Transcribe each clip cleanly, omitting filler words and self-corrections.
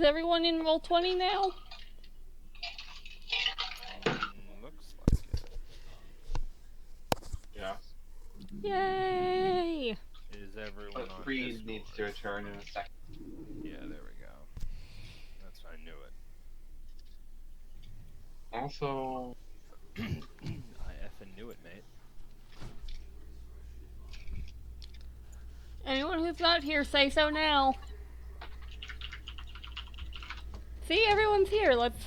Is everyone in roll 20 now? Looks like it. Yeah. Yay! Is everyone on Reed Discord? needs to return in a second. Yeah, there we go. I knew it. Also, I effing knew it, mate. Anyone who's not here, say so now. See, everyone's here. Let's...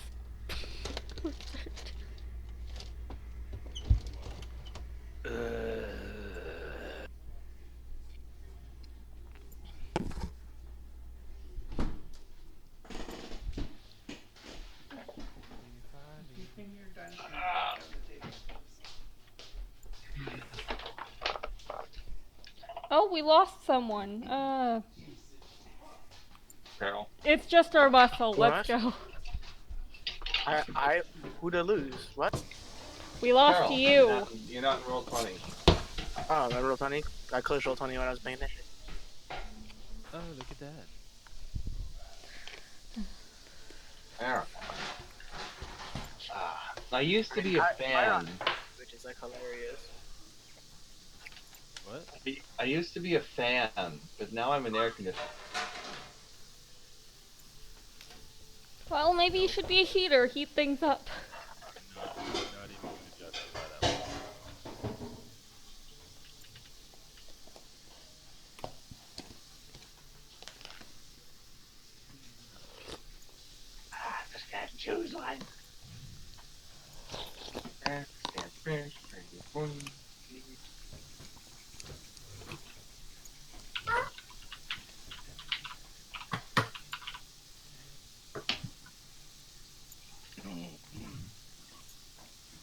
Oh, we lost someone. Carol. It's just our muscle. What? Let's go. Who'd I lose? What? We lost Carol, you. you're not in roll 20. Oh, I rolled 20. I closed roll 20 when I was playing it. Oh, look at that. Aaron. I used to be a fan. Which is like hilarious. What? I used to be a fan, but now I'm an air conditioner. Well, maybe you should be a heater. Heat things up. Not even gonna justify that one. Just gotta choose one.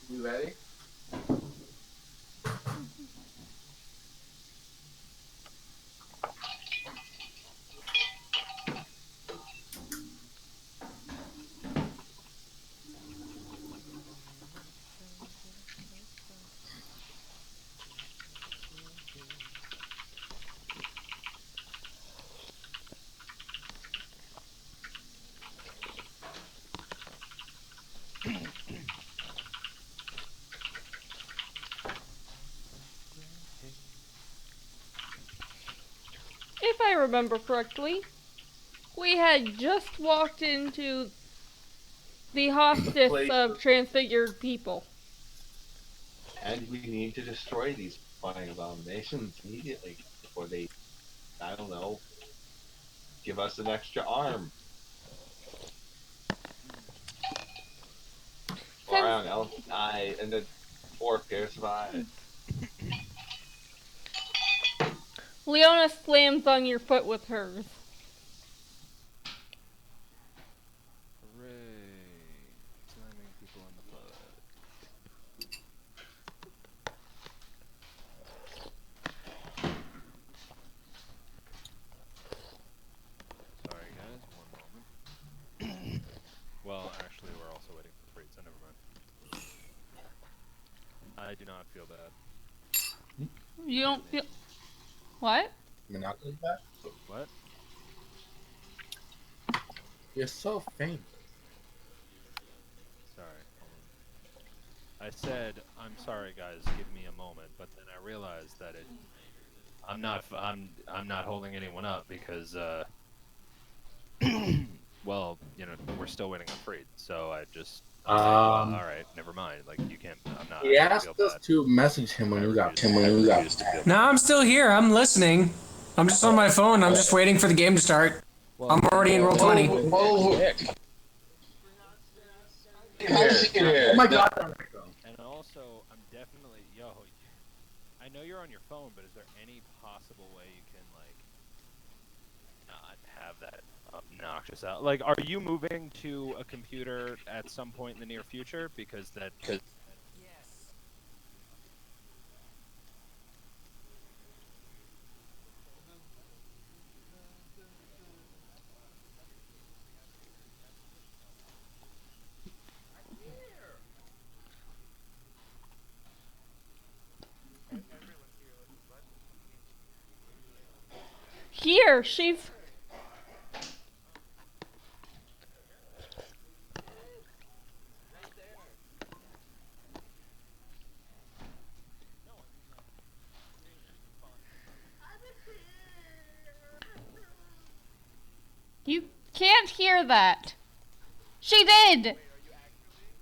You ready? If I remember correctly, we had just walked into the hospice of transfigured people. And we need to destroy these flying abominations immediately before they, I don't know, give us an extra arm. Or I don't know, and then 4 pairs of eyes. Leona slams on your foot with hers. Hooray! Slamming people on the foot. Sorry guys, one moment. Well, actually we're also waiting for free, so never mind. I do not feel bad. You don't feel... What? Monopoly bat? What? You're so faint. Sorry. I said, I'm sorry guys, give me a moment, but then I realized that I'm not holding anyone up because, well, you know, we're still waiting on Freed, so I just, well, alright, never mind, like, you can't, I'm not, He asked us to message him when we got No, I'm still here. I'm listening. I'm just on my phone. I'm just waiting for the game to start. Well, I'm already in roll 20. Oh my god. And also, I'm definitely, I know you're on your phone, but is there any possible way you can, like, not have that obnoxious out? Like, are you moving to a computer at some point in the near future? Because that... Yes. Here, she's... hear that. She did! Wait, are you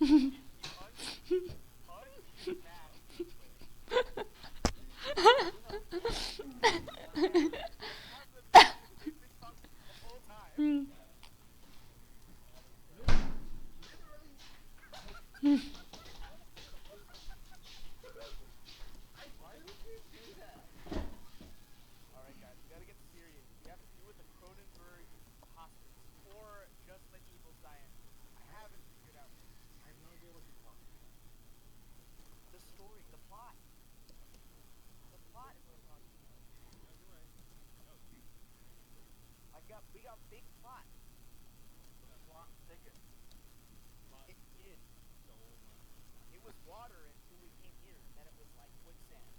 actually? You unmasked We've been talking the whole time. Literally. Why would you do that? Alright guys, we gotta get serious. We have to do with the Cronenberg hospice. Or just an evil scientist. I haven't figured out yet. I have no idea what you're talking about. The story, the plot. The plot is what I'm talking about. No, you're right. No, you. We got big plot. The plot thickens. It did. So much. It was water until we came here, and then it was like quicksand.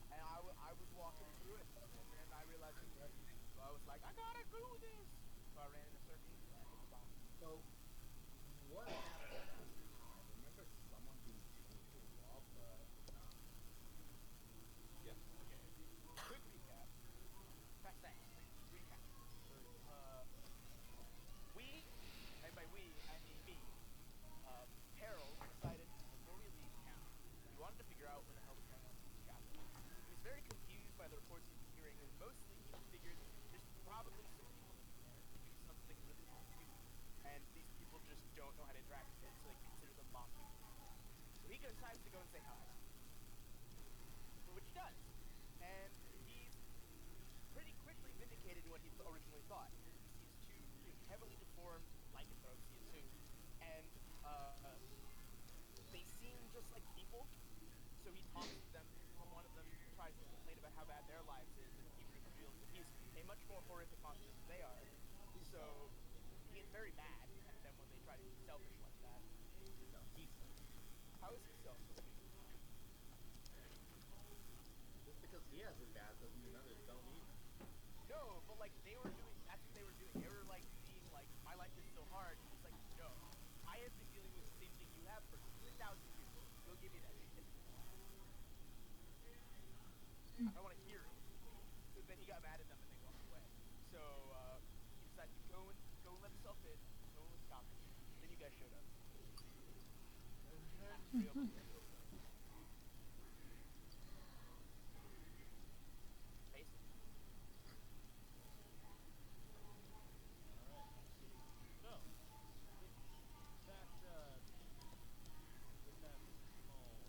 And I was walking through it, and then I realized it was deep. So I was like, I gotta do this. So I ran in a circle and hit the bottom. So, what happened last time? I remember someone being chained to a wall, but Yeah. Okay. Quick recap. Fast recap. We, and by we I mean me, Harold decided before we leave town, he wanted to figure out what the hell was going on with this chapel. He was very confused by the reports he was hearing, and mostly he figured there's probably some people in there who do something really stupid, and these people just don't know how to interact with it, so they consider them monsters. So he decides to go and say hi, which he does, and he's pretty quickly vindicated what he originally thought. He sees two heavily deformed lycanthropes, he assumed, and they seem just like people. So he talks to them. One of them tries to complain about how bad their lives is, and he reveals that he's a much more horrific monster than they are. So he gets very mad at them when they try to be selfish like that. no, he's How is he selfish? just because he has it bad doesn't mean others don't either. No, but like they were doing, that's what they were doing. They were like being like, my life is so hard. And he's like, no, I have been dealing with the same thing you have for 3,000 years. Go give me that shit. I don't want to hear it. So then he got mad at them and they walked away. So he decided to go and let himself in. No one would stop him. Then you guys showed up. Real Basically. Alright. So, with that small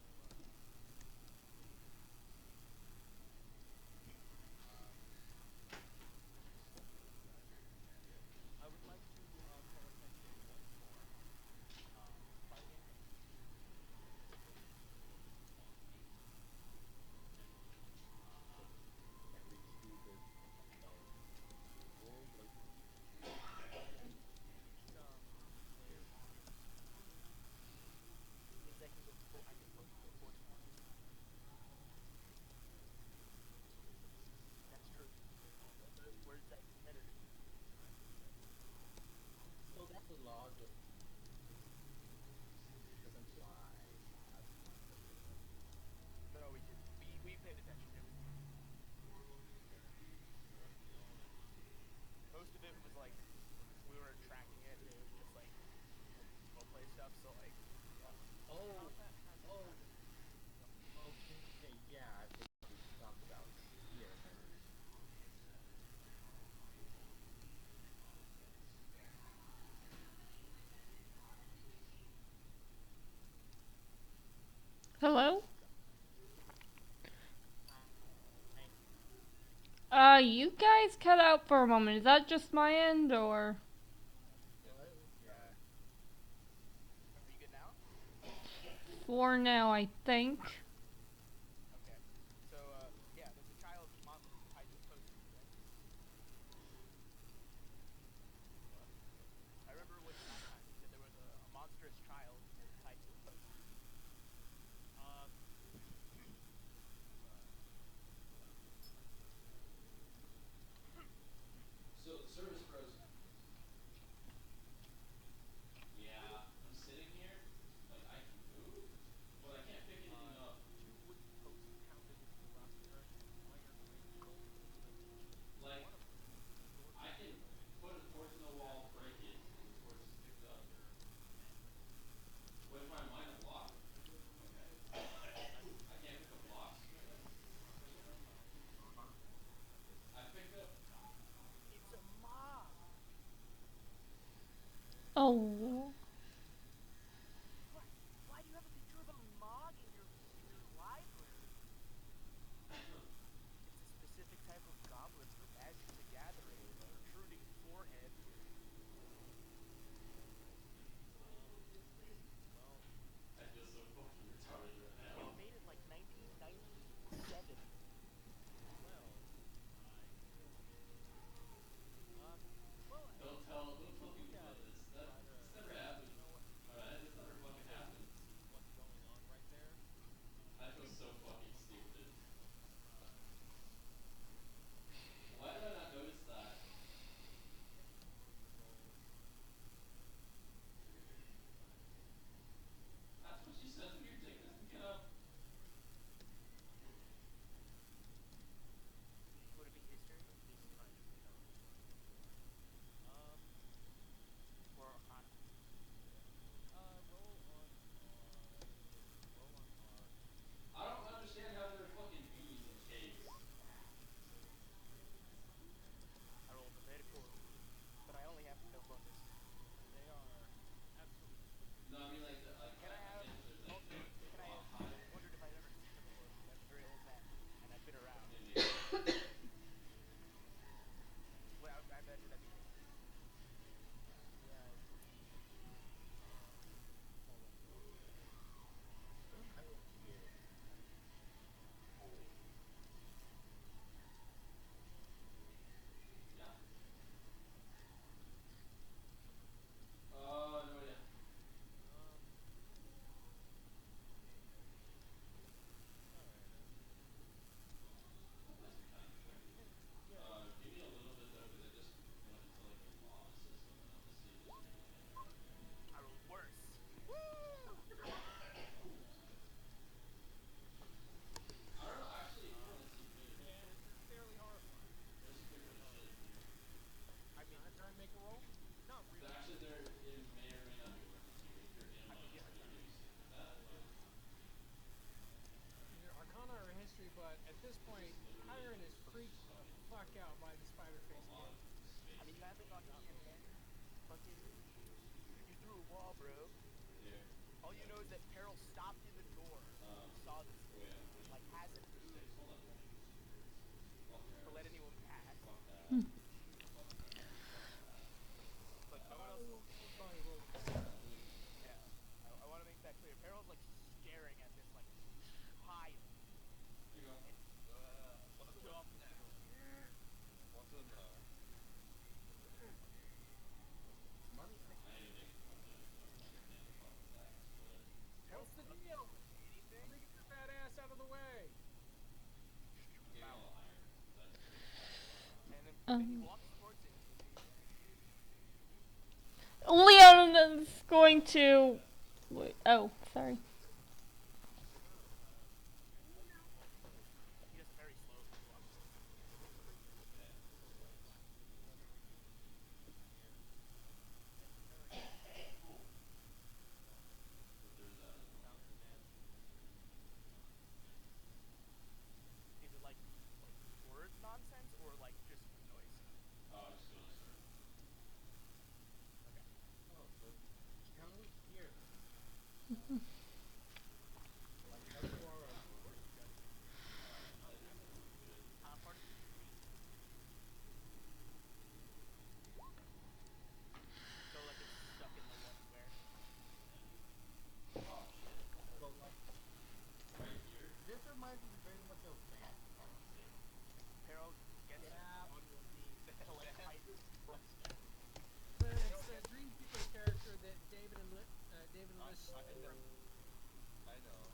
I would like to call attention once more, fighting Can we do this rules like some players Means I can go force one. That's true. Where's that competitor? so that's the law just doesn't fly. No, we didn't. We paid attention. It was most of it was like we were tracking it and it was just like role play stuff. So like Oh, oh, okay, yeah, I think we talked about here. Hello? You guys cut out for a moment. Is that just my end, or? yeah. Are you good now? For now, I think. Okay. So yeah, there's a child monster tied to a poster, right? I remember when last time you said there was a monstrous child tied to a poster. um So the server's frozen. Yeah, I'm sitting here, like I can move, but I can't pick anything up. who saw this thing, like, hasn't to let anyone pass. Like, no one else. Yeah, I want to make that clear. Peril's like staring at this like pile, and stuff is just going. What's the deal? Anything? Let me get your fat ass out of the way. About. And then he walks towards it. Leon is going to. Wait, oh, sorry. He does it very slowly. He walks towards it. Is it like word nonsense or like just noise? Okay. Oh, so John's here. Like everywhere else. Part of the tree. So like it's stuck in the one square. So like, this reminds me very much of Van. Peril gets on one knee to like hide. But it's the Dream Keeper character that David and Liz I know.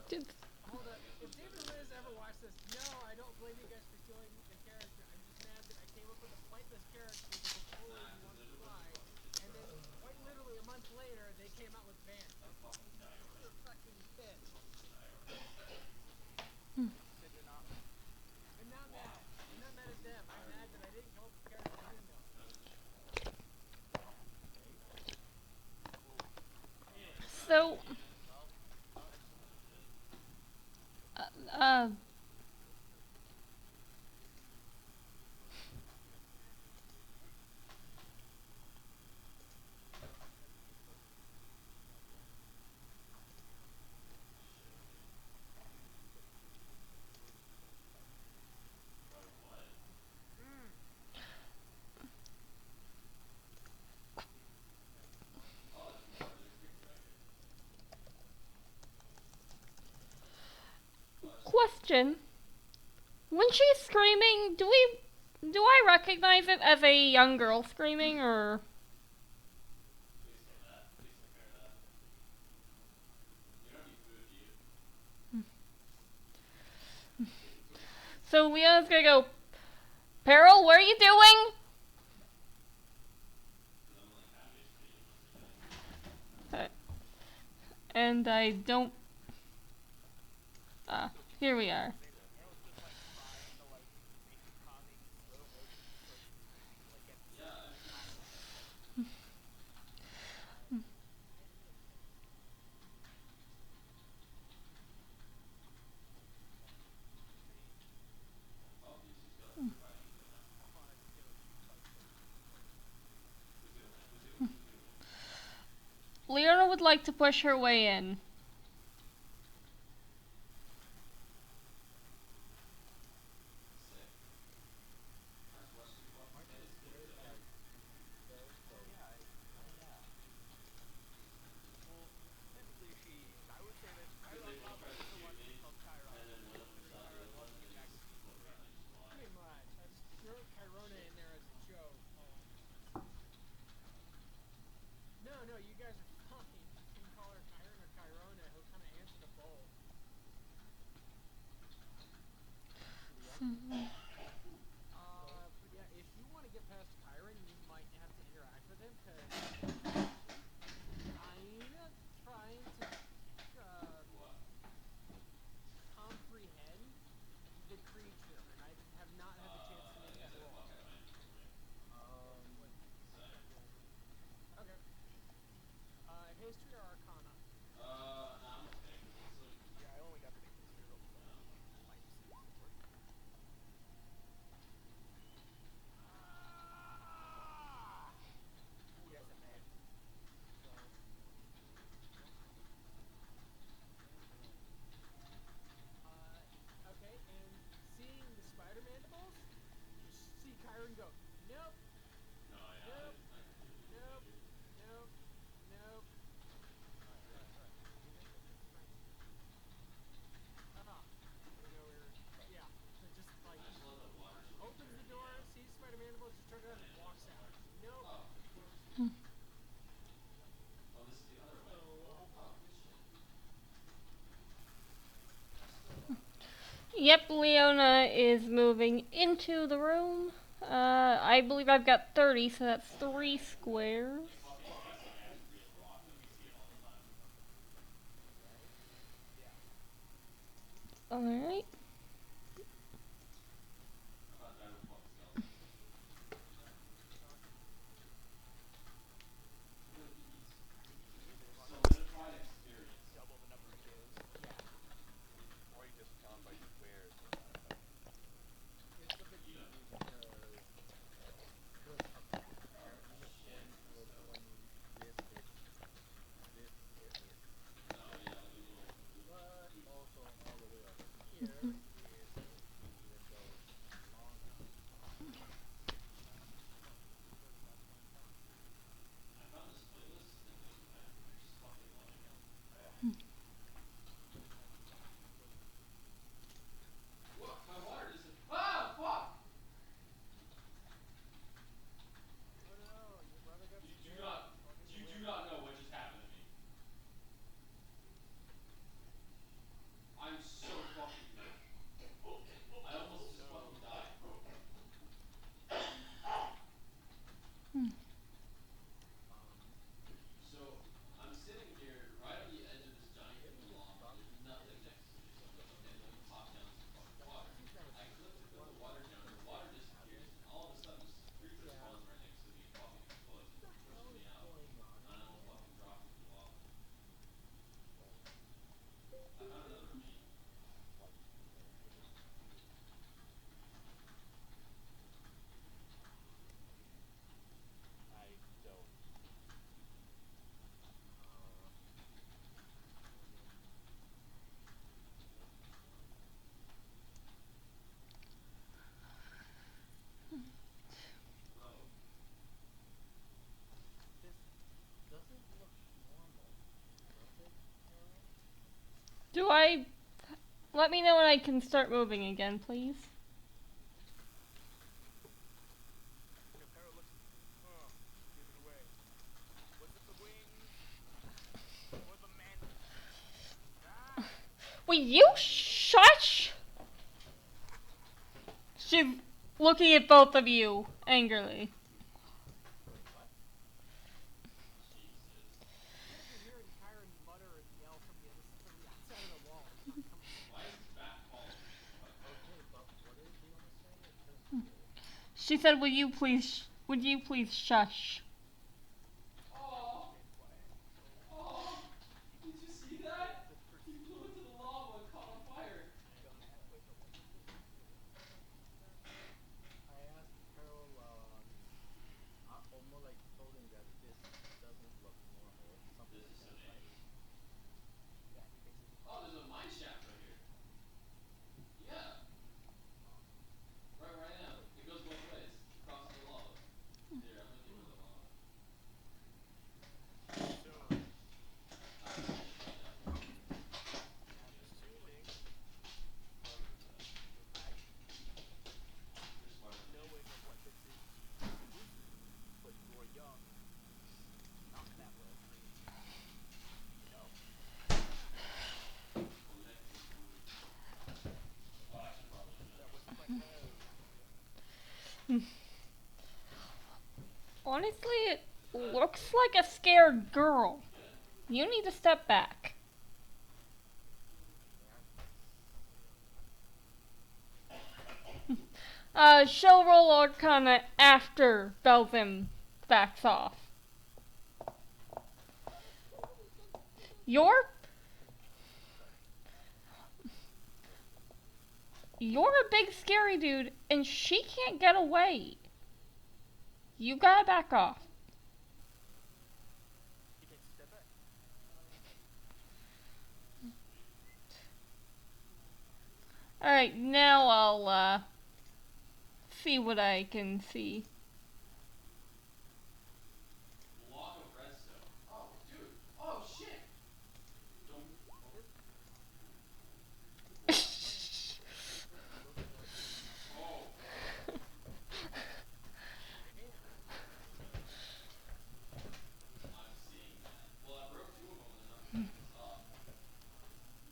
Okay, hold up. If David and Liz ever watch this, no, I don't blame you guys for stealing the character. I'm just mad that I came up with a flightless character that was old and wanted to fly, and then quite literally a month later they came out with Van. Super fucking pissed. Said you're not. I'm not mad. I'm not mad at them. I'm mad that I didn't come up with a character I didn't know. So. Uh. Question. When she's screaming, do I recognize it as a young girl screaming, or? So Leon's gonna go, Peril, what are you doing? And I don't. Here we are. Peril's just like trying to like make it calming slow motion, just like to like get this last laugh. Leona would like to push her way in. Aren't you scared by trees though? So Well, physically I would say that Chiron probably is the one who's called Chiron, considering Chiron wants to get back to peace. pretty much. I just threw Chirona in there as a joke. No, you guys are fine. You can call her Chiron or Chirona. Yep, Leona is moving into the room. I believe I've got 30, so that's 3 squares. Alright. Solidified experience. double the number of kills. Yeah. Or you just count by squares or whatever. It's a bit confusing because apparently according to the coin, this is No, yeah, like a little but also all the way up here is even though it's long enough. I found this playlist and I just fucking love it. What? My water just ah fuck! Oh no, your brother got You do scared not running you away. do not know what just happened to me. I'm so fucking hurt. I almost just fucking died. So I'm sitting here right on the edge of this giant Didn't fucking you lava. stop There's before? nothing next to me, so I'm like, okay, let me pop down some fucking Like water. he's never I seen click this to put before. the water down, This the water disappears, hazard. and all of a sudden this creature Yeah. spawns right next to me and fucking explodes What and the pushes hell me is out. going on And in I almost here? fucking dropped into the lava. Well, I found another ravine. what? Is it confusing? I don't. Oh. This doesn't look normal, does it, Carol? Do I... Let me know when I can start moving again, please. Pero looks, give it away. Was it the wings or the mandibles? Ah! Will you shush? She's looking at both of you angrily. What? Jesus. You guys are hearing Kyron mutter and yell from the outside of the wall. It's not coming from Why me. is his back calling me? What? Okay, but what did Leona say? I couldn't hear. She said, would you please shush? Oh, Stay quiet. oh, did you see It's that? the He flew pursuit into the lava and caught on fire. gunhead. Wait, no, what was it? I asked Carol, I almost like told him that this doesn't look normal, something This like is so that, right? dangerous. Yeah, he basically Oh, called there's a mine shaft right here. Yeah, right where I am. It goes both ways. It crosses the lava. Here, I'm looking for the lava. So, I'm gonna find out. I'm assuming, You're smarter than me. knowing of what this is used to, but you're young, not that well trained. You know? Well, the next thing's moving. Oh, I should probably do That that. wasn't my plan. Honestly, it looks like a scared girl. You need to step back. She'll roll Arcana after Belvin backs off. You're a big scary dude, and she can't get away. You gotta back off. He takes a step back. Alright, now I'll see what I can see. Block of redstone. Oh, dude. Oh, shit. Don't. Oh. I'm seeing that. Well, I broke two of them and then nothing pissed off.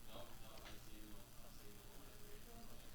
Nope, nope. I'm seeing them. I'm seeing them on my screen.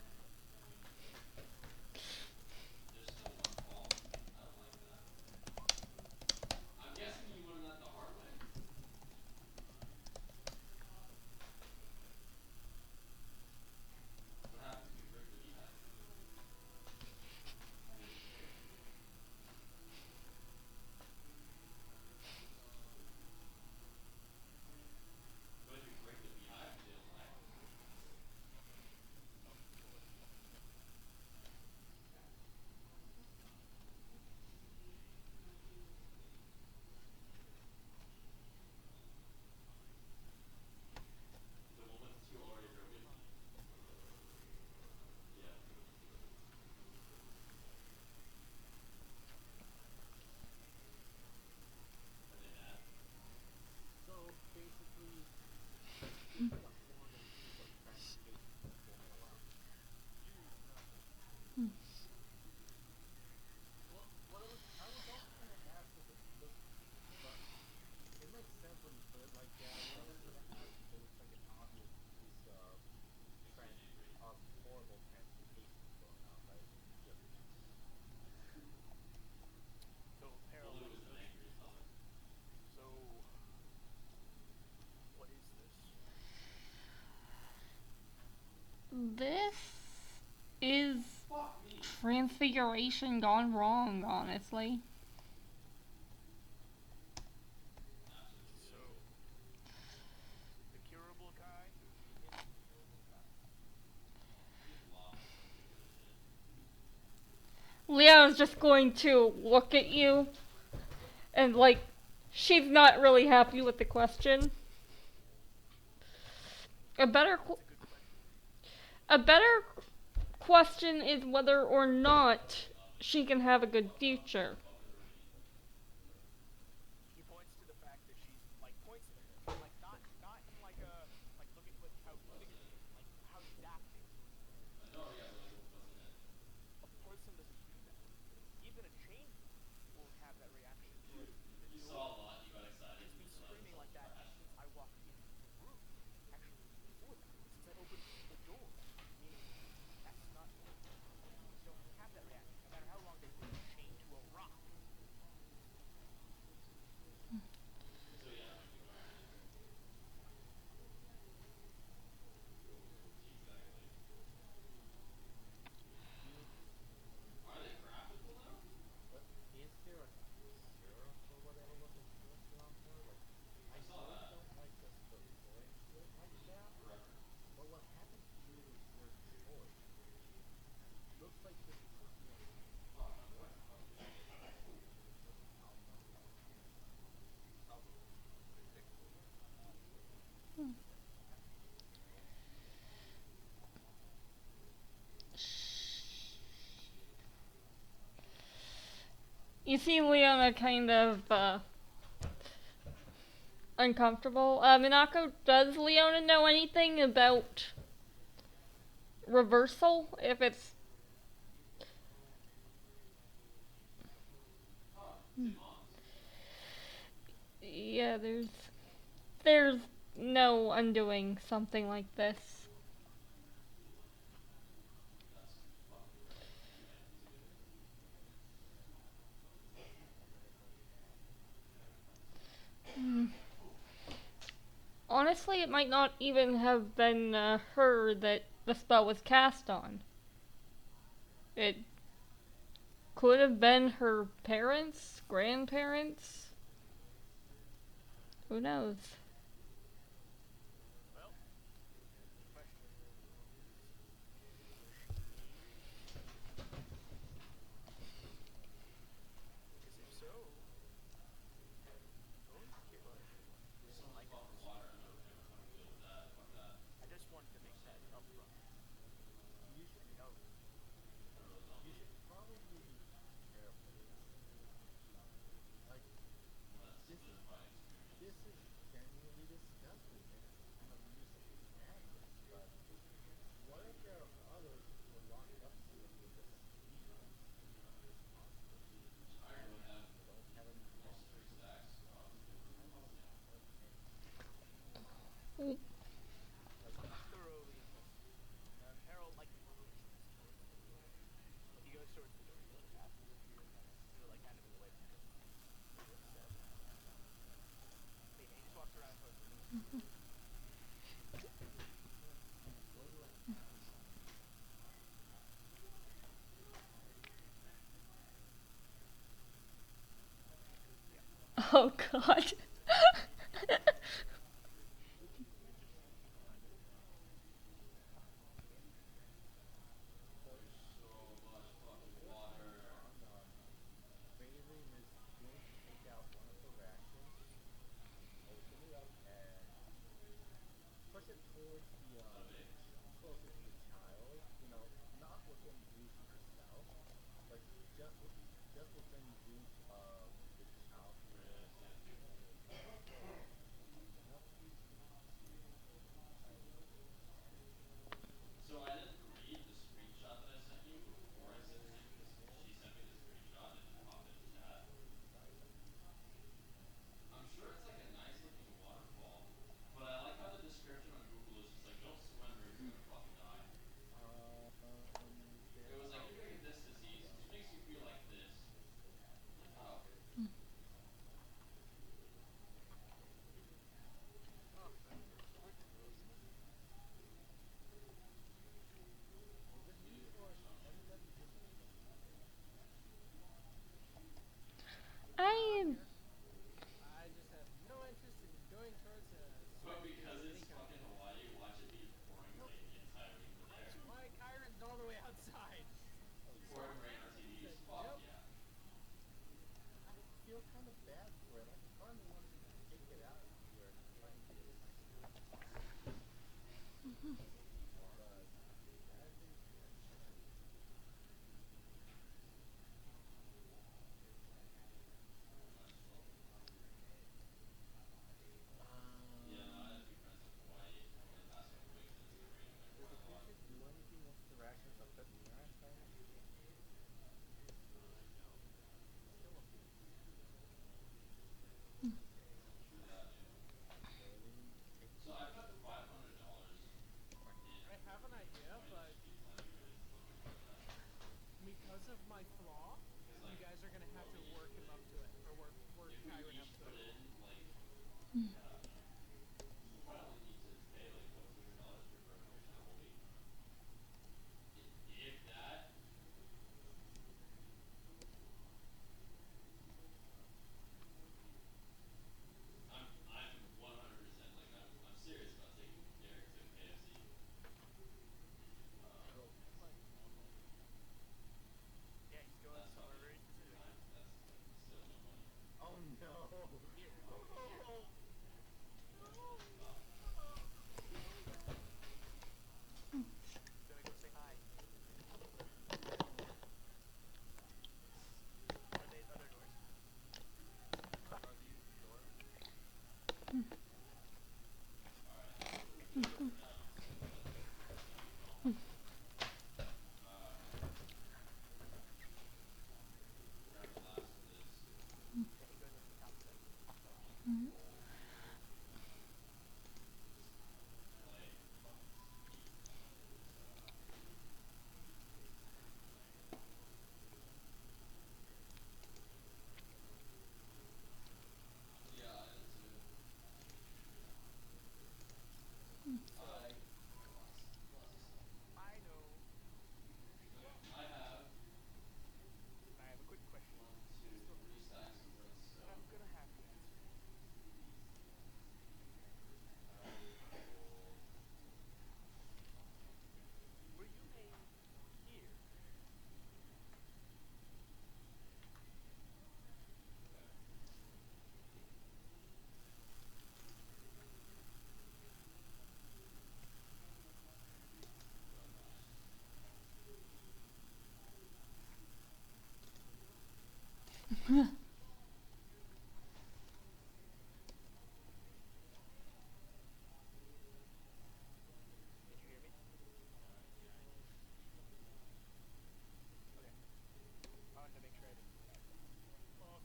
configuration gone wrong, honestly. Absolutely. So, the curable guy, the incurable guy. You've lost some leadership. Leo's just going to look at you and, like, she's not really happy with the question. A better, That's a good question. a better question is whether or not she can have a good future. He points to the fact that she's like points like not in like a like look at what how thick she is, like how she's acting. No, yeah, but like, what's in it? A person doesn't do that. Even a chained one won't have that reaction. The You saw a door. lot, you got excited, She's and been you let screaming yourself like that crash. since I walked into the room. Actually, before that, since I opened the door. Meaning, that's not normal. Humans don't have that reaction, no matter how long they've been chained to a rock. So yeah, when you guard it. Exactly. Are they craftable though? Is there a syrup or whatever what they put on there? Like, I I saw know you that. don't like us destroying shit like that, Forever. but what happened to you was your choice. Looks like this is something that you Oh, no, want fair enough. to do. Just how much longer? Probably predictable. You see Leona kind of uncomfortable. Minako, does Leona know anything about reversal? If it's Oh, 2 months. yeah, there's no undoing something like this. That's fucking great. Yeah, he's good. Honestly, it might not even have been her that the spell was cast on. It could have been her parents, grandparents. Who knows? Well, the question is, was she made to be here? Because if so, going to kill her There's so isn't much like a fucking water. I'm never fucking deal with that. Fuck that. I just wanted to make that upfront. You should You know, I really don't you need. should probably be careful with this. Like, Some of that this split fight experience. this is genuinely disgusting and it's kind of madness, but what if there are others who are locked up here with the same responsibility? Iron And would have don't have any almost 3 stacks. Oh, that's good. I don't Yeah. know. Like, thoroughly investigated. Harold, like, pushes towards the door. He goes towards the door. He like passes through and you know, like kind of in the way that Harold would have said. And he just walks around and closes the door. what do I Yeah. Oh god. So much fucking what's going water. on? Baleen is going to take out one of the rations, open it up, and push it towards the Is that big? closer to the child. You know, not within reach herself, but just within reach of the child being Right, able I to see it. hold it. Enough to tiny. So I didn't read the screenshot that I sent you before I sent it to you because she sent me the screenshot and it just popped in the chat. I'm sure it's like a nice looking waterfall, but I like how the description on Google is just like, don't swim or you're gonna fucking die. There It was like, are you're gonna get this disease. It just makes you feel like this. I'm like, oh, okay. You probably need to pay like what, $200 for brokerage the whole week. If that. I'm 100% like I'm serious about taking Derek to KFC. Oh, That's money. Yeah, he's going That's somewhere probably very specific. that's still no money. oh no! Yeah. Oh. Well, He's gonna go say hi. What are these other doors? Are these the doors? all right. We're good for now. So let's keep going. Uh, grab the last of this. Yeah, he goes up to the top step. Play. Yeah, I did too. So Lots of stuff. I know. Okay, I have I have a quick question. one, two, Just a three stacks of red and stone. I'm gonna have to answer it. Cool. Were you made here? Okay. Don't die. Did you hear me? Okay. I wanted to make sure I didn't forget. Well,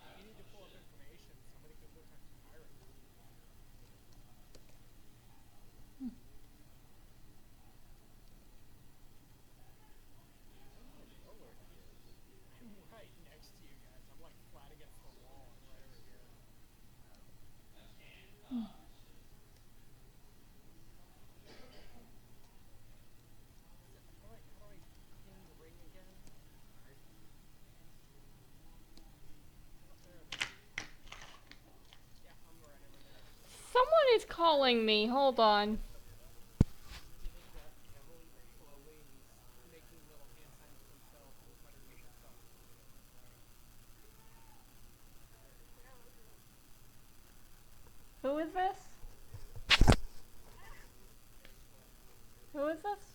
I if have you a need ton to of pull up shit. information, somebody could go talk to Kyron. I want to know where he is. I'm right next to you guys. I'm like flat against the wall. I'm right over here. I can't. Ah, shit. How do I pin the ring again? I Oh, there it is. Yeah, I'm right over there. Someone is calling me. Hold on. Do you think that heavily or slowly, and he's making little hand signs with himself and muttering to himself? Who is this? Who is this?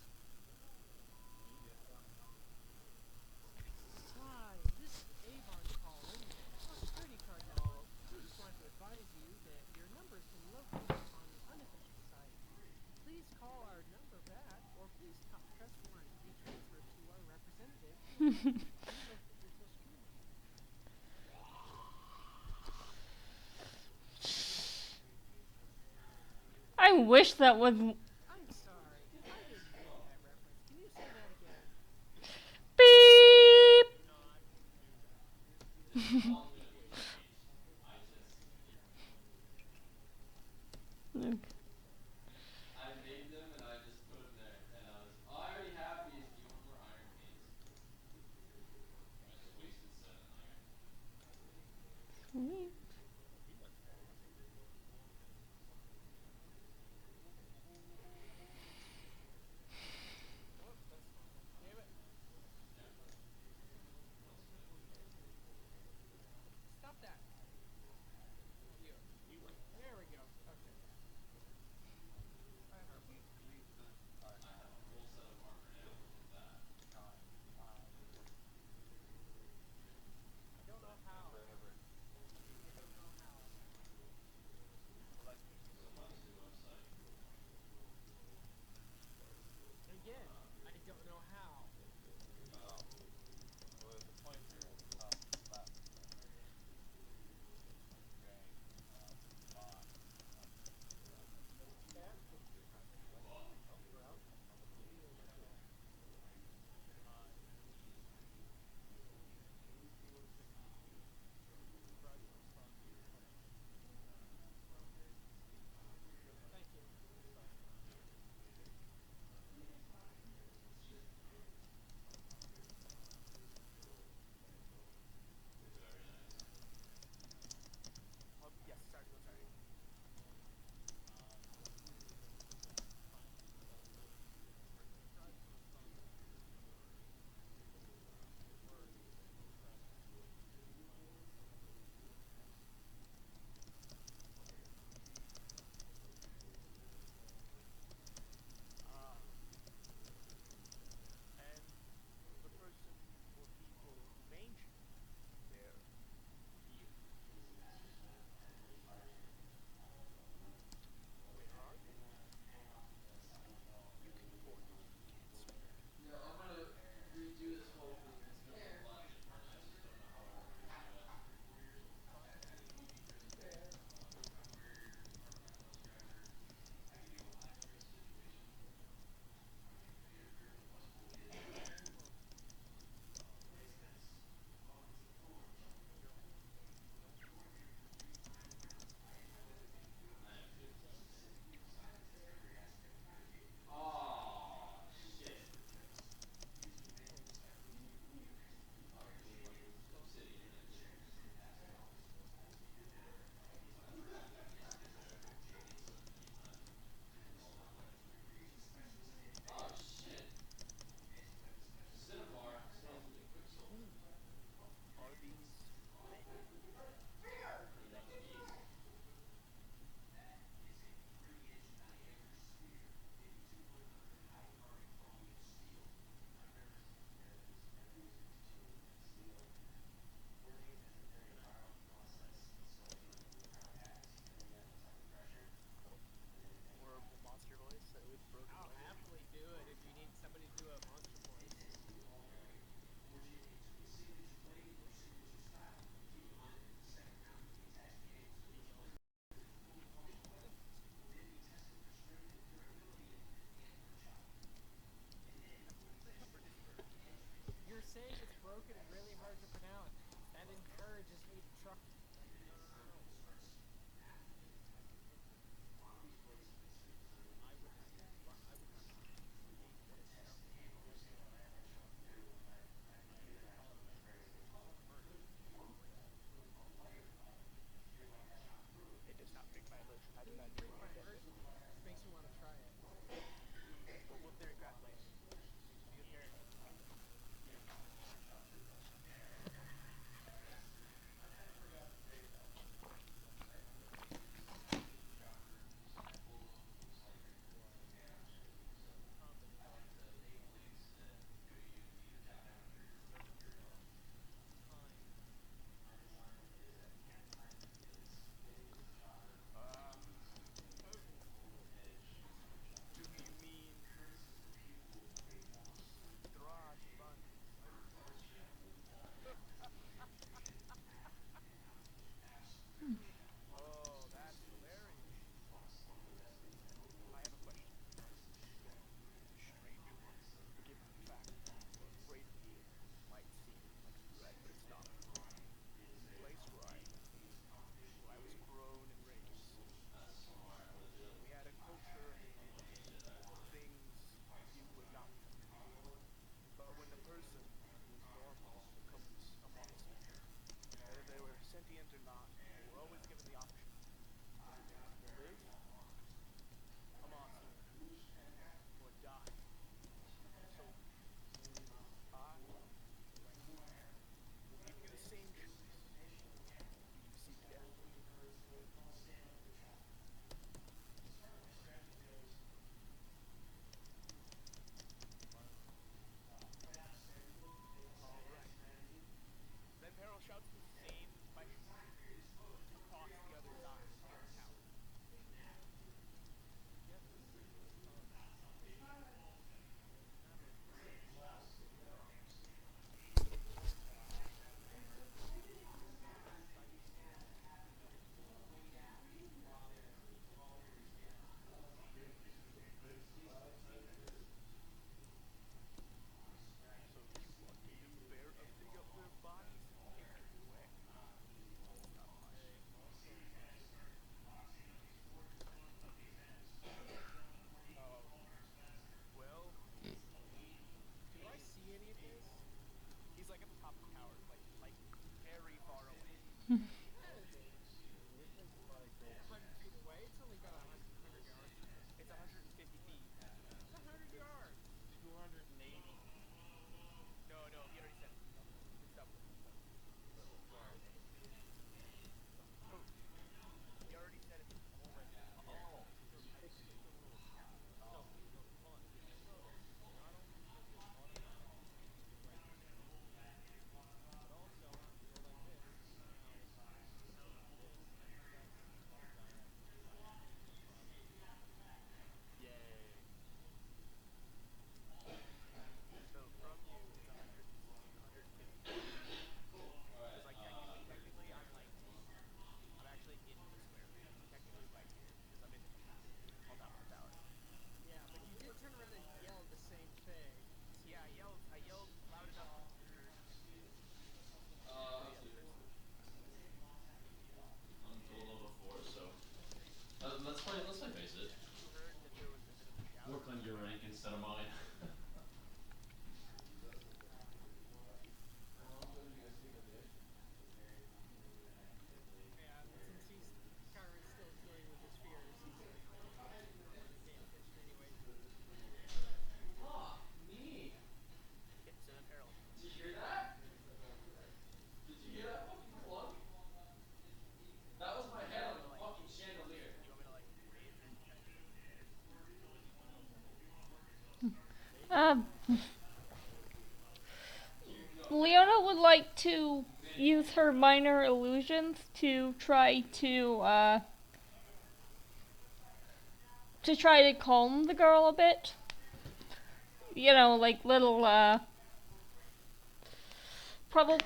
Hi, this is Avon calling with our security card network. We just wanted to advise you that your number has been located on the unofficial site. Please call our number back, or please press 1 to be transferred to our representative who will help you relocate your social media. I wish that was I'm sorry, I didn't get that reference. Can you say that again? beep. Do not do that. This is all gonna be changed. I just Okay. I made them and I just put them there and I was I already have these. Do you want more iron panes? I just wasted 7 iron. he must have. on your rank instead of mine. How often do you guys speak a day? Yeah, but since he's currently still dealing with his fears, he's not really paying attention anyways. Ah, me. Yep, so then Peril. Did you hear that? Did you hear that fucking clunk? That was my Do head you on want the me to like? fucking chandelier. Do you want me to like raise it? Uh, Leona would like to use her minor illusions to try to calm the girl a bit. You know, like little probably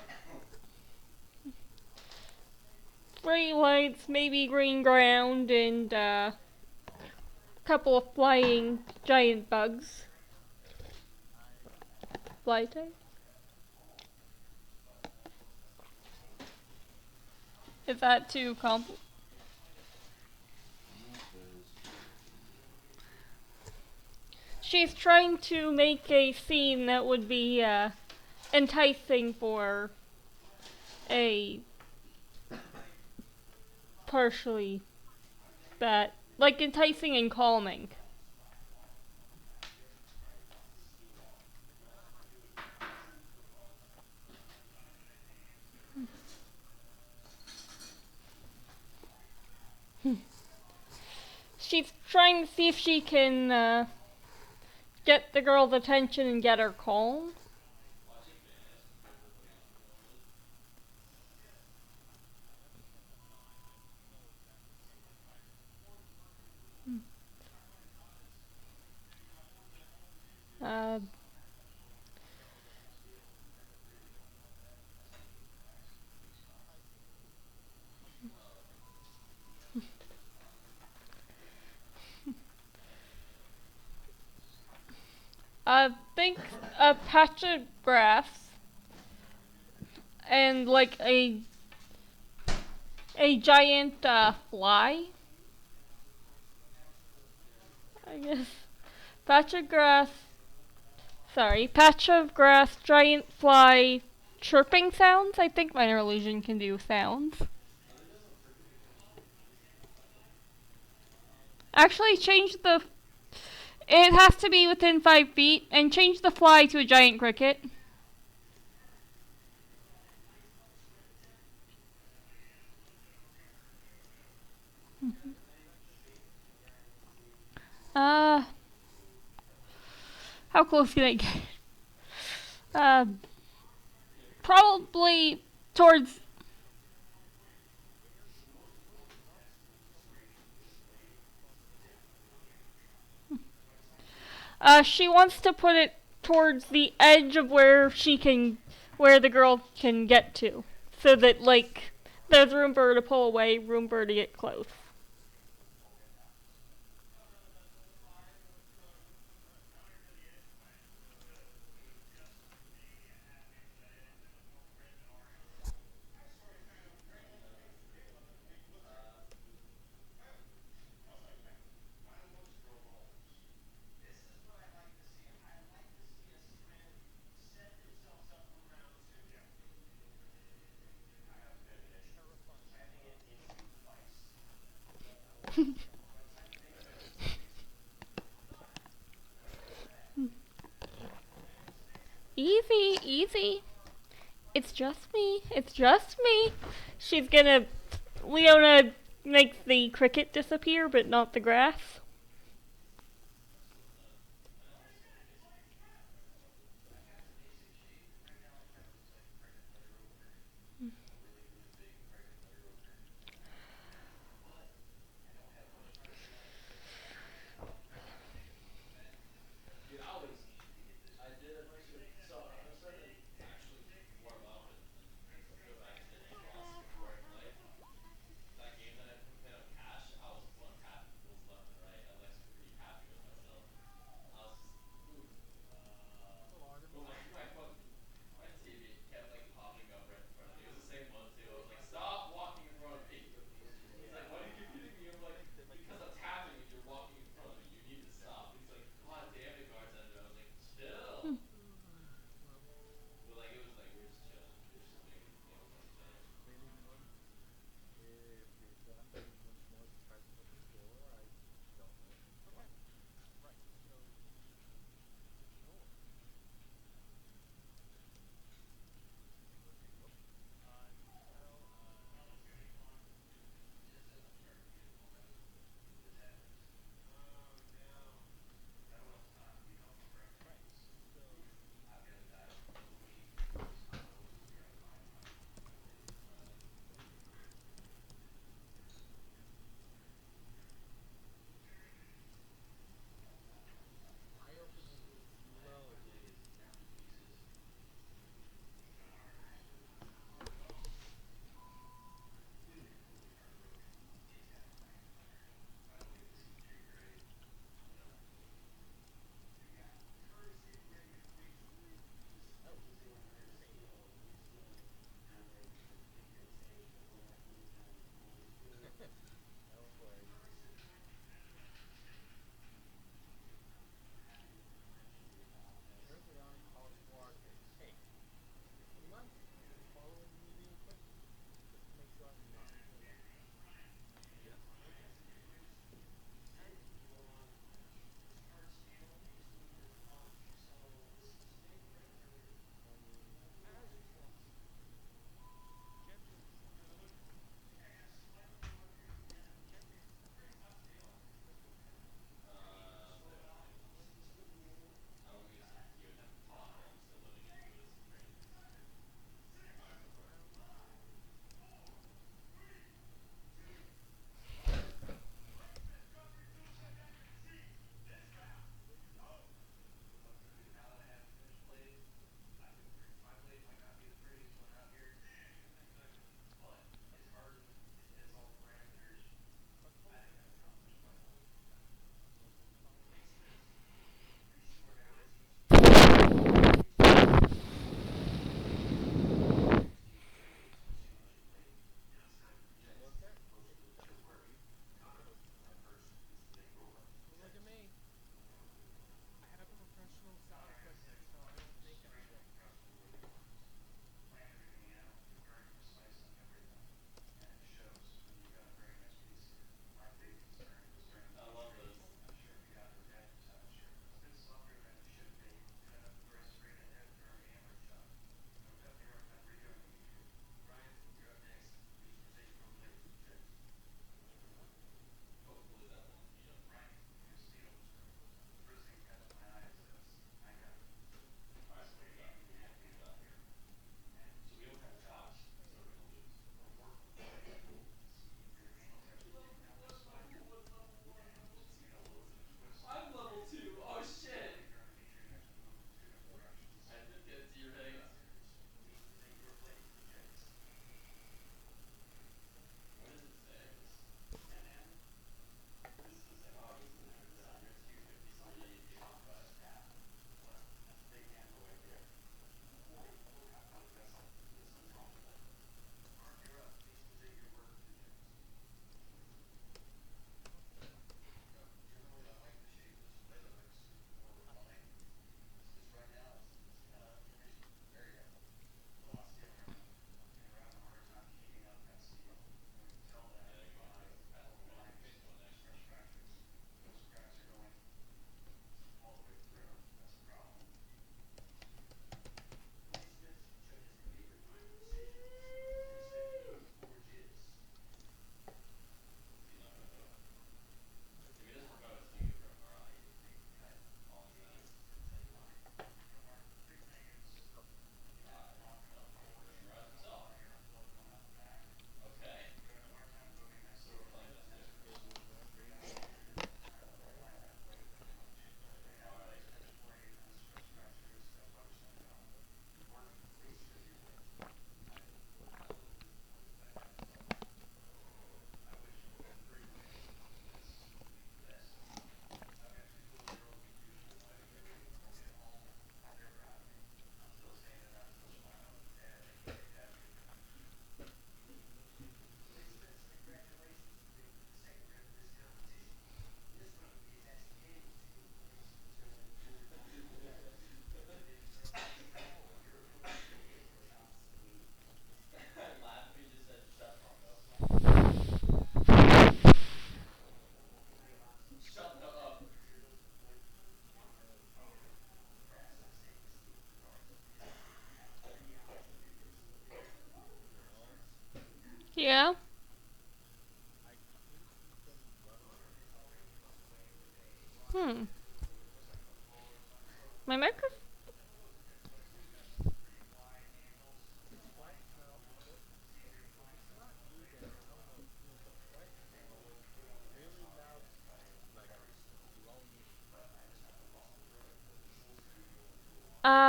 three lights, maybe green ground, and a couple of flying giant bugs. Fly type. Is that too compl? She's trying to make a scene that would be enticing for a partially bad, like enticing and calming. She's trying to see if she can get the girl's attention and get her calm. Uh, I think a patch of grass and like a giant fly. I guess patch of grass. Sorry, patch of grass, giant fly, chirping sounds. I think minor illusion can do sounds. Actually, change the. It has to be within 5 feet, and change the fly to a giant cricket. Uh, how close can I get? Uh, probably towards. She wants to put it towards the edge of where the girl can get to, so that like there's room for her to pull away, room for her to get close. Easy, easy. It's just me. It's just me. She's gonna. Leona makes the cricket disappear, but not the grass. Dude, I did a bunch of, so I'm starting to actually warm up and go back to the main boss before I play. That game that I played on cash, I was one tapping fools left and right.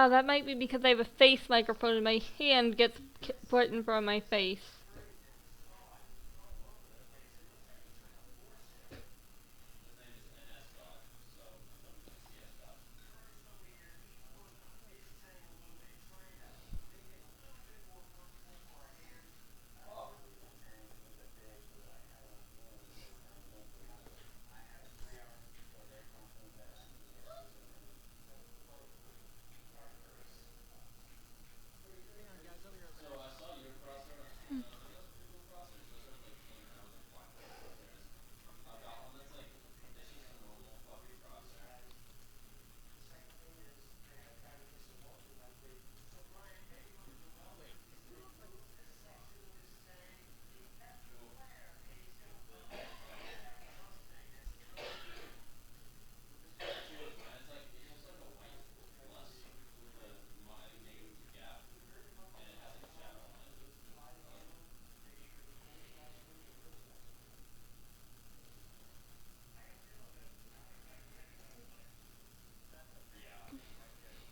that might be because I have a face microphone and my hand gets put in front of my face. His name is NS Dot, so I'm going with CS Dot. Oh. Hang on, guys. I'll be right So back. I saw your crosshair and I was like, that's a pretty cool crosshair. So I started like playing around with like black and white crosshairs. I've got one that's like, it's just a normal fluffy crosshair. Wait, isn't it like? Cool. The felt. It's pretty cool design. It's like, it looks like a white plus with a I think -2 gap, and it has like a shadow on it. I like it. Yeah.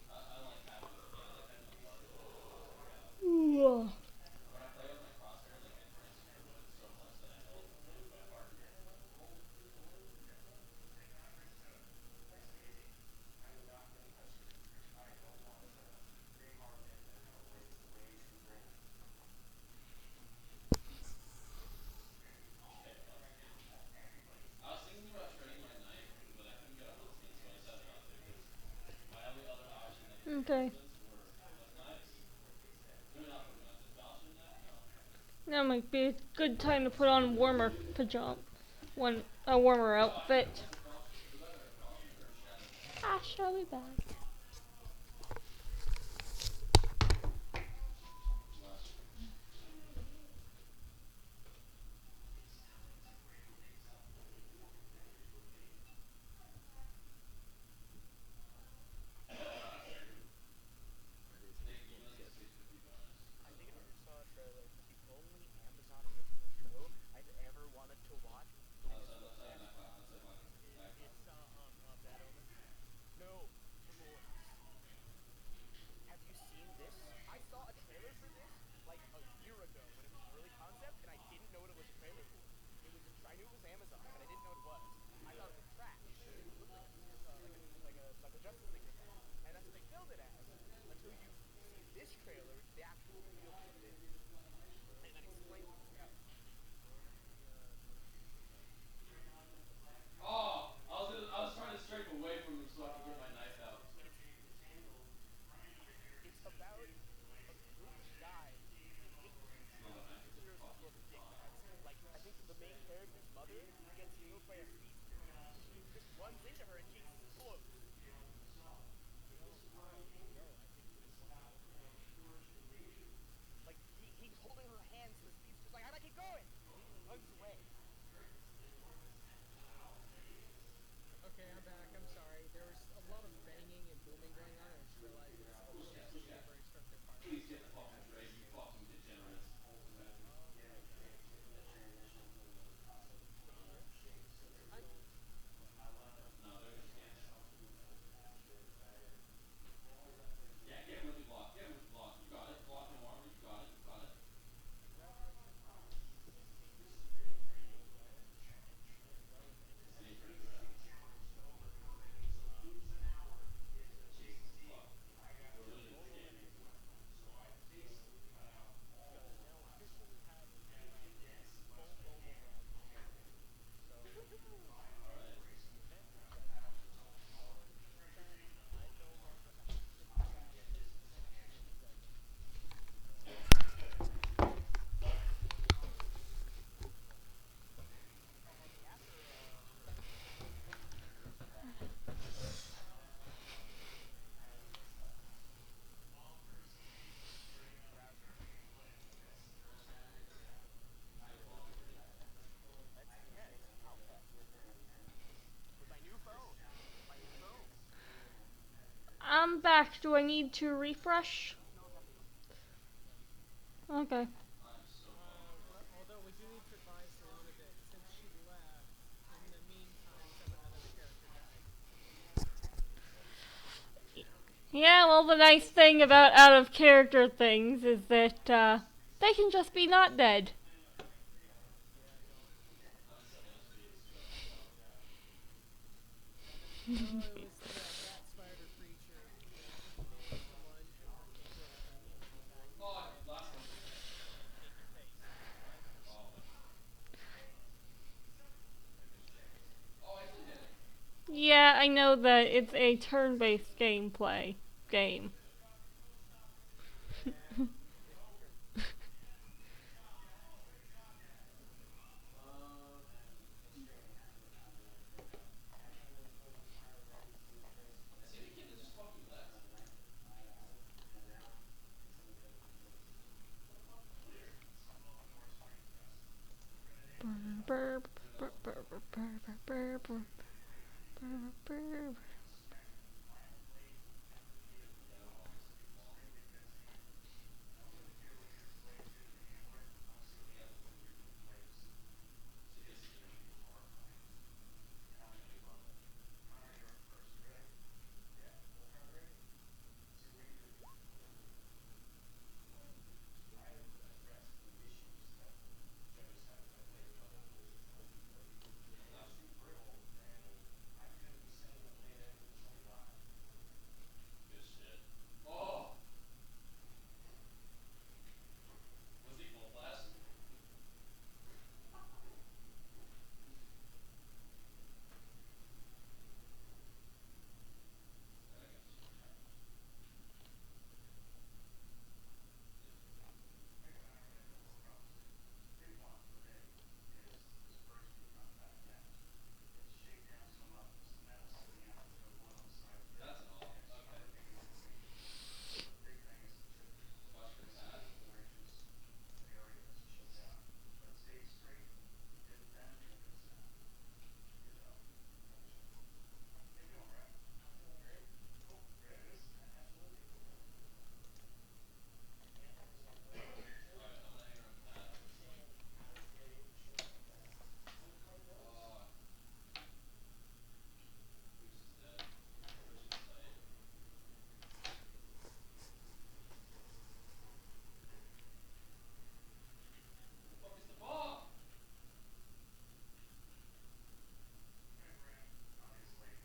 I like having yeah, I like having a large layout. When I play with my crosshair, like I screw with it so much that I know the commands by heart. Okay, fuck. I was thinking about trading my knife, but I couldn't get a huntsman, so I decided not to, because my only other options I could get Okay. huntsmans were flip knives. Maybe not flip knives, a Dachshund knife? No. Now might be a good time to put on warmer pajama, a warmer Dachshund. outfit. What's a Dachshund? Was that a Dachshund or a Shadow knife? I shall be back. Bless you. That is Thank you, cool Enos, tip. the 650 bonus. I That's think a I hard just one. saw a trailer for the only Amazon original show I've ever wanted to watch, and it's the Let's have best Knife Talk. one. Let's have Knife Talk. It's Bad Omens. No, Immortals. Have you seen this? I saw a trailer for this like a year ago when it was early concept, and I didn't know what it was a trailer for. I knew it was Amazon, but I didn't know what it was. I thought it was trash because it looked like like a Justice League ripoff, and that's what they billed it as until you see this trailer, which is the actual reveal for what it is, and that explains what it's about. Oh! I was trying to strafe away from him so I could get my knife out. It's it's about a group of guys who hate Another knife is a superheroes who fucking are big ton. guys. Like, I think the main character's mother gets killed by a speedster. He just runs into her and she explodes. You know, yo, I think this one's going for it. Like, he's holding her hands and the speedster's like, I gotta keep going! And he runs away. Okay, I'm back. I'm sorry. There was a lot of banging and booming going on, and I just realized it's a Who's little cat? too Who's cat? neighboring to start their party. Please get So the I'm gonna fucking have to trade, you skip. fucking degenerates. Okay. Okay. So this I don't No, they're just cats. Yeah, get him with your block. Get him with your block. You got it. Block, no armor. You got it. You got it. congratulations on maintaining your wealth as well as Any entertaining friends your of that? family. Jesus fuck. We're The losing this Roll game. Olympics is gonna now officially have full global broadcast. So Alright. the event that that I no longer have to sit through is like on the app or browser. It's I'll test with my new phone. My new phone. I'm back. Do I need to refresh? No, nothing. Okay. I am so fucking well, lost. although we do need to advise Leona that since she left, in the meantime, another character died. Yeah, well, Well, the nice thing about out of character things is that they can just be not dead. Oh, it was the bat spider creature that the one in particular immediately attacked me. Oh, last one. In your face. Oh. Oh, I did hit it. Yeah, I know that it's a turn-based gameplay game. Is he the kid that just fucking left? Good shit. Oh! Was he full flash? I got you. That's all. Okay. Watch your pad. Alright, I'm gonna hang around pad for a second. Oh. Goose is dead. Switching site. Where the fuck is the ball?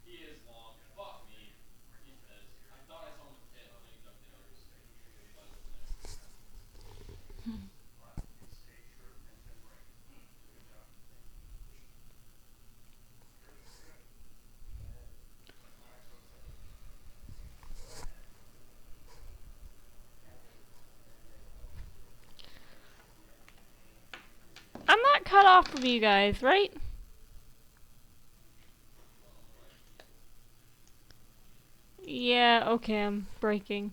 He is long. Fuck me. He's dead. I thought I saw him with hit, and then he ducked into it. He probably wasn't there. I'm not cut off from you guys, right? Yeah, okay, I'm breaking.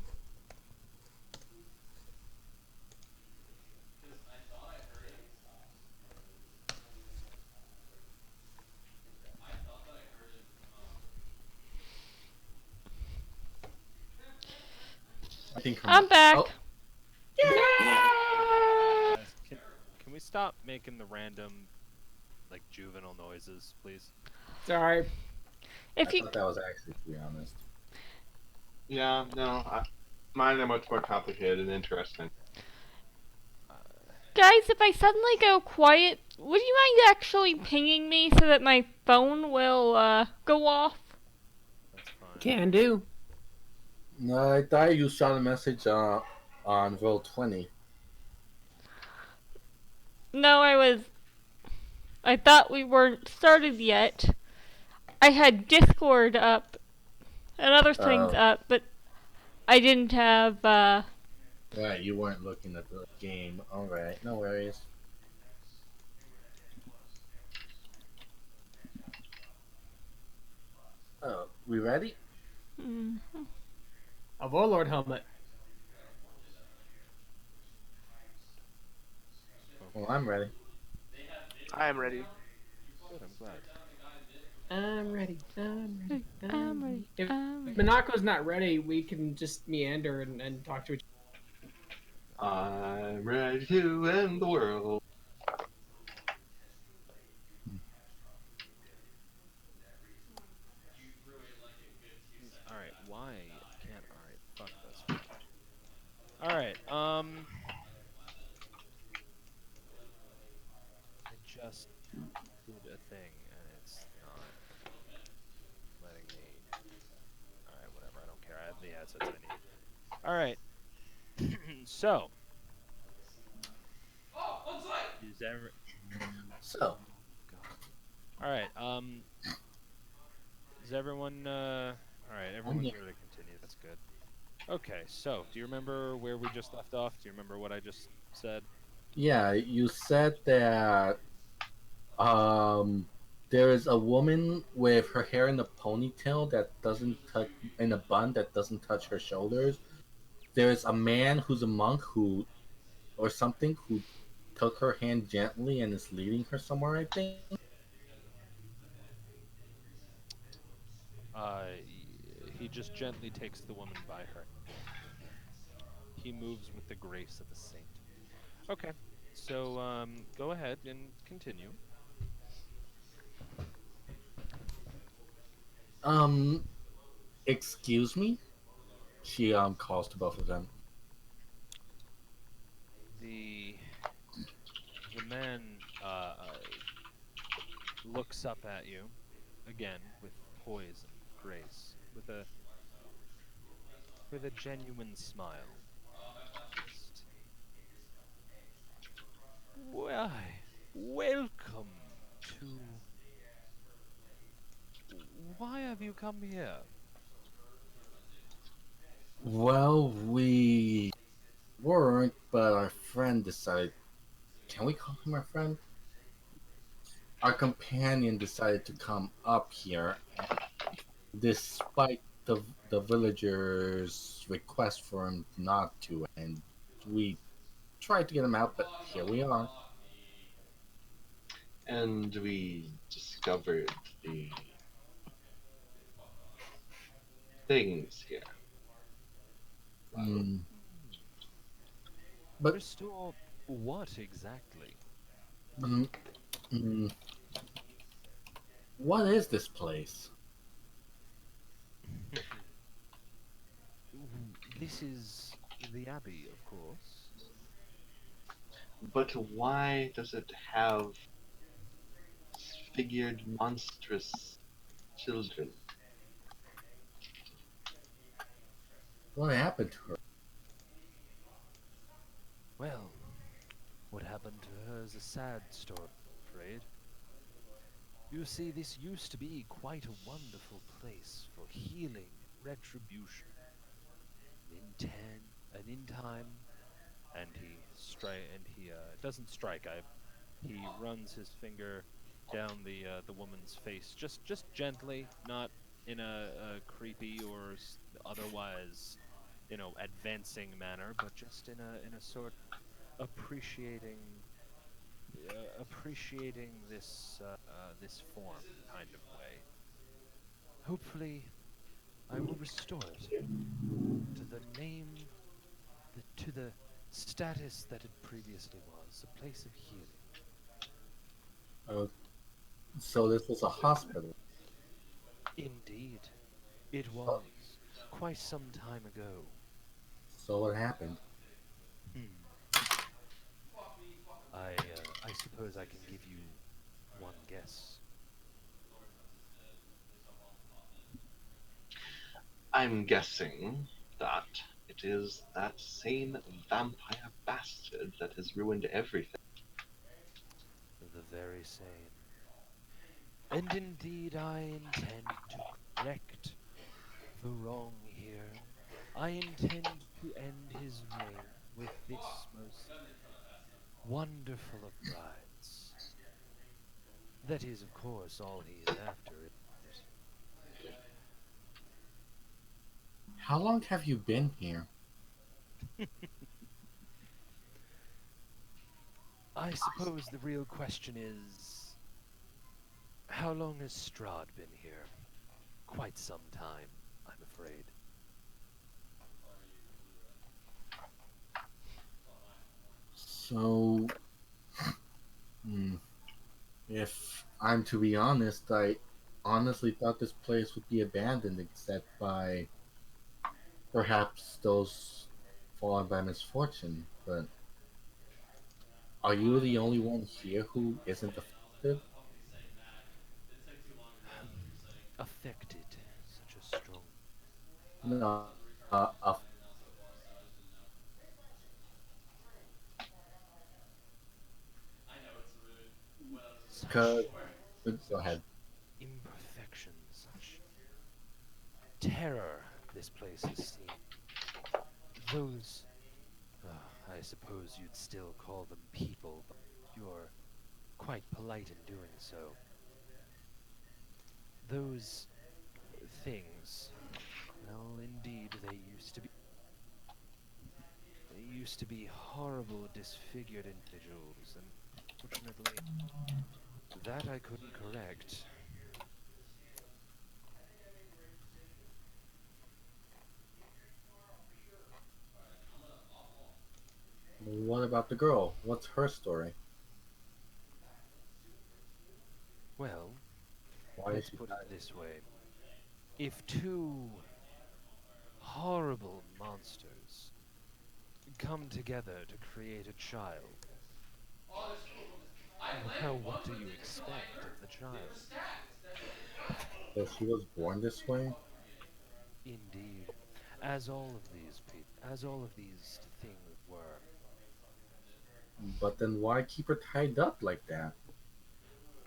Because I thought I heard him. I thought that I heard him, I think I'm back. Oh, Guys, can we stop making the random, like, juvenile noises, please? Sorry. I If you thought that was actually, to be honest. Yeah, no, mine are much more complicated and interesting. guys, if I suddenly go quiet, would you mind actually pinging me so that my phone will go off? That's fine. Can do. No, I thought you saw the message on roll 20. No, I thought we weren't started yet. I had Discord up and other things Oh. up, but I didn't have Right, you weren't looking at the game. Alright, no worries. Oh, we ready? A Warlord helmet. Well, I'm ready. I am ready. Good, I'm glad. I'm ready. I'm ready. If I'm ready. Monaco's not ready, we can just meander and talk to each I'm ready to end the world. Alright, why can't... Alright, fuck the assets I need. All right. So, is ever So, God. All right. Is everyone all right, I'm everyone's here. ready to continue. That's good. Okay. So, do you remember where we just left off? Do you remember what I just said? Yeah, you said that um there is a woman with her hair in a ponytail that doesn't touch in a bun that doesn't touch her shoulders. There's a man who's a monk who or something who took her hand gently and is leading her somewhere, I think. He just gently takes the woman by her hand. He moves with the grace of a saint. Okay. So, go ahead and continue. Um excuse me? She calls to both of them. The the man looks up at you again with poise and grace, with a genuine smile. Just why, welcome to. Why have you come here? Well, we weren't, but our friend decided. Can we call him our friend? Our companion decided to come up here, despite the villagers' request for him not to, and we tried to get him out, but here we are. And we discovered the things here. Mm, Hmm. but Restore what exactly? mm, mm, what is this place? This is the Abbey, of course. But why does it have figured monstrous children? What happened to her? Well, what happened to her is a sad story, I'm afraid. You see, this used to be quite a wonderful place for healing and retribution. And in time, and he doesn't strike. I He runs his finger down the woman's face, just gently, not in a creepy or otherwise, advancing manner, but just in a sort appreciating appreciating this form kind of way. Hopefully, I will restore it to the name, to the status that it previously was, a place of healing. Uh, so this was a hospital. Indeed, it Uh, was quite some time ago. So what happened? Hmm. I suppose I can give you one guess. I'm guessing that it is that same vampire bastard that has ruined everything. The very same. And indeed, I intend to correct the wrong here. I intend to end his reign with this most wonderful of brides. That is, of course, all he is after, isn't How long have you been here? it? I suppose the real question is, how long has Strahd been here? Quite some time, I'm afraid. So, hmm, if I'm to be honest, I honestly thought this place would be abandoned except by perhaps those fallen by misfortune. But are you the only one here who isn't affected? Affected, such a strong. No. a cause, Such go ahead. such imperfection, such terror this place has seen. Those, I suppose you'd still call them people, but you're quite polite in doing so. Those things, well, indeed, they used to be horrible, disfigured individuals, and fortunately, that I couldn't correct. What about the girl? What's her story? Well, Why did let's she put die? it this way. If two horrible monsters come together to create a child, well, what do you expect of the child? So she was born this way? Indeed, as all of these things were, But then why keep her tied up like that?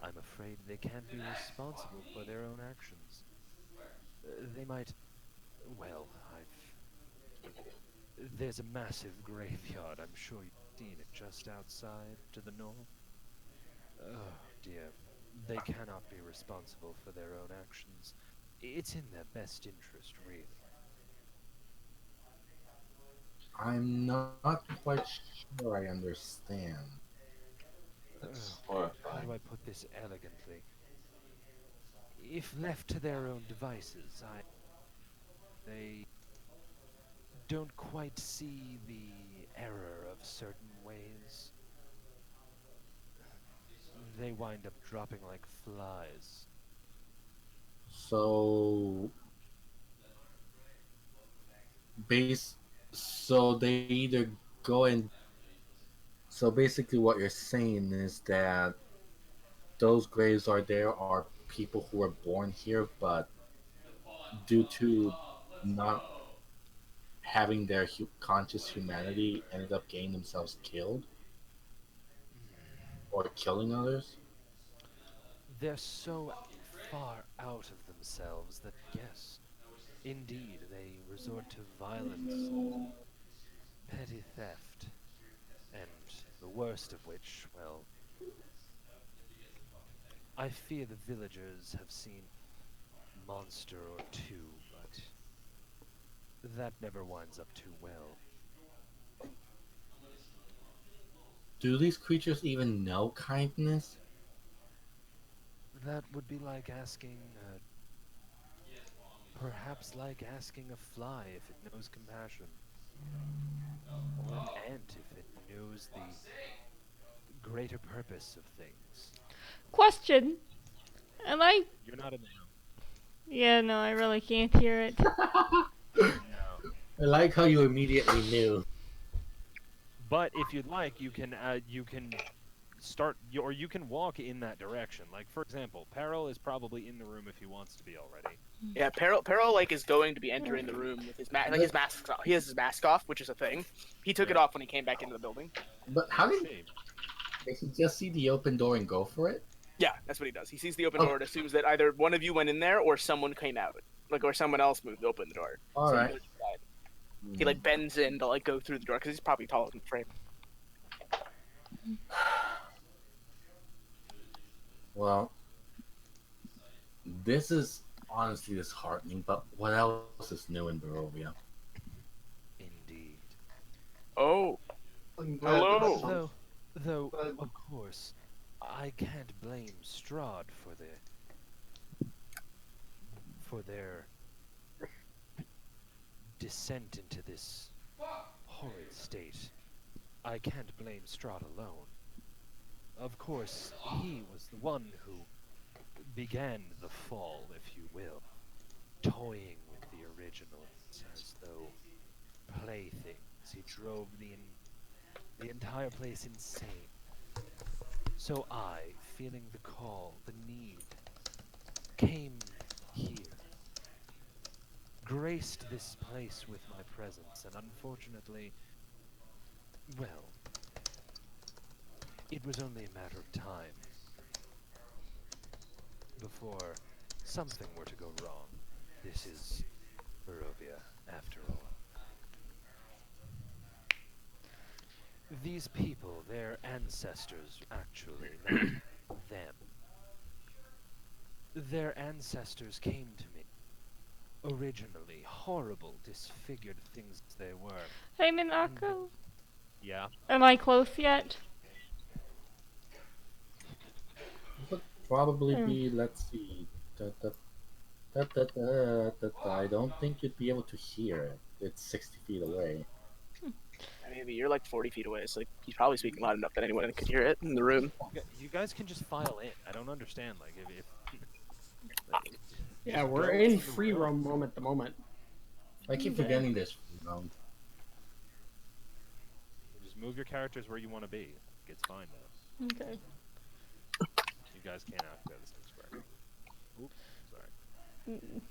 I'm afraid they can't be responsible for their own actions. They might, well, there's a massive graveyard, I'm sure you've seen it just outside to the north. Oh dear, they cannot be responsible for their own actions. It's in their best interest, really. I'm not quite sure I understand. It's How do horrifying. I put this elegantly? If left to their own devices, they don't quite see the error of certain ways. They wind up dropping like flies. So base so they either go and so basically what you're saying is that those graves are there are people who were born here but due to not having their conscious humanity ended up getting themselves killed or killing others. They're so far out of themselves that, yes, indeed, they resort to violence and petty theft. And the worst of which, well, I fear the villagers have seen monster or two, but that never winds up too well. Do these creatures even know kindness? That would be like asking, perhaps like asking a fly if it knows compassion, or an ant if it knows the greater purpose of things. Question. Am I? You're not in the Yeah, no, I really can't hear it. no. I like how you immediately knew. But if you'd like, you can or you can walk in that direction. Like for example, Peril is probably in the room if he wants to be already. Yeah, Peril like is going to be entering the room with his mask. Like his mask, he has his mask off, which is a thing. He took it Yeah. off when he came back into the building. But I how did see. he just see the open door and go for it? Yeah, that's what he does. He sees the open Oh, door and assumes that either one of you went in there or someone came out, like or someone else moved open the door. all So he right. goes inside. He like bends in to like go through the door because he's probably taller than the frame. Well, this is honestly disheartening. But what else is new in Barovia? Indeed. Oh, I'm glad that hello. some, Though, but of course, I can't blame Strahd for their descent into this horrid state. I can't blame Strahd alone. Of course, he was the one who began the fall, if you will, toying with the originals as though playthings. He drove the entire place insane. So I, feeling the call, the need, came here. graced this place with my presence, and unfortunately, well, it was only a matter of time before something were to go wrong. This is Barovia, after all. These people, their ancestors, actually, not them. Their ancestors came to me. Originally, horrible, disfigured things they were. Hey, Minako. Yeah. Am I close yet? Would probably Mm. be, let's see. Da, da, I don't think you'd be able to hear it. It's 60 feet away. Maybe you're like 40 feet away, so like, he's probably speaking loud enough that anyone could hear it in the room. You guys can just file in. I don't understand. Like, if like, Yeah, just we're go in the free room. roam mode at the moment. I keep Okay. forgetting this. Um, Just move your characters where you want to be. Like, it's fine now. Okay. You guys can't occupy the same square. Oop, sorry. Mm.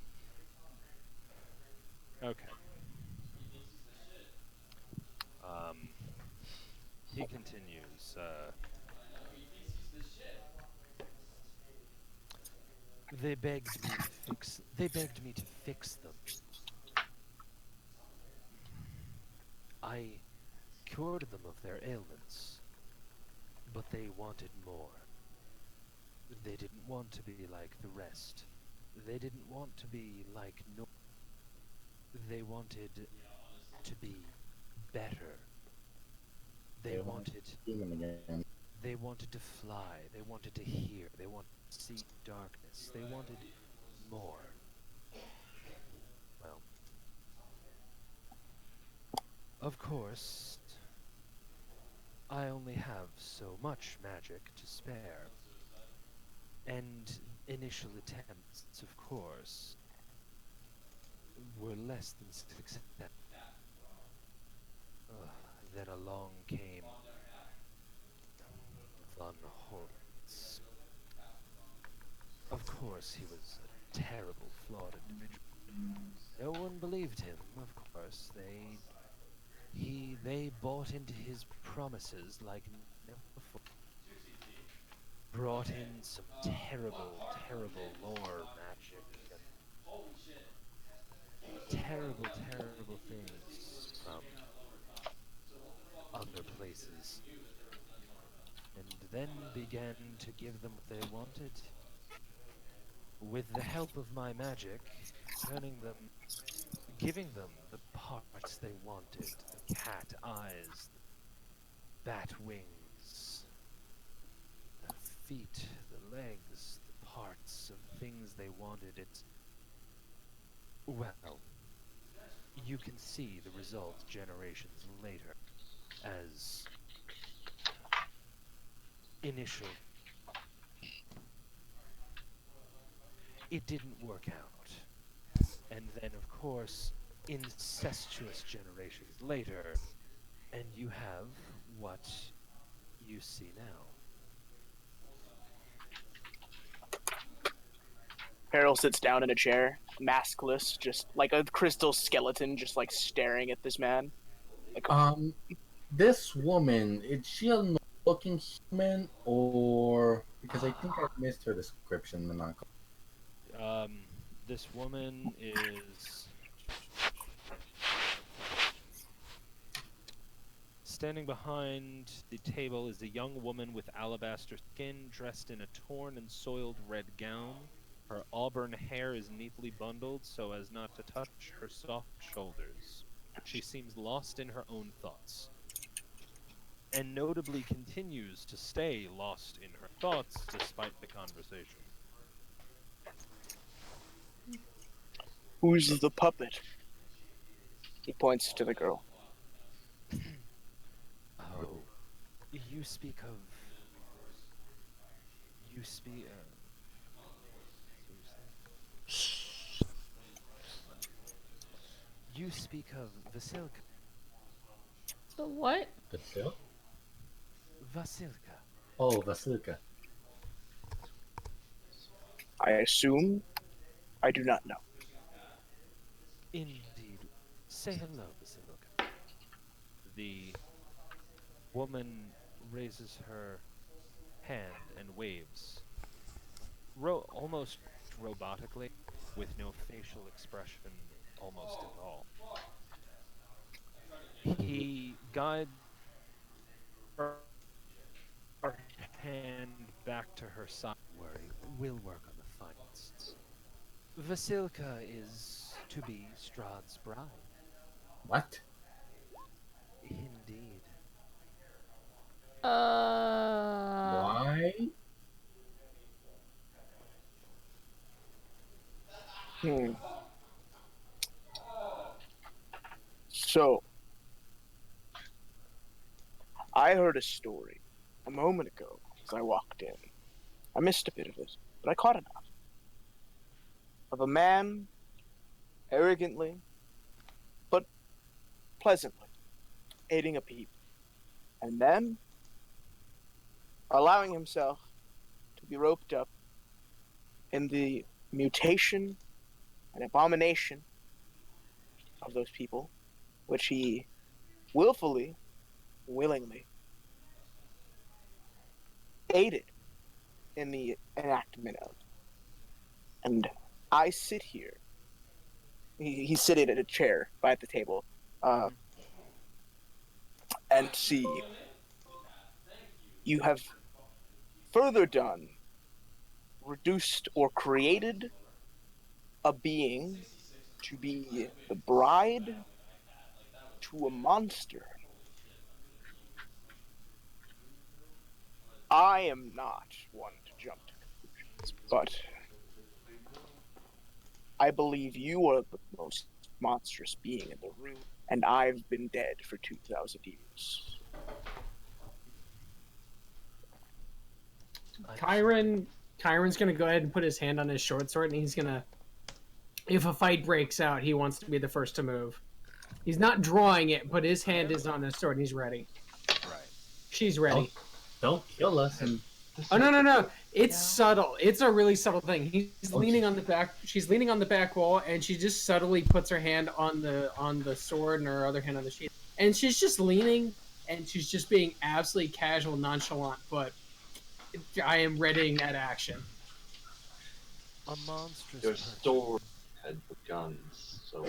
Okay. He continues. They begged me to fix. They begged me to fix them. I cured them of their ailments, but they wanted more. They didn't want to be like the rest. They didn't want to be like no. They wanted to be better. They they want wanted. human again. They wanted to fly. They wanted to hear. They wanted to see darkness. They wanted more. Well, of course, I only have so much magic to spare. And initial attempts, of course, were less than success. Then along came Von Horowitz. Of course, he was a terrible, flawed individual. No one believed him, of course. They bought into his promises like never before. Brought in some terrible, terrible lore magic and terrible, terrible things from other places, and then began to give them what they wanted. With the help of my magic, turning them, giving them the parts they wanted, the cat eyes, the bat wings, the feet, the legs, the parts of things they wanted. It's, well, you can see the result generations later as initial. It didn't work out. And then, of course, incestuous generations later, and you have what you see now. Harold sits down in a chair, maskless, just like a crystal skeleton, just like staring at this man. Like, This woman, is she a looking human or because I think I missed her description, Manako. This woman is standing behind the table is a young woman with alabaster skin, dressed in a torn and soiled red gown. Her auburn hair is neatly bundled so as not to touch her soft shoulders. She seems lost in her own thoughts, and notably continues to stay lost in her thoughts despite the conversation. who's the puppet? He points to the girl. Oh, you speak of. You speak. You speak of Vasilka. The what? The silk? Vasilka. Oh, Vasilka. I assume I do not know. Indeed. Say hello, Vasilka. The woman raises her hand and waves, almost robotically, with no facial expression almost at all. He guides her hand back to her side. Worry, we'll work on the finalists. Vasilka is to be Strahd's bride. What? Indeed. Why? Hmm. So, I heard a story a moment ago as I walked in. I missed a bit of it, but I caught enough. Of a man arrogantly, but pleasantly, aiding a people, and then allowing himself to be roped up in the mutation and abomination of those people, which he willfully, willingly aided in the enactment of. And I sit here. He's sitting at a chair by the table, uh, Mhm. and see you have further done, reduced or created a being to be the bride to a monster. I am not one to jump to conclusions, but I believe you are the most monstrous being in the room, and I've been dead for 2,000 years. Kyron's gonna go ahead and put his hand on his short sword, and he's gonna, if a fight breaks out, he wants to be the first to move. He's not drawing it, but his hand is on his sword, and he's ready. Right. She's ready. Don't kill us and Oh no! It's subtle. It's a really subtle thing. He's Oh, leaning on the back. She's leaning on the back wall, and she just subtly puts her hand on the sword, and her other hand on the sheath. And she's just leaning, and she's just being absolutely casual, nonchalant. But I am readying that action. A monstrous Your person. sword had begun, so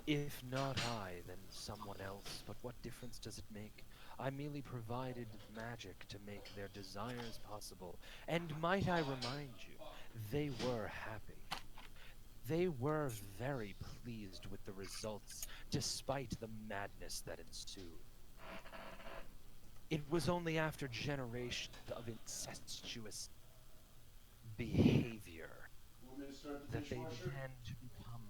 If not I, then someone else. But what difference does it make? I merely provided magic to make their desires possible. And might I remind you, they were happy. They were very pleased with the results, despite the madness that ensued. It was only after generations of incestuous behavior that they began to become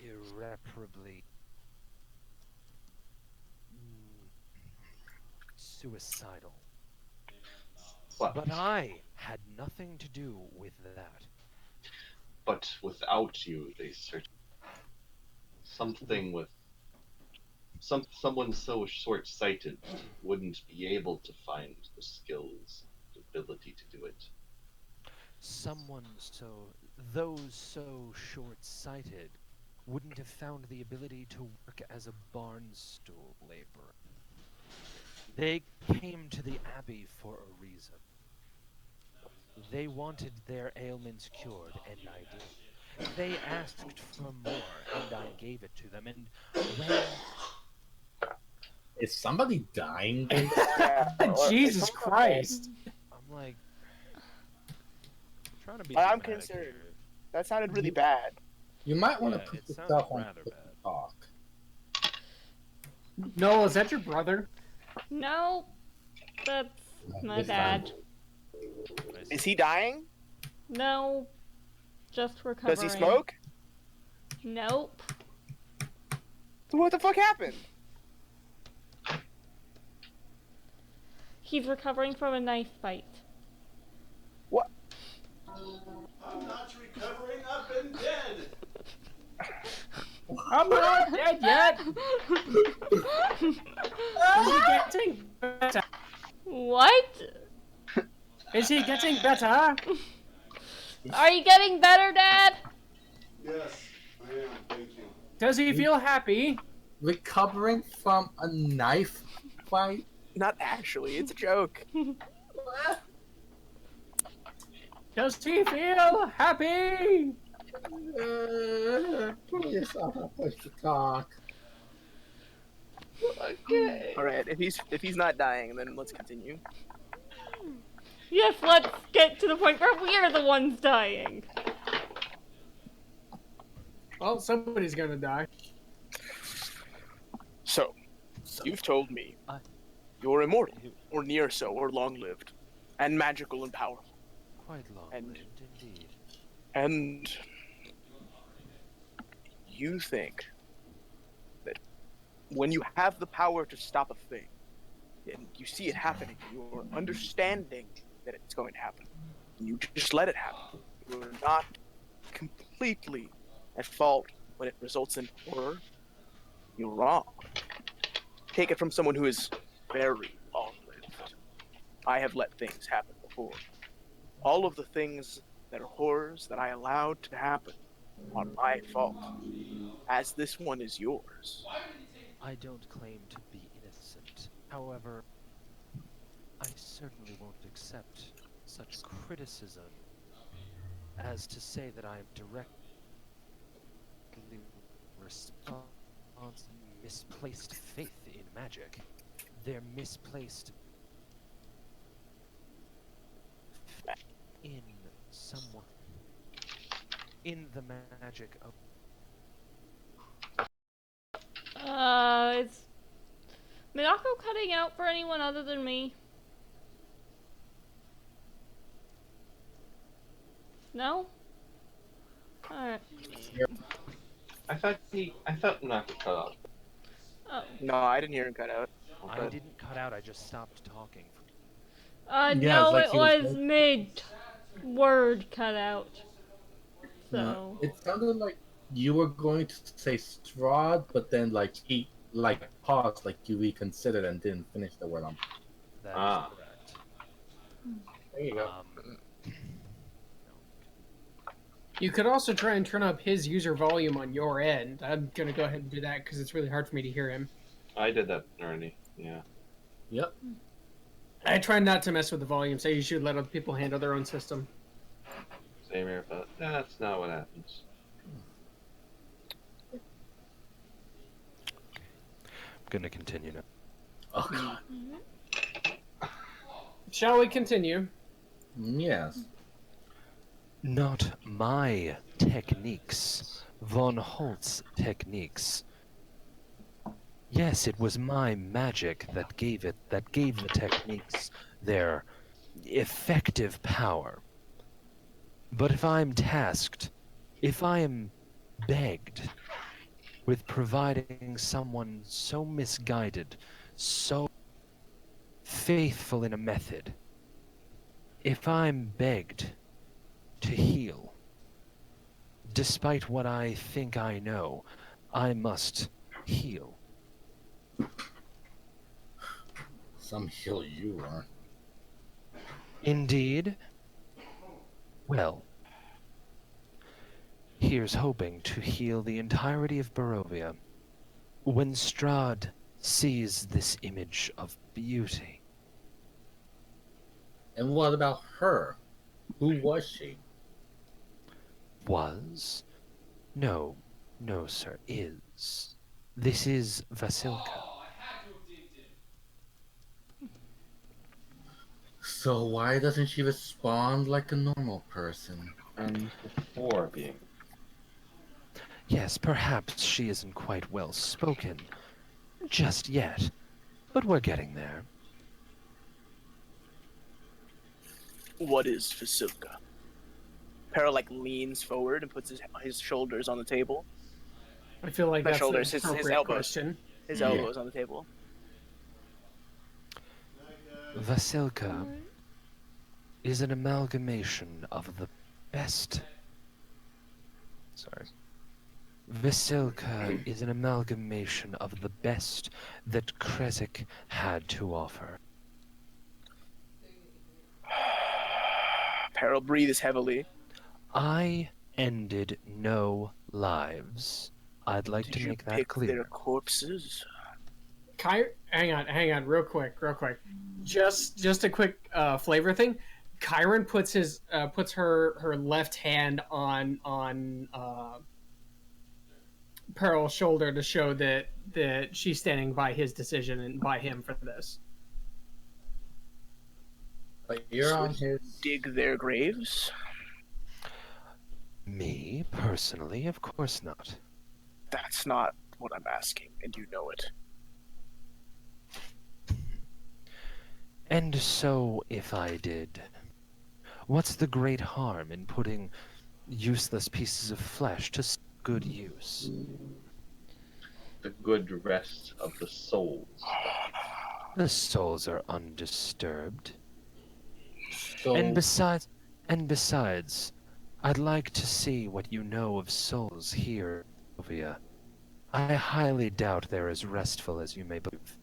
irreparably suicidal. but But I had nothing to do with that. without you, they search something with someone so short-sighted wouldn't be able to find the skills, the ability to do it. Those so short-sighted wouldn't have found the ability to work as a barnstool laborer. They came to the Abbey for a reason. They wanted their ailments cured, and I did. They asked for more, and I gave it to them, and when is somebody dying? Yeah, Jesus Christ! I'm like trying to be I'm dramatic concerned. here. That sounded really bad. You might want to Yeah, put it sounded yourself on rather quick bad. talk. Noel, is that your brother? No, that's my This dad. time. I see. Is he dying? No, just recovering. Does he smoke? Nope. So what the fuck happened? He's recovering from a knife fight. What? I'm not recovering. I've been dead. I'm not dead yet. Is he getting better? What? Is he getting better? Are you getting better, Dad? Yes, I am. Thank you. Does he feel happy? Recovering from a knife fight? Not actually. It's a joke. Does he feel happy? Put yourself in a place to talk. Okay. All right. If he's not dying, then let's continue. Yes, let's get to the point where we're the ones dying. Well, somebody's gonna die. So, you've told me you're immortal, or near so, or long-lived, and magical and powerful. Quite long-lived indeed. And you think that when you have the power to stop a thing, and you see it happening, you're understanding that it's going to happen, and you just let it happen. You're not completely at fault when it results in horror. You're wrong. Take it from someone who is very long-lived. I have let things happen before. All of the things that are horrors that I allowed to happen are my fault, as this one is yours. I don't claim to be innocent. However, I certainly won't accept such criticism as to say that I am directly responsible for misplaced faith in magic. Their misplaced in someone in the magic of Is Minako cutting out for anyone other than me? No? Alright. I thought not to cut off. Oh. No, I didn't hear him cut out. I didn't cut out, I just stopped talking. Yeah, No, it's like it he was was mid-word cut out. So. No, it sounded like you were going to say Strahd, but then like he like paused, like you reconsidered and didn't finish the word. That is Ah. correct. There you go. You could also try and turn up his user volume on your end. I'm gonna go ahead and do that because it's really hard for me to hear him. I did that already. Yeah. Yep. I try not to mess with the volume, so you should let other people handle their own system. Same here, but that's not what happens. I'm gonna continue now. Oh god. Shall we continue? Yes. Not my techniques, von Holt's techniques. Yes, it was my magic that gave the techniques their effective power. But if I'm tasked, if I am begged with providing someone so misguided, so faithful in a method, if I'm begged to heal, despite what I think I know, I must heal. Some hill you are. Indeed? Well, here's hoping to heal the entirety of Barovia. When Strahd sees this image of beauty. And what about her? Who was she? Was? No, sir, is. This is Vasilka. So why doesn't she respond like a normal person? And before being. Yes, perhaps she isn't quite well spoken just yet, but we're getting there. What is Vasilka? Peril leans forward and puts his shoulders on the table. I feel like Not that's shoulders, the his appropriate elbows. question. His elbows on the table. Vasilka is an amalgamation of the best. Vasilka is an amalgamation of the best that Kresik had to offer. Peril breathes heavily. I ended no lives. I'd like Did to you make that pick their clear. corpses? Hang on, real quick. Just a quick flavor thing. Kyron puts her left hand on Pearl's shoulder to show that she's standing by his decision and by him for this. But you're So on his. dig their graves? Me, personally, of course not. That's not what I'm asking, and you know it. And so, if I did, what's the great harm in putting useless pieces of flesh to good use? The good rest of the souls. The souls are undisturbed. So And besides, I'd like to see what you know of souls here, Sylvia. I highly doubt they're as restful as you may believe.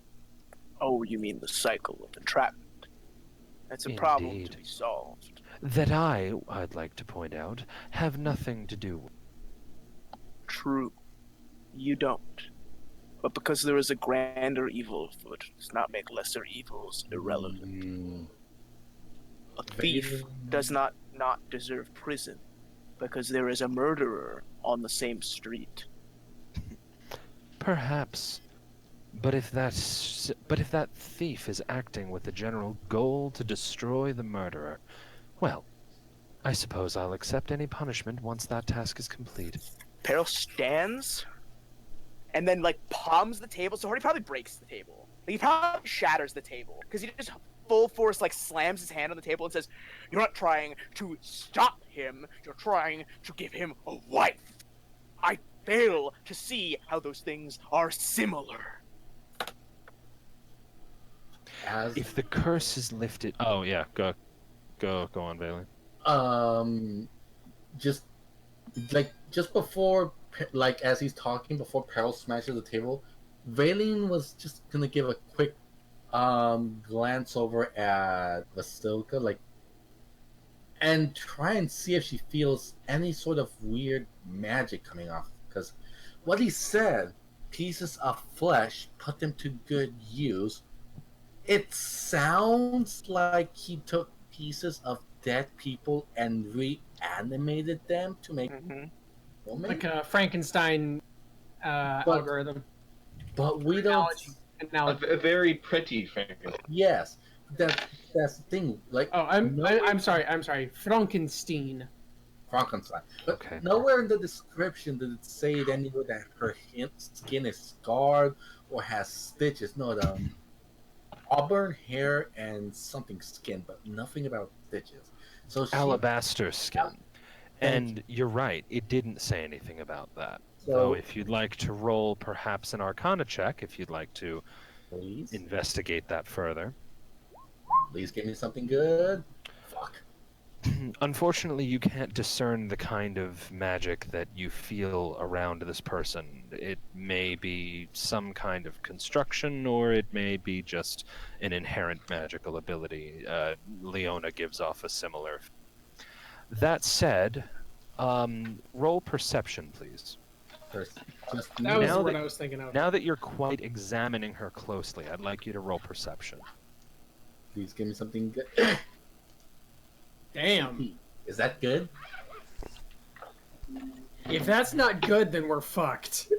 Oh, you mean the cycle of entrapment? That's a problem to Indeed. be solved. That I'd like to point out, have nothing to do with. True. You don't. But because there is a grander evil afoot, does not make lesser evils irrelevant. mm, A thief does not deserve prison because there is a murderer on the same street. Perhaps. But if that thief is acting with the general goal to destroy the murderer, well, I suppose I'll accept any punishment once that task is complete. Peril stands and then palms the table, so he probably breaks the table. He probably shatters the table because he just full force slams his hand on the table and says, "You're not trying to stop him. You're trying to give him a wife. I fail to see how those things are similar." as If the curse is lifted, oh yeah, go on, Bailey. just just before as he's talking before Peril smashes the table, Valen was just gonna give a quick glance over at Vasilka and try and see if she feels any sort of weird magic coming off, because what he said, pieces of flesh, put them to good use. It sounds like he took pieces of dead people and reanimated them to make woman. Like a Frankenstein But- algorithm But we don't. analogy. A very pretty Frankenstein. Yes, that's the thing. Oh, I'm nowhere- sorry. Frankenstein. Frankenstein. But Okay. nowhere in the description did it say it anywhere that her skin is scarred or has stitches. No, the auburn hair and something skin, but nothing about stitches. So she, Alabaster skin. Thank And you're right, it didn't say anything about that. So- Though if you'd like to roll perhaps an Arcana check, if you'd like to please, investigate that further. please give me something good. Fuck. Unfortunately, you can't discern the kind of magic that you feel around this person. It may be some kind of construction, or it may be just an inherent magical ability. Leona gives off a similar. That said, roll perception, please. Just That was Now what that- I was thinking of. Now that you're quite examining her closely, I'd like you to roll perception. please give me something good. Damn. Is that good? If that's not good, then we're fucked.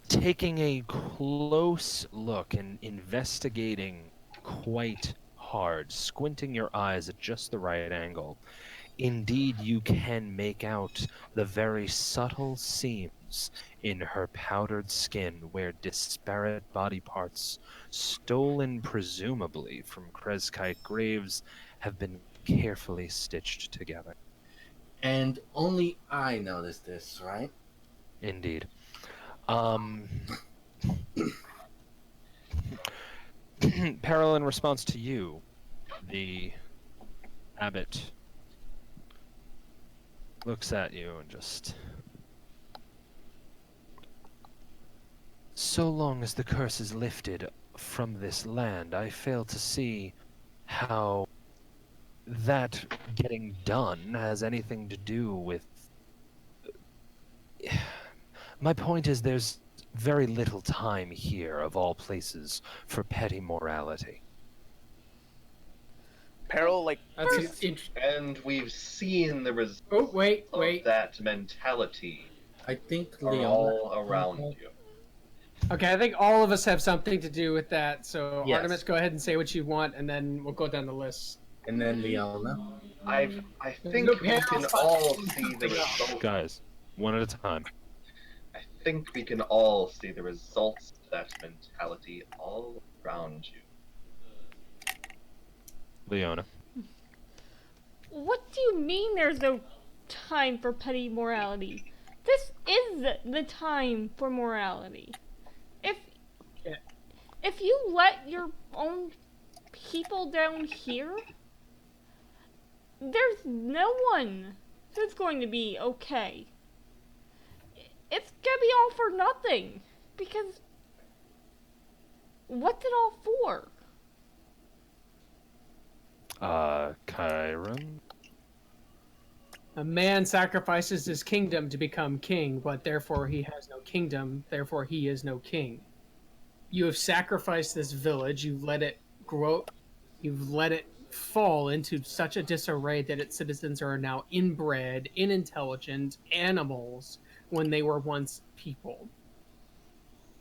Taking a close look and investigating quite hard, squinting your eyes at just the right angle, indeed you can make out the very subtle seams in her powdered skin where disparate body parts, stolen presumably from Kreskite graves, have been carefully stitched together. And only I noticed this, right? Indeed. Peril, in response to you, the abbot looks at you and just... So long as the curse is lifted from this land, I fail to see how that getting done has anything to do with. My point is, there's very little time here, of all places, for petty morality. Peril, like, That's an First, And we've seen the results Oh, wait, of wait. that mentality I think are Leona. all around you. Okay, I think all of us have something to do with that. So Yes. Artemis, go ahead and say what you want, and then we'll go down the list. And then Leona. I There's no think we can panels, all but- see the results. Guys, one at a time. I think we can all see the results of that mentality all around you. Leona. what do you mean there's no time for petty morality? This is the time for morality. If Yeah. if you let your own people down here, there's no one who's going to be okay. It's gonna be all for nothing. Because what's it all for? Chiron? A man sacrifices his kingdom to become king, but therefore he has no kingdom, therefore he is no king. You have sacrificed this village, you've let it grow, you've let it fall into such a disarray that its citizens are now inbred, inintelligent animals when they were once people.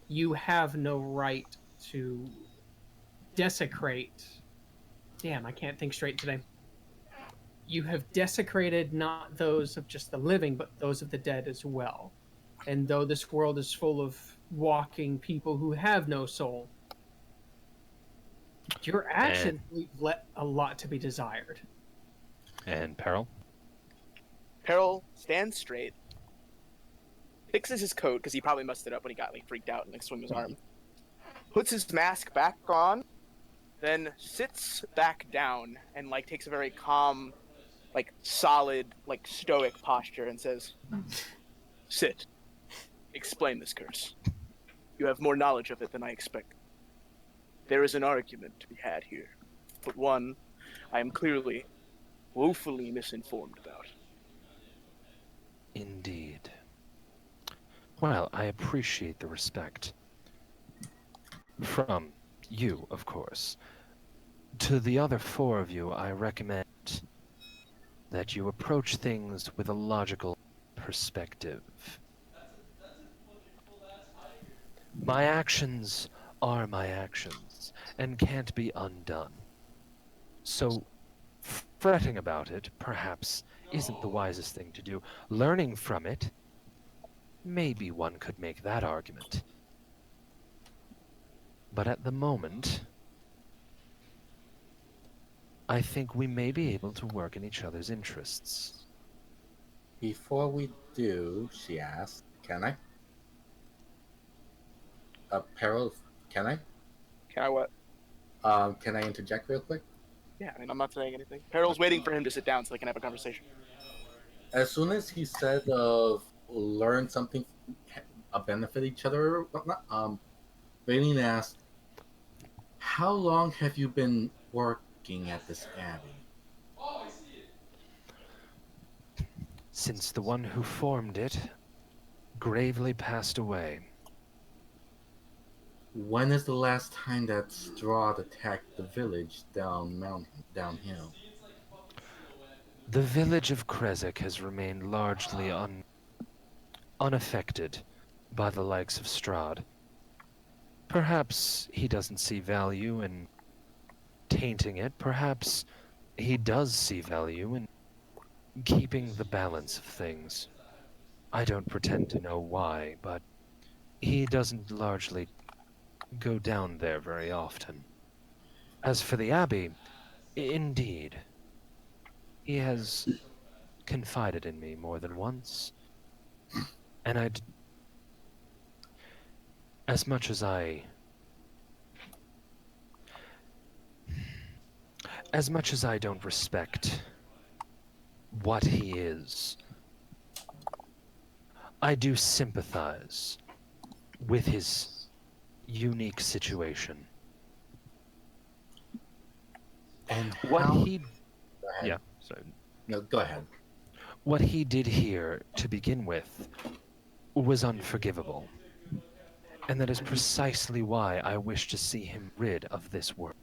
You have no right to desecrate. Damn, I can't think straight today. You have desecrated not those of just the living, but those of the dead as well. And though this world is full of walking people who have no soul, your actions leave a lot to be desired. And Peril? Peril stands straight, fixes his coat because he probably messed it up when he got like freaked out and like swung his arm, puts his mask back on, then sits back down and like takes a very calm, like solid, like stoic posture and says, "Sit. Explain this curse. You have more knowledge of it than I expected. There is an argument to be had here, but one I am clearly, woefully misinformed about." Indeed. Well, I appreciate the respect. From you, of course. To the other four of you, I recommend that you approach things with a logical perspective. My actions are my actions, and can't be undone. So, fretting about it, perhaps, isn't the wisest thing to do. Learning from it, maybe one could make that argument. But at the moment, I think we may be able to work in each other's interests. Before we do, she asked, can I? Peril, can I? Can I what? Can I interject real quick? Yeah, I mean, I'm not saying anything. Peril's waiting for him to sit down so they can have a conversation. As soon as he said learn something, a benefit each other or whatnot, Raylene asked, how long have you been working at this abbey? Since the one who formed it gravely passed away. When is the last time that Strahd attacked the village downhill? The village of Krezek has remained largely unaffected by the likes of Strahd. Perhaps he doesn't see value in tainting it. Perhaps he does see value in keeping the balance of things. I don't pretend to know why, but he doesn't largely go down there very often. As for the Abbey, indeed, he has confided in me more than once, and as much as I don't respect what he is, I do sympathize with his unique situation. And What how? he Go ahead. Yeah. So No, go ahead. what he did here to begin with was unforgivable, and that is precisely why I wish to see him rid of this world.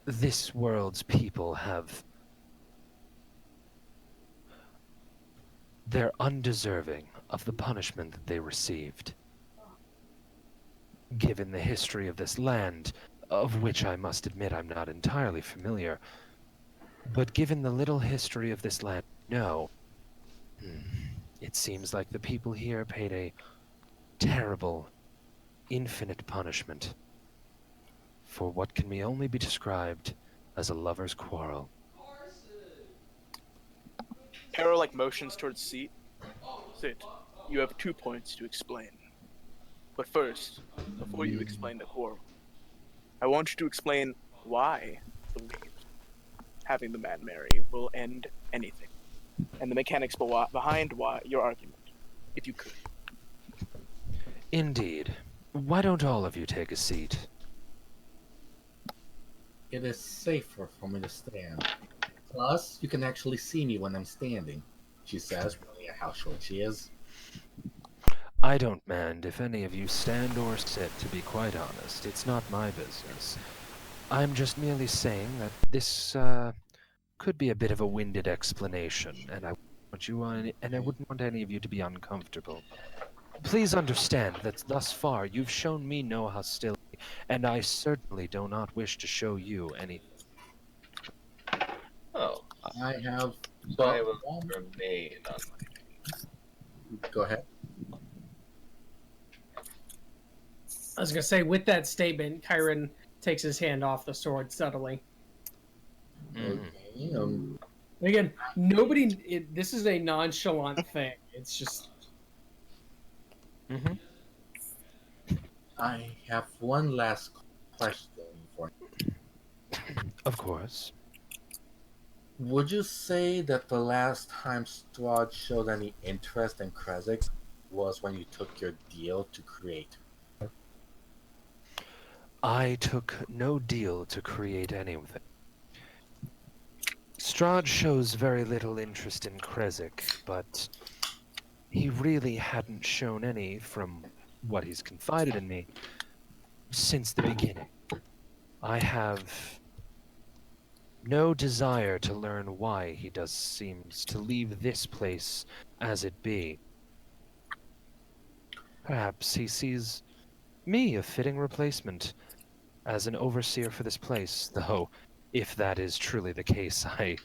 This world's people have. They're undeserving of the punishment that they received. Given the history of this land, of which I must admit I'm not entirely familiar, but given the little history of this land, no, it seems like the people here paid a terrible, infinite punishment for what can only be described as a lover's quarrel. Arrow like motions towards seat. Sit. You have 2 points to explain. But first, before you explain the quarrel, I want you to explain why you believe having the man marry will end anything, and the mechanics behind why your argument, if you could. Indeed. Why don't all of you take a seat? It is safer for me to stand. Plus, you can actually see me when I'm standing, she says, pointing at how short she is. I don't mind if any of you stand or sit, to be quite honest. It's not my business. I'm just merely saying that this could be a bit of a winded explanation, and I wouldn't want any of you to be uncomfortable. Please understand that thus far you've shown me no hostility, and I certainly do not wish to show you anything. Oh, I have. so I But will remain on my. go ahead. I was gonna say, with that statement, Kyron takes his hand off the sword subtly. Okay. Again, nobody. This is a nonchalant thing. It's just. Mm-hmm. I have one last question for you. Of course. Would you say that the last time Strahd showed any interest in Krezk was when you took your deal to create? I took no deal to create anything. Strahd shows very little interest in Krezk, but he really hadn't shown any from what he's confided in me since the beginning. I have no desire to learn why he does seems to leave this place as it be. Perhaps he sees me a fitting replacement as an overseer for this place, though if that is truly the case, I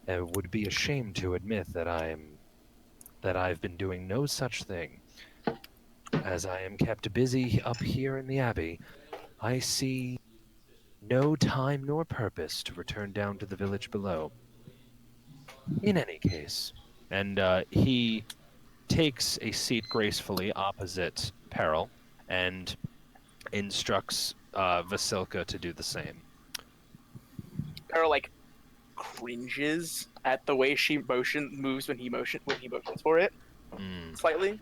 would be ashamed to admit that I've been doing no such thing. As I am kept busy up here in the Abbey, I see no time nor purpose to return down to the village below. In any case, and he takes a seat gracefully opposite Peril and instructs Vasilka to do the same. Arrow like cringes at the way she moves when he motions for it slightly.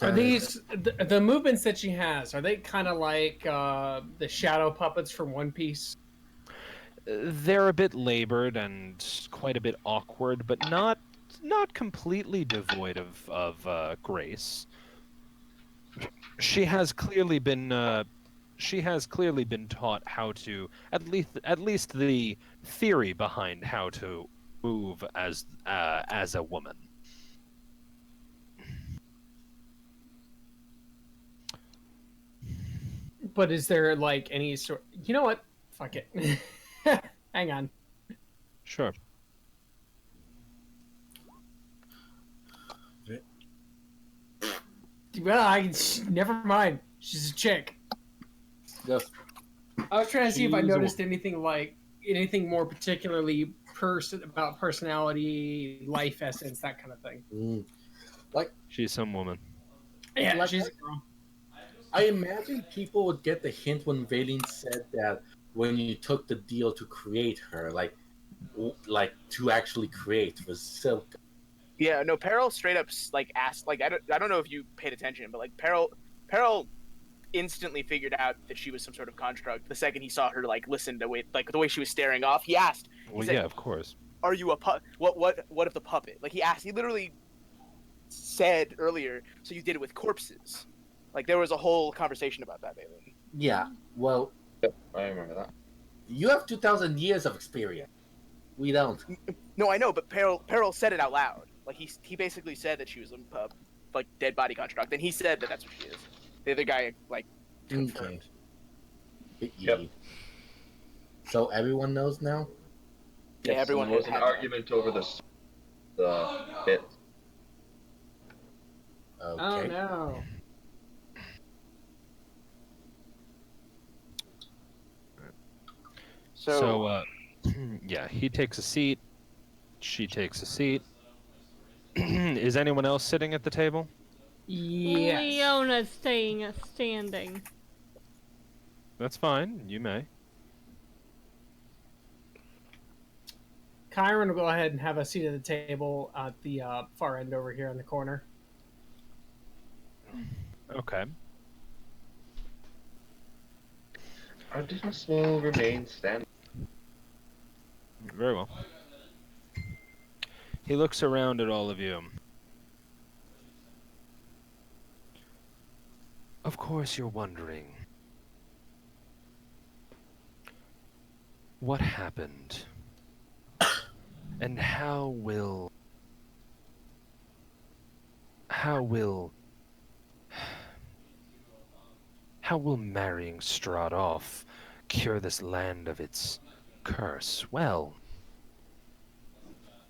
Are these the movements that she has? Are they kind of like the shadow puppets from One Piece? They're a bit labored and quite a bit awkward, but not completely devoid of grace. She has clearly been taught how to at least the theory behind how to move as a woman. But is there like any sort? You know what? Fuck it. Hang on. Sure. Well, never mind. She's a chick. Yes. I was trying to see if I She's a noticed anything more particularly about personality, life essence, that kind of thing. She's some woman. Yeah, Like- she's a girl. I imagine people would get the hint when Vaylin said that when you took the deal to create her, like to actually create Vasilka. Yeah, no, Peril straight up like asked, like I don't know if you paid attention, but like Peril instantly figured out that she was some sort of construct the second he saw her like listen to wait like the way she was staring off. He asked, he Well, said, yeah, of course. "Are you a what if the puppet?" Like he asked, he literally said earlier, "So you did it with corpses." Like there was a whole conversation about that, Bailey. Yeah, well, Yep, I remember that. you have 2,000 years of experience. We don't. No, I know, but Peril said it out loud. Like he basically said that she was a like dead body construct, and he said that that's what she is. The other guy like confirmed. Okay. Yep. So everyone knows now? Yeah, Yes, everyone and there was had an known. argument over the bit. Oh Okay. no. So, Yeah, he takes a seat. She takes a seat. Is anyone else sitting at the table? Yes. Leona's staying standing. That's fine. You may. Kyron will go ahead and have a seat at the table at the far end over here in the corner. Okay. Artemis will remain standing. Very well. He looks around at all of you. Of course you're wondering what happened and how will marrying Strahd off cure this land of its curse? Well,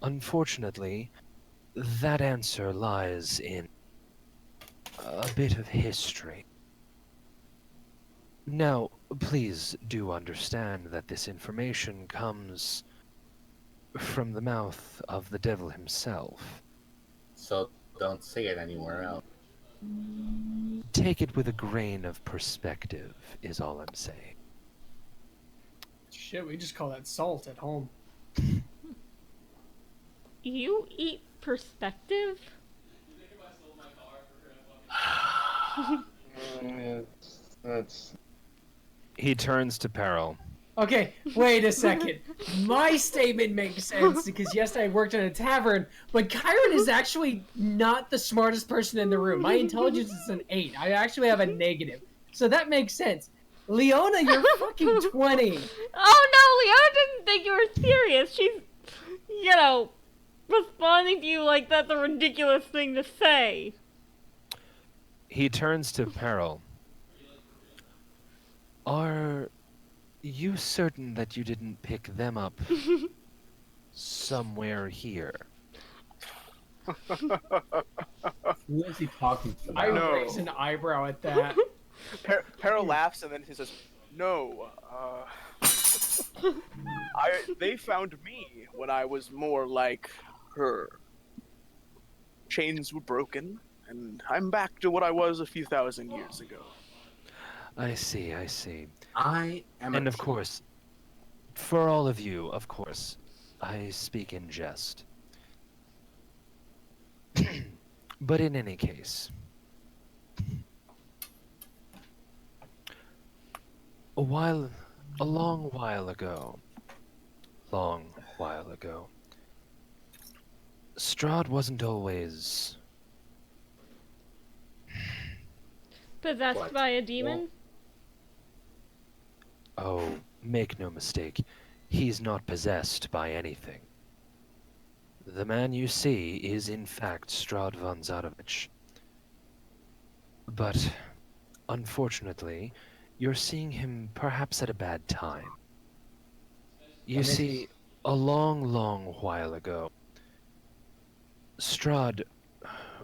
unfortunately, that answer lies in a bit of history. Now, please do understand that this information comes from the mouth of the devil himself. So don't say it anywhere else. Take it with a grain of perspective, is all I'm saying. Shit, we just call that salt at home. You eat perspective? That's He turns to Peril. Okay, wait a second. My statement makes sense because yes, I worked in a tavern, but Kyron is actually not the smartest person in the room. My intelligence is an 8. I actually have a negative. So that makes sense. Leona, you're fucking 20. Oh no, Leona didn't think you were serious. She's, responding to you like that's a ridiculous thing to say. He turns to Peril. Are you certain that you didn't pick them up somewhere here? Who is he talking to? I No. raise an eyebrow at that. Peril laughs and then he says, "No, they found me when I was more like her. Chains were broken, and I'm back to what I was a few thousand years ago." I see. I am And of course, for all of you, of course, I speak in jest. But in any case, a long while ago, Strahd wasn't always... Possessed What? by a demon? Oh, make no mistake, he's not possessed by anything. The man you see is in fact Strahd von Zarovich. But, unfortunately, you're seeing him perhaps at a bad time. You And see, a long while ago, Strahd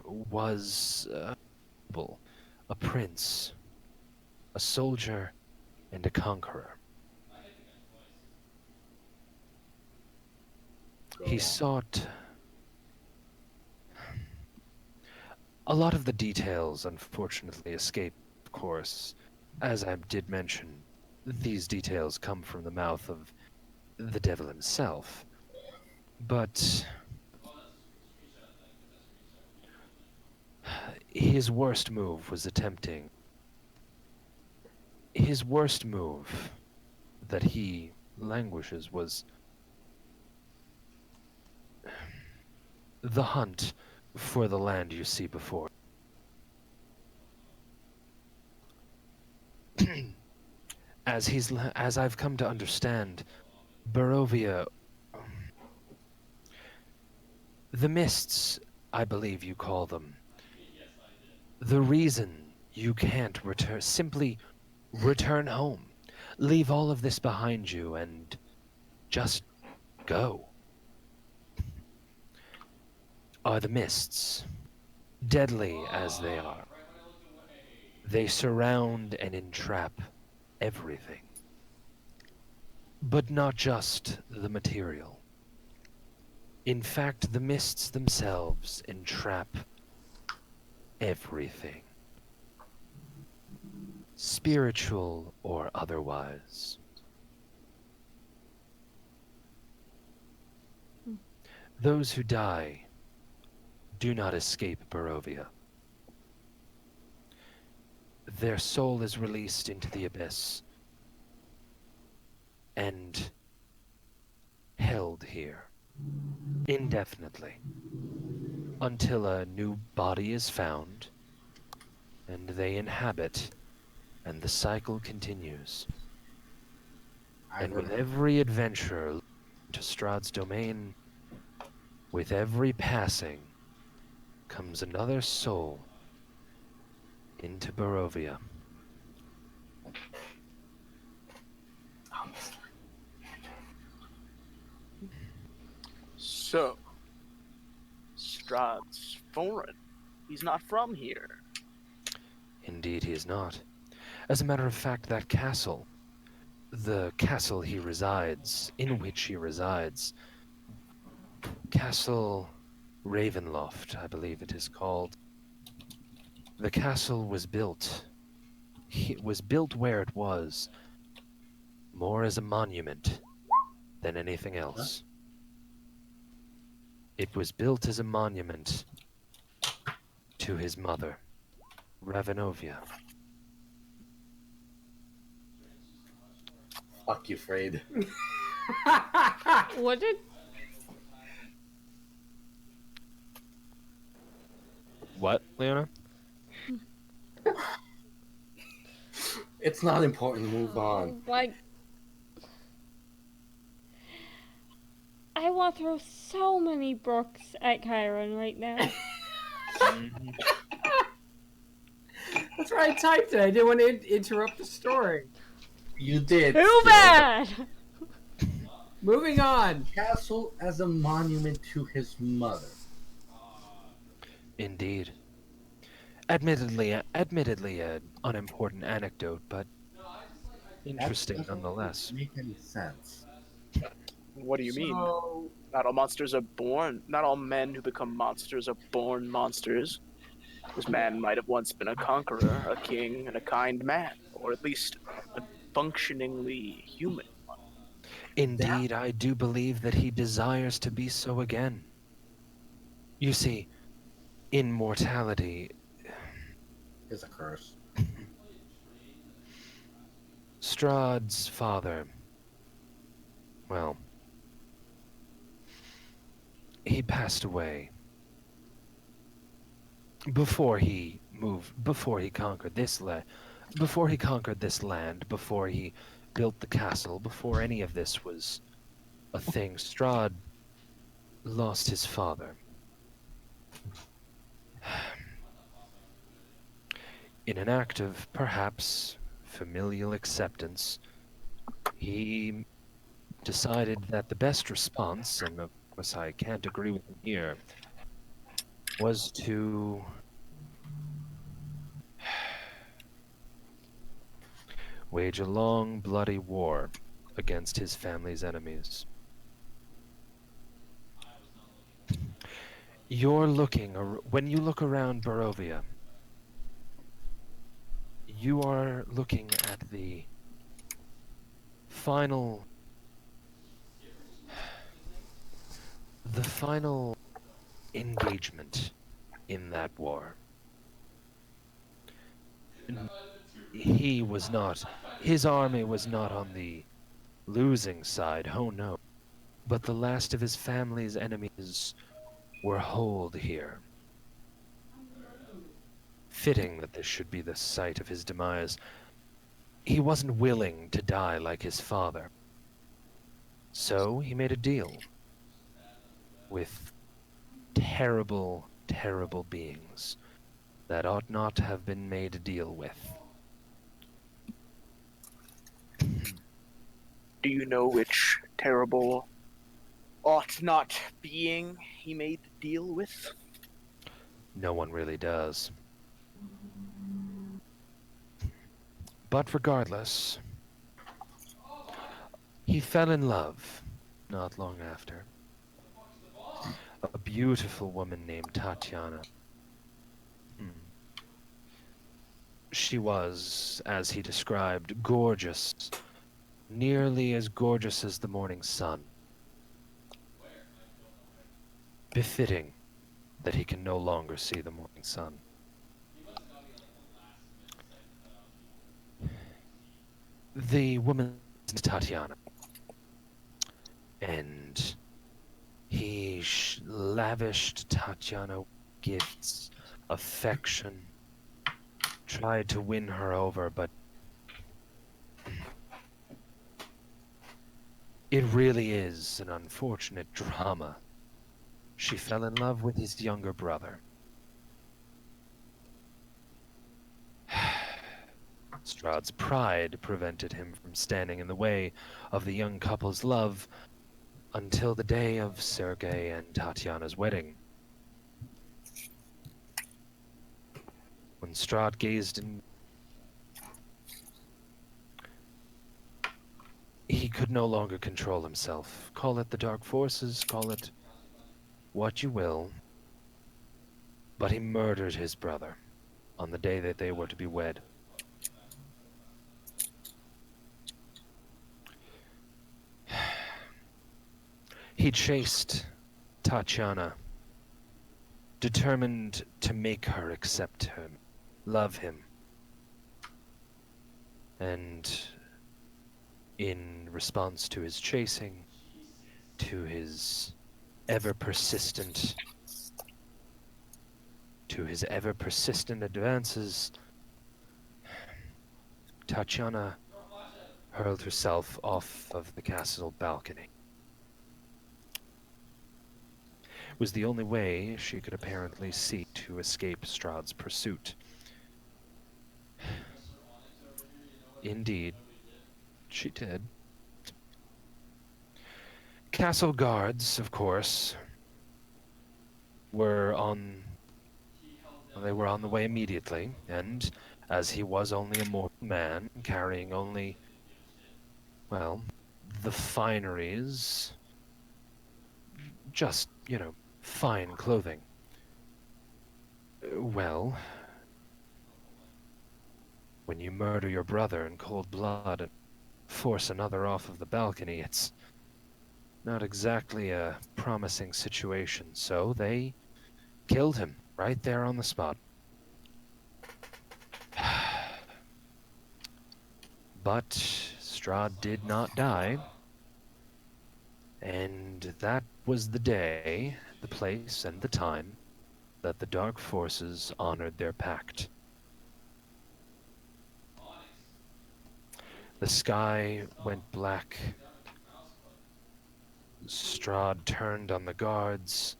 was a prince, a soldier, and a conqueror. He sought... A lot of the details, unfortunately, escape, of course. As I did mention, these details come from the mouth of the devil himself. But his worst move was attempting His worst move that he languishes was the hunt for the land you see before. As I've come to understand, Barovia, the mists, I believe you call them, the reason you can't simply return home, leave all of this behind you and just go, are the mists, deadly as they are. They surround and entrap everything. But not just the material. In fact, the mists themselves entrap everything, spiritual or otherwise. Those who die do not escape Barovia. Their soul is released into the abyss and held here indefinitely until a new body is found and they inhabit and the cycle continues. And with every adventure to Strahd's domain, with every passing comes another soul into Barovia. So, Strahd's foreign. He's not from here. Indeed he is not. As a matter of fact, that castle, the castle he resides, in which he resides, Castle Ravenloft, I believe it is called. The castle was built. It was built where it was, more as a monument than anything else. It was built as a monument to his mother, Ravenovia. Fuck you, Frade. What did What, Leona? It's not important. Move on. like I want to throw so many books at Chiron right now. That's why I typed it. I didn't want to interrupt the story. You did. Too still. bad. Moving on. Castle as a monument to his mother. Indeed. Admittedly an unimportant anecdote, but interesting That doesn't nonetheless. make any sense. What do you mean? So, Not all monsters are born. Not all men who become monsters are born monsters. This man might have once been a conqueror, a king, and a kind man, or at least a functioningly human one. Indeed, I do believe that he desires to be so again. You see, immortality Is a curse. Strahd's father, well, he passed away before he conquered this land, before he built the castle, before any of this was a thing. Strahd lost his father. In an act of, perhaps, familial acceptance, he decided that the best response, and of course I can't agree with him here, was to wage a long, bloody war against his family's enemies. When you look around Barovia, you are looking at the final engagement in that war. he was not, his army was not on the losing side, oh no. But the last of his family's enemies were holed here. Fitting that this should be the site of his demise. He wasn't willing to die like his father. So he made a deal with terrible, terrible beings that ought not to have been made a deal with. Do you know which terrible ought not being he made the deal with? No one really does. But regardless, he fell in love not long after. A beautiful woman named Tatiana. She was, as he described, gorgeous, nearly as gorgeous as the morning sun. Befitting that he can no longer see the morning sun. The woman's Tatiana. And he lavished Tatiana gifts, affection, tried to win her over, but it really is an unfortunate drama. She fell in love with his younger brother. Strahd's pride prevented him from standing in the way of the young couple's love until the day of Sergei and Tatiana's wedding. When Strahd gazed in, he could no longer control himself. Call it the dark forces, call it what you will, but he murdered his brother on the day that they were to be wed. He chased Tatiana, determined to make her accept him, love him. And in response to his chasing, to his ever persistent advances, Tatiana hurled herself off of the castle balcony. It was the only way she could apparently see to escape Strahd's pursuit. Indeed, she did. Castle guards, of course, were on the way immediately, and as he was only a mortal man, carrying only, well, the fineries, just, fine clothing. Well, when you murder your brother in cold blood and force another off of the balcony, it's not exactly a promising situation, so they killed him right there on the spot. But Strahd did not die, and that was the day, the place, and the time that the Dark Forces honored their pact. The sky went black. Strahd turned on the guards,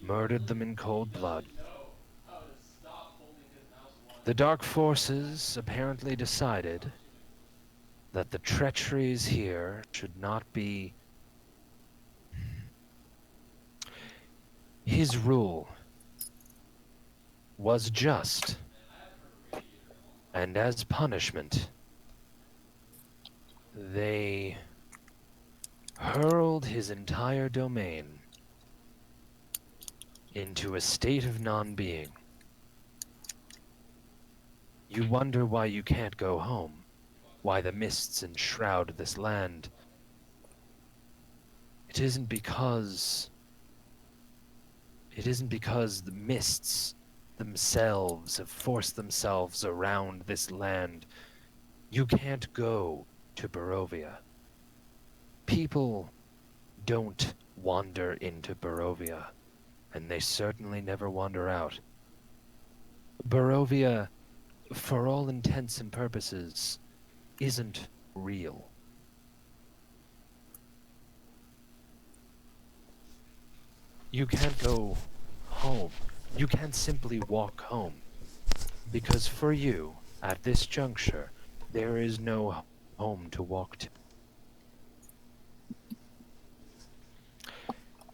murdered them in cold blood. The Dark Forces apparently decided that the treacheries here should not be. His rule was just, and as punishment, they hurled his entire domain into a state of non-being. You wonder why you can't go home, why the mists enshroud this land. It isn't because the mists themselves have forced themselves around this land. You can't go to Barovia. People don't wander into Barovia, and they certainly never wander out. Barovia, for all intents and purposes, isn't real. You can't go home. You can't simply walk home. Because for you, at this juncture, there is no home to walk to.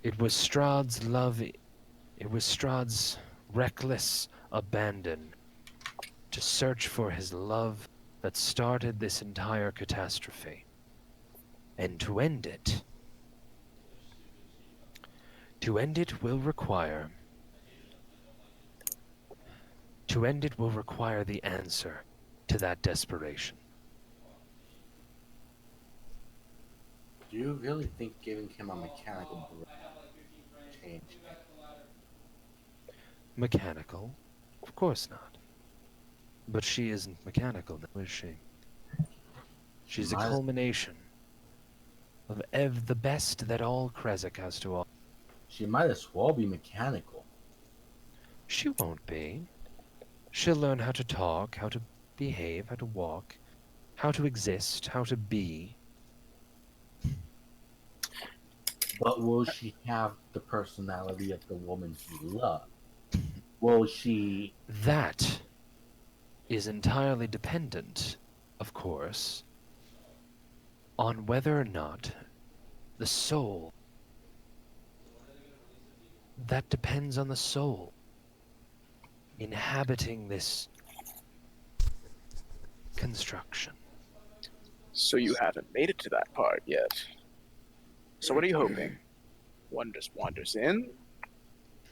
It was Strahd's love, it was Strahd's reckless abandon to search for his love that started this entire catastrophe. And to end it will require the answer to that desperation. Do you really think giving him a mechanical brain will change him? Mechanical? Of course not. But she isn't mechanical now, is she? She's a Might- culmination of the best that all Krezk has to offer. She might as well be mechanical. She won't be. She'll learn how to talk, how to behave, how to walk, how to exist, how to be. But will she have the personality of the woman he loved? Will she... That is entirely dependent, of course, on whether or not the soul. That depends on the soul inhabiting this construction. So you haven't made it to that part yet. So what are you hoping? One just wanders in?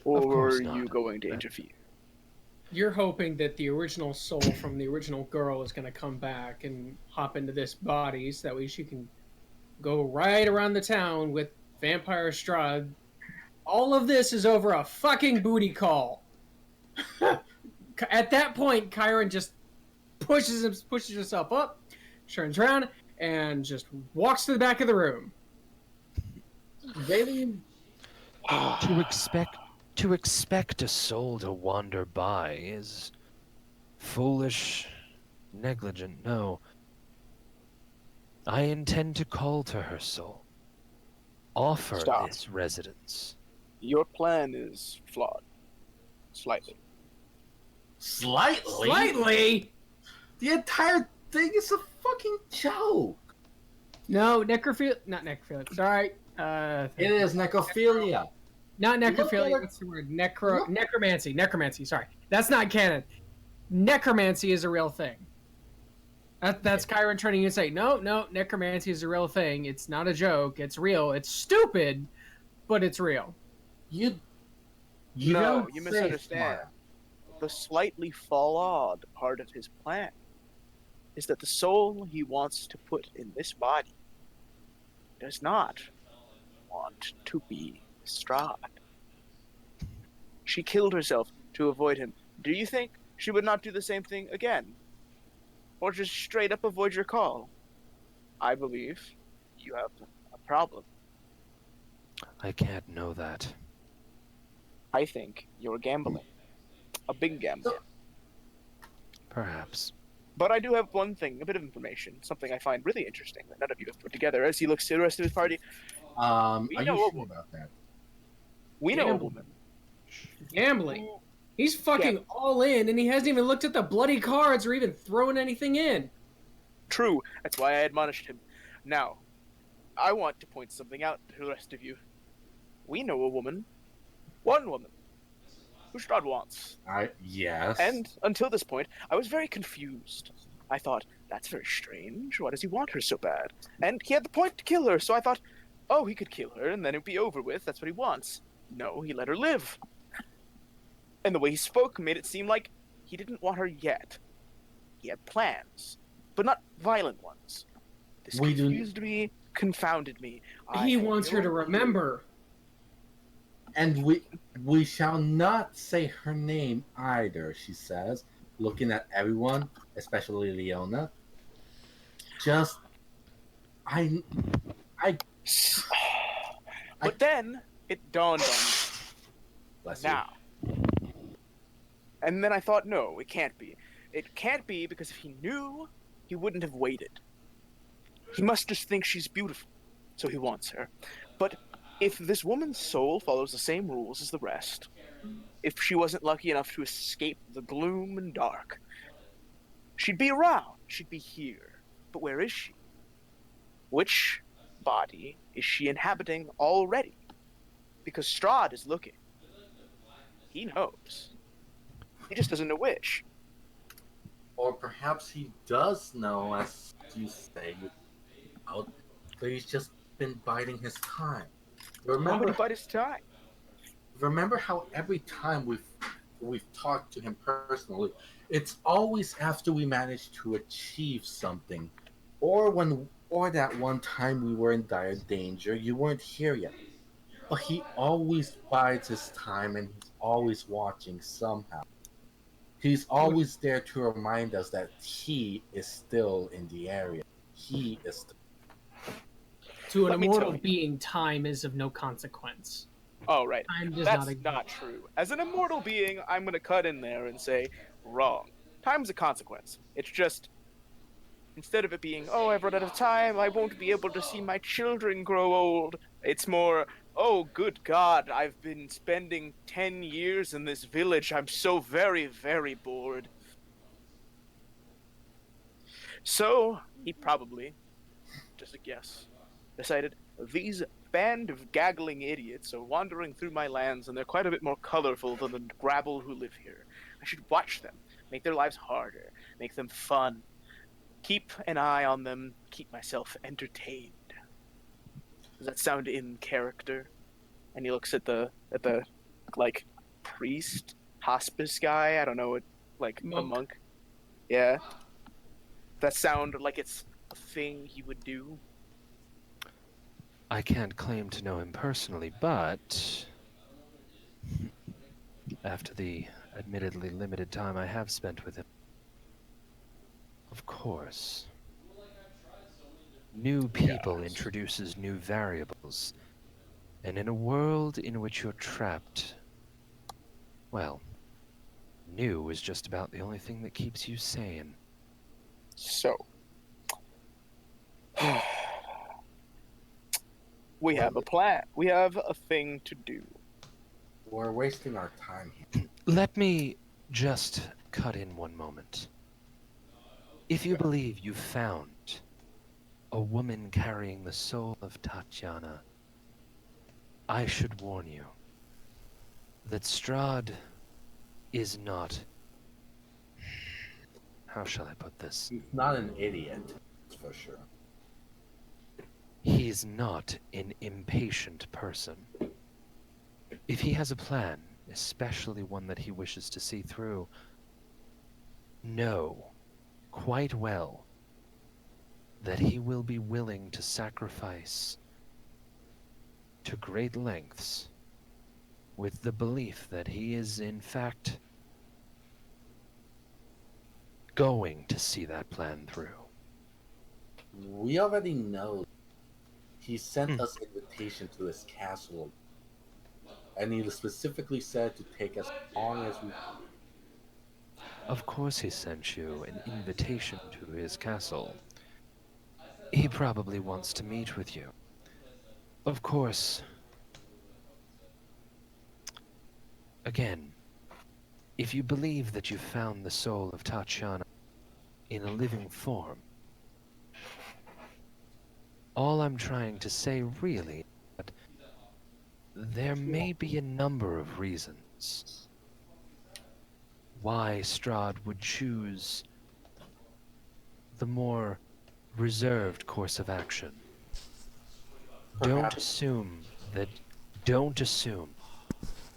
Of Or course are you not. going to interfere? You're hoping that the original soul from the original girl is going to come back and hop into this body so that way she can go right around the town with Vampire Strahd. All of this is over a fucking booty call. At that point, Chiron just pushes herself up, turns around, and just walks to the back of the room. Really? To expect a soul to wander by is foolish, negligent. No. I intend to call to her soul. Offer Stop. this residence. Your plan is flawed. Slightly. Slightly? Slightly? The entire thing is a fucking joke. No, not necrophilia. Sorry. It is necrophilia. Not Look at necrophilia. it. What's the word? Necromancy. Necromancy. Sorry. That's not canon. Necromancy is a real thing. That's Chiron trying to say, no, necromancy is a real thing. It's not a joke. It's real. It's stupid, but it's real. You No, don't you say misunderstand. smart. The slightly flawed part of his plan is that the soul he wants to put in this body does not want to be Strahd. She killed herself to avoid him. Do you think she would not do the same thing again? Or just straight up avoid your call? I believe you have a problem. I can't know that. I think you're gambling. A big gamble. Perhaps. But I do have one thing, a bit of information, something I find really interesting that none of you have put together. As he looks to the rest of his party, Are We you know sure a- about that? we know a Gamble. woman. Gambling. He's fucking all in, and he hasn't even looked at the bloody cards or even thrown anything in. True, that's why I admonished him. Now, I want to point something out to the rest of you. We know a woman, one woman, who Strahd wants. Yes. And until this point, I was very confused. I thought, that's very strange. Why does he want her so bad? And he had the point to kill her, so I thought, oh, he could kill her and then it'd be over with. That's what he wants. No, he let her live. And the way he spoke made it seem like he didn't want her yet. He had plans, but not violent ones. This We do- confused me, confounded me. He had wants her no to clue. remember. And we shall not say her name either, she says, looking at everyone, especially Leona. Just I I I But then it dawned on me. bless you. Now. And then I thought, no, it can't be. It can't be because if he knew, he wouldn't have waited. He must just think she's beautiful, so he wants her. But if this woman's soul follows the same rules as the rest, if she wasn't lucky enough to escape the gloom and dark, she'd be around, she'd be here. But where is she? Which body is she inhabiting already? Because Strahd is looking. He knows. He just doesn't know which. Or perhaps he does know, as you say, out, but he's just been biding his time. Why would he Remember bite his time? remember how every time we've talked to him personally, it's always after we managed to achieve something, or that one time we were in dire danger, you weren't here yet. But he always bides his time and he's always watching somehow. He's always there to remind us that he is still in the area. He is still. To an Let me tell immortal you. being, time is of no consequence. Oh, right. Time does not That's exist. not true. As an immortal being, I'm going to cut in there and say, wrong. Time's a consequence. It's just, instead of it being, oh, I've run out of time, I won't be able to see my children grow old, it's more, oh, good God, I've been spending 10 years in this village. I'm so very, very bored. So, he probably, just a guess, decided these band of gaggling idiots are wandering through my lands and they're quite a bit more colorful than the grabble who live here. I should watch them, make their lives harder, make them fun, keep an eye on them, keep myself entertained. Does that sound in character? And he looks at the like priest, hospice guy, I don't know what, like a Monk. monk. Yeah. That sound like it's a thing he would do? I can't claim to know him personally, but after the admittedly limited time I have spent with him, of course. New people Yes. introduces new variables, and in a world in which you're trapped, well, new is just about the only thing that keeps you sane. So, we have a plan. We have a thing to do. We're wasting our time here. Let me just cut in one moment. If you believe you've found a woman carrying the soul of Tatiana, I should warn you that Strahd is not... How shall I put this? He's not an idiot, that's for sure. He is not an impatient person. If he has a plan, especially one that he wishes to see through, know quite well that he will be willing to sacrifice to great lengths with the belief that he is in fact going to see that plan through. We already know he sent us invitation to his castle, and he specifically said to take as long as we. Of course he sent you an invitation to his castle. He probably wants to meet with you. Of course, again, if you believe that you found the soul of Tatiana in a living form, all I'm trying to say really is that there may be a number of reasons why Strahd would choose the more reserved course of action. Don't Perhaps assume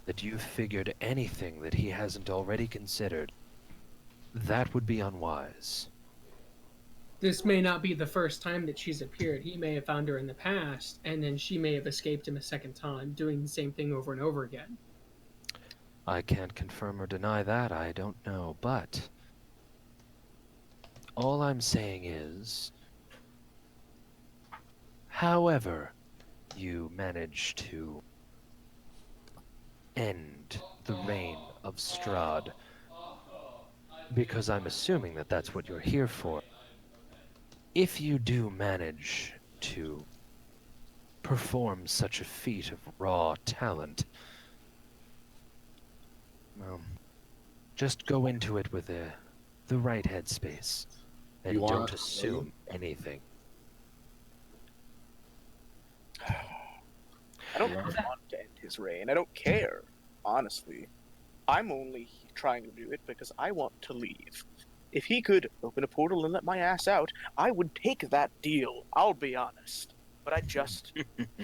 that you've figured anything that he hasn't already considered. That would be unwise. This may not be the first time that she's appeared. He may have found her in the past, and then she may have escaped him a second time, doing the same thing over and over again. I can't confirm or deny that, I don't know, but all I'm saying is, however you manage to end the reign of Strahd, because I'm assuming that that's what you're here for, if you do manage to perform such a feat of raw talent, well, just go into it with the right headspace, and You want don't us to assume anything. I don't Yeah. want to end his reign. I don't care, honestly. I'm only trying to do it because I want to leave. If he could open a portal and let my ass out, I would take that deal, I'll be honest. But I just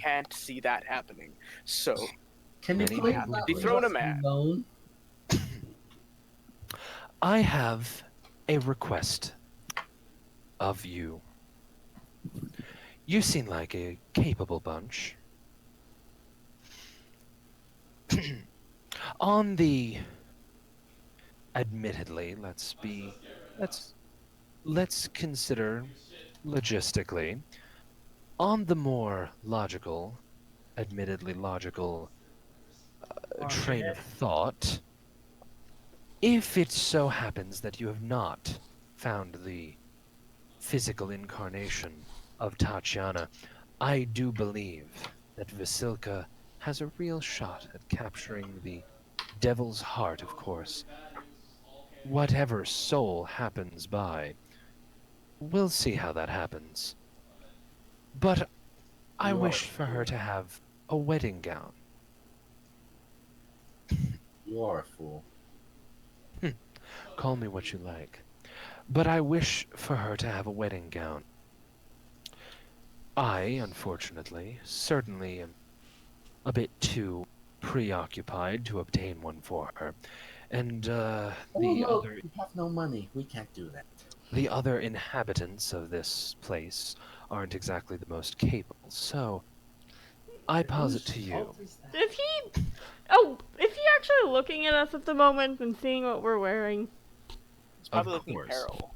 can't see that happening. So, Can you Many please people not do. leave Dethrone a us man. alone? I have a request of you. You seem like a capable bunch. On the admittedly, let's consider logistically, on the more logical, admittedly logical train of thought, if it so happens that you have not found the physical incarnation of Tatiana, I do believe that Vasilka has a real shot at capturing the devil's heart, of course. Whatever soul happens by, we'll see how that happens. But I You are wish for her to have a wedding gown. You are a fool. Call me what you like. But I wish for her to have a wedding gown. I, unfortunately, certainly am a bit too preoccupied to obtain one for her. And Oh the no, other we have no money. We can't do that. the other inhabitants of this place aren't exactly the most capable. So I posit to you. Is he? Oh, is he actually looking at us at the moment and seeing what we're wearing? he's Of probably looking at course. Peril.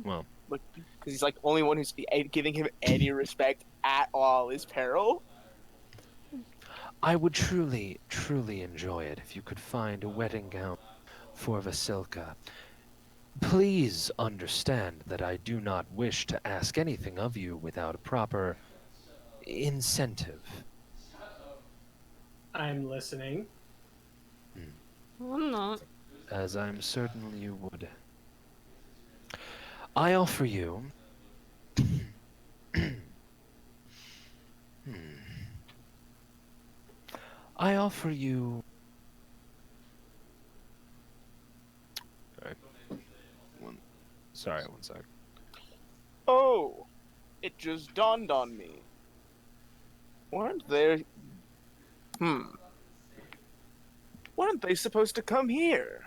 Well, Because he's like the only one who's giving him any respect at all is Peril. I would truly, truly enjoy it if you could find a wedding gown for Vasilka. Please understand that I do not wish to ask anything of you without a proper incentive. I'm listening. I'm not. As I'm certain you would. I offer you. I offer you. Sorry, one sec. Oh, it just dawned on me. Weren't there? Weren't they supposed to come here?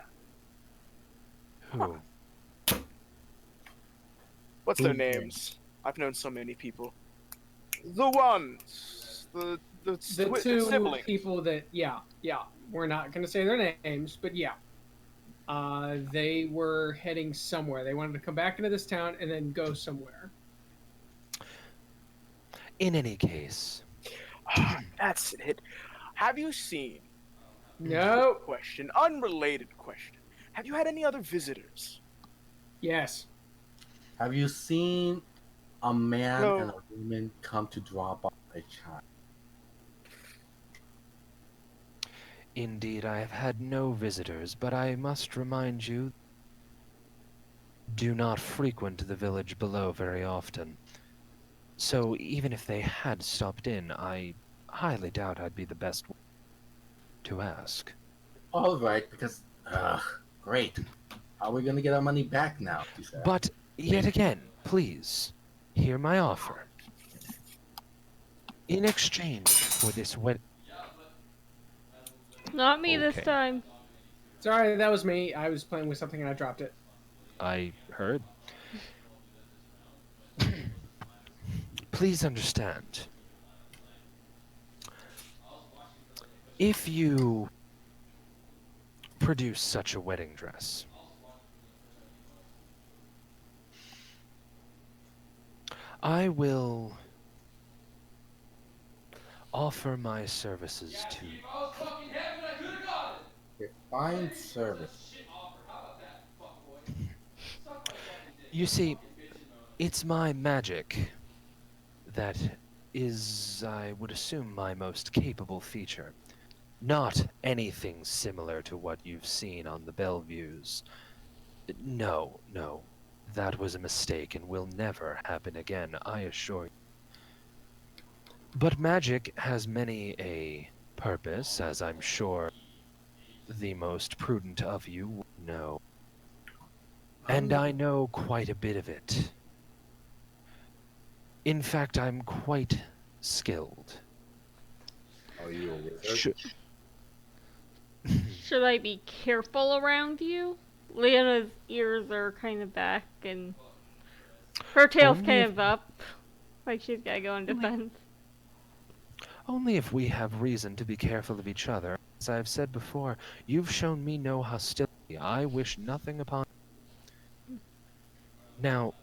Who? What's Who their did? names? I've known so many people. The ones, the The two siblings. people that, yeah, we're not going to say their names, but yeah. They were heading somewhere. They wanted to come back into this town and then go somewhere. In any case, That's it. Have you seen? No. Question. Unrelated question. Have you had any other visitors? Yes. Have you seen a man No. and a woman come to drop off a child? indeed, I have had no visitors, but I must remind you, do not frequent the village below very often. So even if they had stopped in, I highly doubt I'd be the best one to ask. All right, because great. How are we gonna get our money back now? She said. But yet again, please, hear my offer. In exchange for this Not me this Okay. time. Sorry, that was me. I was playing with something and I dropped it. I heard. Please understand. If you produce such a wedding dress, I will offer my services to you. If I was fucking heaven, I could have got it. Define That's service. a shit offer. How about that, fuckboy? Suck my fucking dick. You see, Fucking bitchin' mode. it's my magic that is, I would assume, my most capable feature. Not anything similar to what you've seen on the Bellevues. No, no. That was a mistake and will never happen again, I assure you. But magic has many a purpose, as I'm sure the most prudent of you would know. And I know quite a bit of it. In fact, I'm quite skilled. Are you a wizard? Should I be careful around you? Leona's ears are kind of back and her tail's Only kind if- of up. Like she's gotta go in defense. Only if we have reason to be careful of each other. As I've said before, you've shown me no hostility. I wish nothing upon you. Now,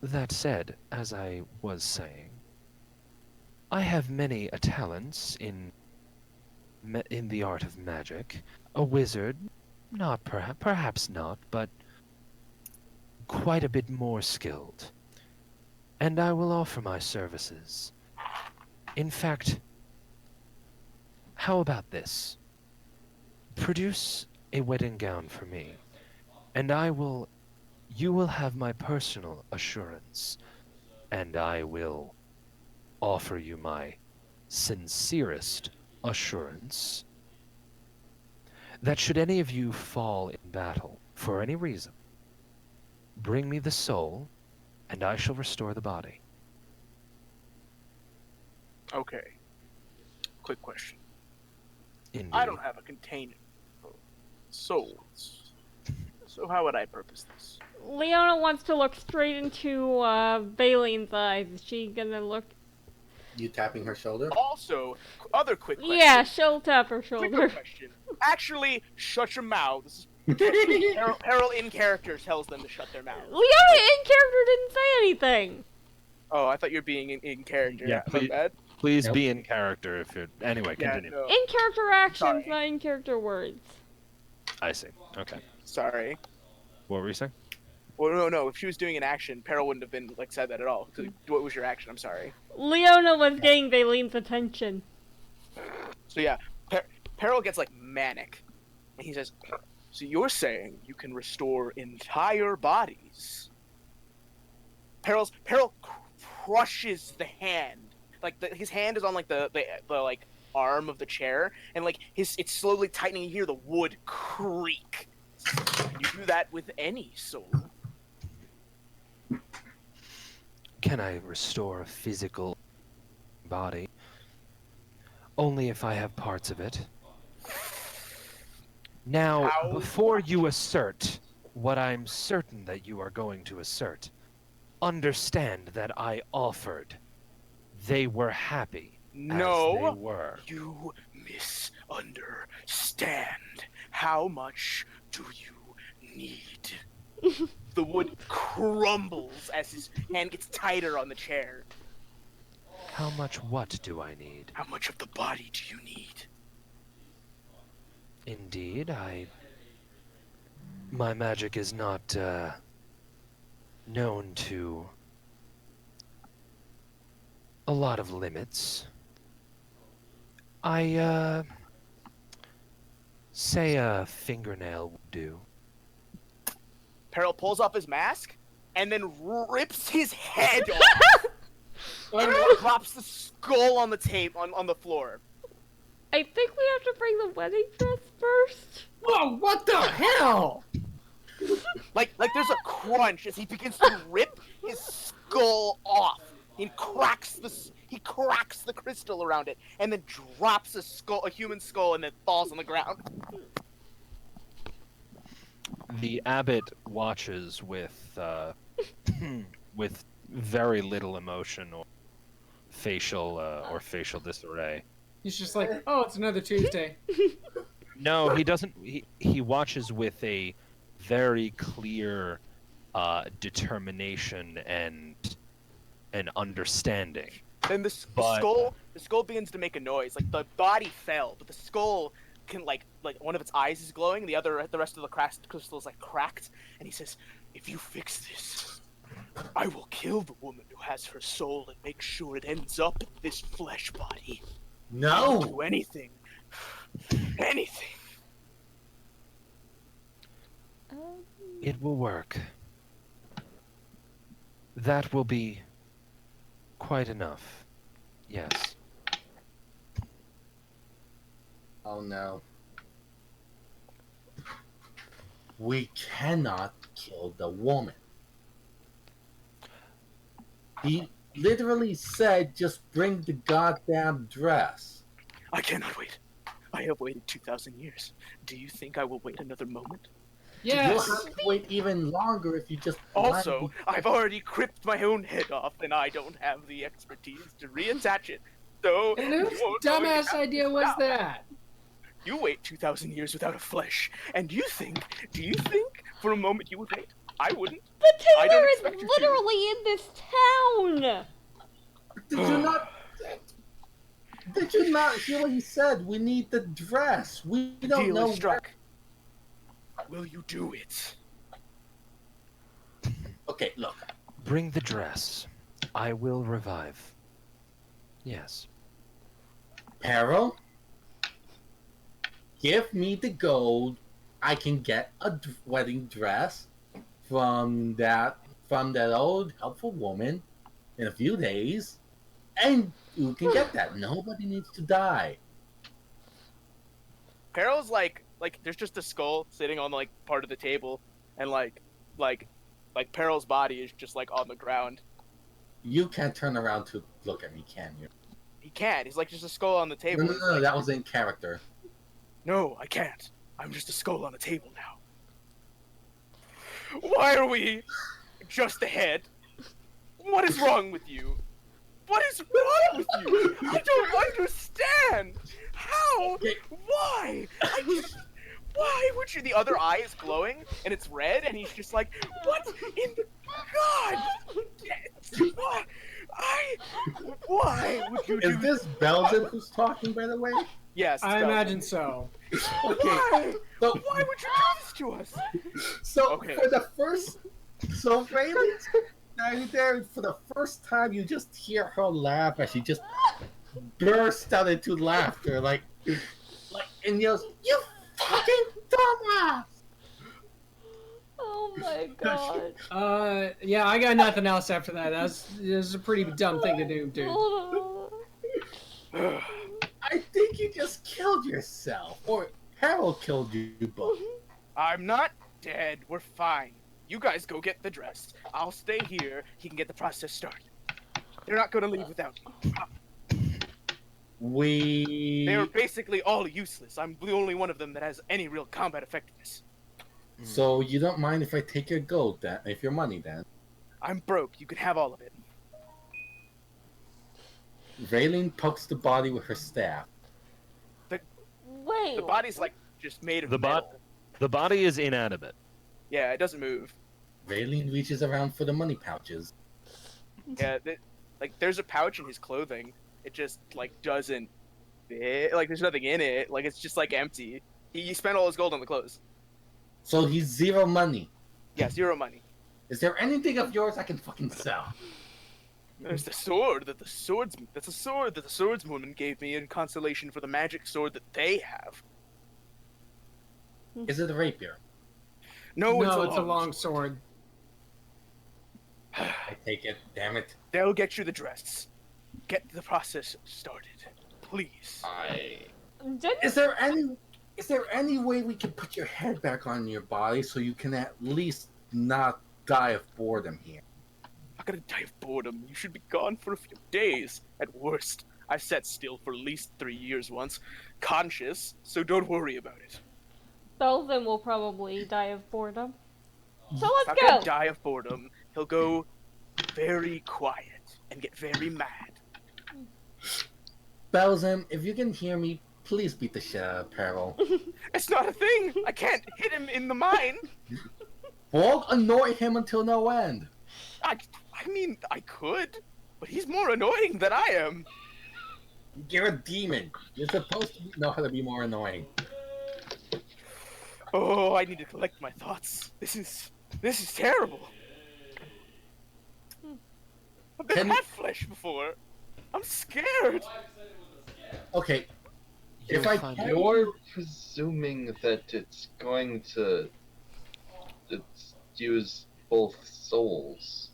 that said, as I was saying, I have many a talents in the art of magic. A wizard, not perhaps not, but quite a bit more skilled. And I will offer my services. In fact, how about this? Produce a wedding gown for me, and you will have my personal assurance, and I will offer you my sincerest assurance that should any of you fall in battle for any reason, bring me the soul, and I shall restore the body. Okay. Quick question. Indeed. I don't have a container of souls. So how would I purpose this? Leona wants to look straight into Baileen's eyes. Is she gonna look? You tapping her shoulder? Also, other quick question. Yeah, she'll tap her shoulder. Quick question. Actually, shut your mouth. This is Peril in character tells them to shut their mouths. Leona in character didn't say anything. Oh, I thought you were being in character. Yeah, My bad. Please Nope. be in character if you're... Anyway, Yeah, continue. no. In character actions, Sorry. not in character words. I see. Okay. Sorry. What were you saying? Well, no. If she was doing an action, Peril wouldn't have been said that at all. So what was your action? I'm sorry. Leona was getting Baileen's attention. So yeah, Peril gets manic, and he says, "So you're saying you can restore entire bodies?" Peril crushes the hand, his hand is on the arm of the chair, and it's slowly tightening. You hear the wood creak. You do that with any soul. Can I restore a physical body? Only if I have parts of it. Now, How before you assert what I'm certain that you are going to assert, understand that I offered. They were happy No, as they were. you misunderstand. How much do you need? The wood crumbles as his hand gets tighter on the chair. How much what do I need? How much of the body do you need? Indeed, my magic is not, known to a lot of limits. I, say a fingernail would do. Peril pulls off his mask and then rips his head off and drops the skull on the tape on the floor. I think we have to bring the wedding dress first. Whoa, what the hell? There's a crunch as he begins to rip his skull off. He cracks the crystal around it, and then drops a human skull, and then falls on the ground. The abbot watches with with very little emotion or facial or facial disarray. He's just like, oh, it's another Tuesday. No, he doesn't. He watches with a very clear determination and an understanding. Then the But- skull begins to make a noise. Like the body fell, but the skull can like one of its eyes is glowing, the rest of the crystal is like cracked, and he says, "If you fix this, I will kill the woman who has her soul and make sure it ends up in this flesh body. I'll do No! anything, anything." It will work. That will be quite enough. Yes. Oh no. We cannot kill the woman. He literally said, just bring the goddamn dress. I cannot wait. I have waited 2,000 years. Do you think I will wait another moment? Yes. You'll have to wait even longer if you just... Also, I've already cripped my own head off, and I don't have the expertise to reattach it. So, And whose you won't know dumbass it idea was now. that? You wait 2,000 years without a flesh, and do you think for a moment you would wait? I wouldn't. The I tailor don't is expect you to. literally in this town! Did you not hear what he said? We need the dress. We don't Deal know. is struck. Will you do it? Okay, look. Bring the dress. I will revive. Yes. Peril, give me the gold. I can get a wedding dress from that old helpful woman in a few days, and you can get that. Nobody needs to die. Peril's like there's just a skull sitting on like part of the table, and like Peril's body is just like on the ground. You can't turn around to look at me, can you? He can't. He's like just a skull on the table. No, He's no, like, that was in character. No, I can't. I'm just a skull on a table now. Why are we just ahead? What is wrong with you? What is wrong with you? I don't understand. How? Why? Why would you? The other eye is glowing and it's red, and he's just like, what in the God? Why would you do Is this Belgian who's talking, by the way? Yes, it's I Belgium. imagine so. Okay. Why? So, Why would you do this to us? so Okay. for the first, so Rayleigh's there for the first time. You just hear her laugh as she just bursts out into laughter, and yells, "You fucking dumbass!" Oh my god. Yeah, I got nothing else after that. That was a pretty dumb thing to do, dude. I think you just killed yourself, or Harold killed you both. I'm not dead. We're fine. You guys go get the dress. I'll stay here. He can get the process started. They're not going to leave without me. They are basically all useless. I'm the only one of them that has any real combat effectiveness. So you don't mind if I take your gold, then? If your money, then? I'm broke. You can have all of it. Raylene pokes the body with her staff. Wait. The body's like just made of The metal. The body is inanimate. Yeah, it doesn't move. Raylene reaches around for the money pouches. Yeah, like there's a pouch in his clothing. It just like doesn't fit. Like there's nothing in it. Like it's just like empty. He spent all his gold on the clothes. So he's zero money. Yeah, 0 money. Is there anything of yours I can fucking sell? There's the sword that the swordswoman gave me in consolation for the magic sword that they have. Is it a rapier? No, It's a long sword. I take it. Damn it. They'll get you the dress. Get the process started, please. Is there any way we can put your head back on your body so you can at least not die of boredom here? I'm not gonna die of boredom. You should be gone for a few days at worst. I've sat still for at least 3 years once, conscious, so don't worry about it. Belvin will probably die of boredom. So He's let's not go! gonna die of boredom. He'll go very quiet and get very mad. Belzim, if you can hear me, please beat the shit out of Peril. It's not a thing. I can't hit him in the mind. Won't annoy him until no end. I mean, I could, but he's more annoying than I am. You're a demon. You're supposed to know how to be more annoying. Oh, I need to collect my thoughts. This is terrible. I've Can- never had flesh before. I'm scared. Okay, if You'll I find can- You're presuming that it's going to use both souls.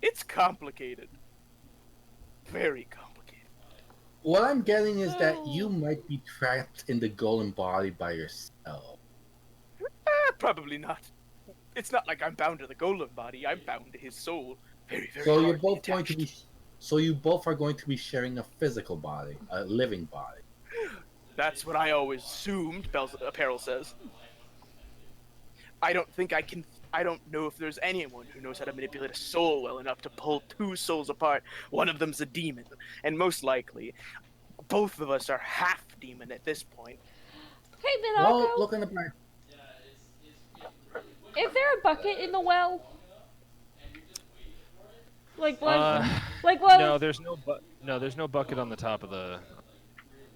It's complicated. Very complicated. What I'm getting is that you might be trapped in the golden body by yourself. Probably not. It's not like I'm bound to the golem body. I'm bound to his soul. Very, very So you're hardly both going to attached. be. So you both are going to be sharing a physical body, a living body. That's what I always assumed, Apparel says. I don't think I can. I don't know if there's anyone who knows how to manipulate a soul well enough to pull two souls apart. One of them's a demon, and most likely, both of us are half demon at this point. Hey, Well, Minako, look on the bright. is there a bucket in the well? Like one? Like one? No, there's no bucket on the top of the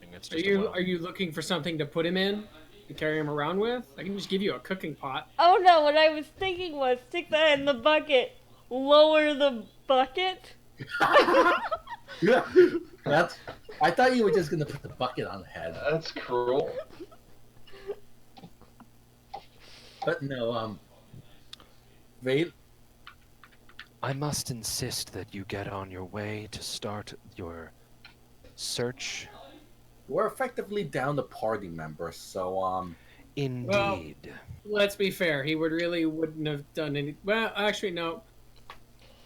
thing. It's Are just a you well. are you looking for something to put him in to carry him around with? I can just give you a cooking pot. Oh no, what I was thinking was stick that in the bucket, lower the bucket. Yeah, that's. I thought you were just gonna put the bucket on the head, That's cruel. but no. Wait. I must insist that you get on your way to start your search. We're effectively down to party members, so Indeed. Let's be fair. He wouldn't have done any. Well, actually, no.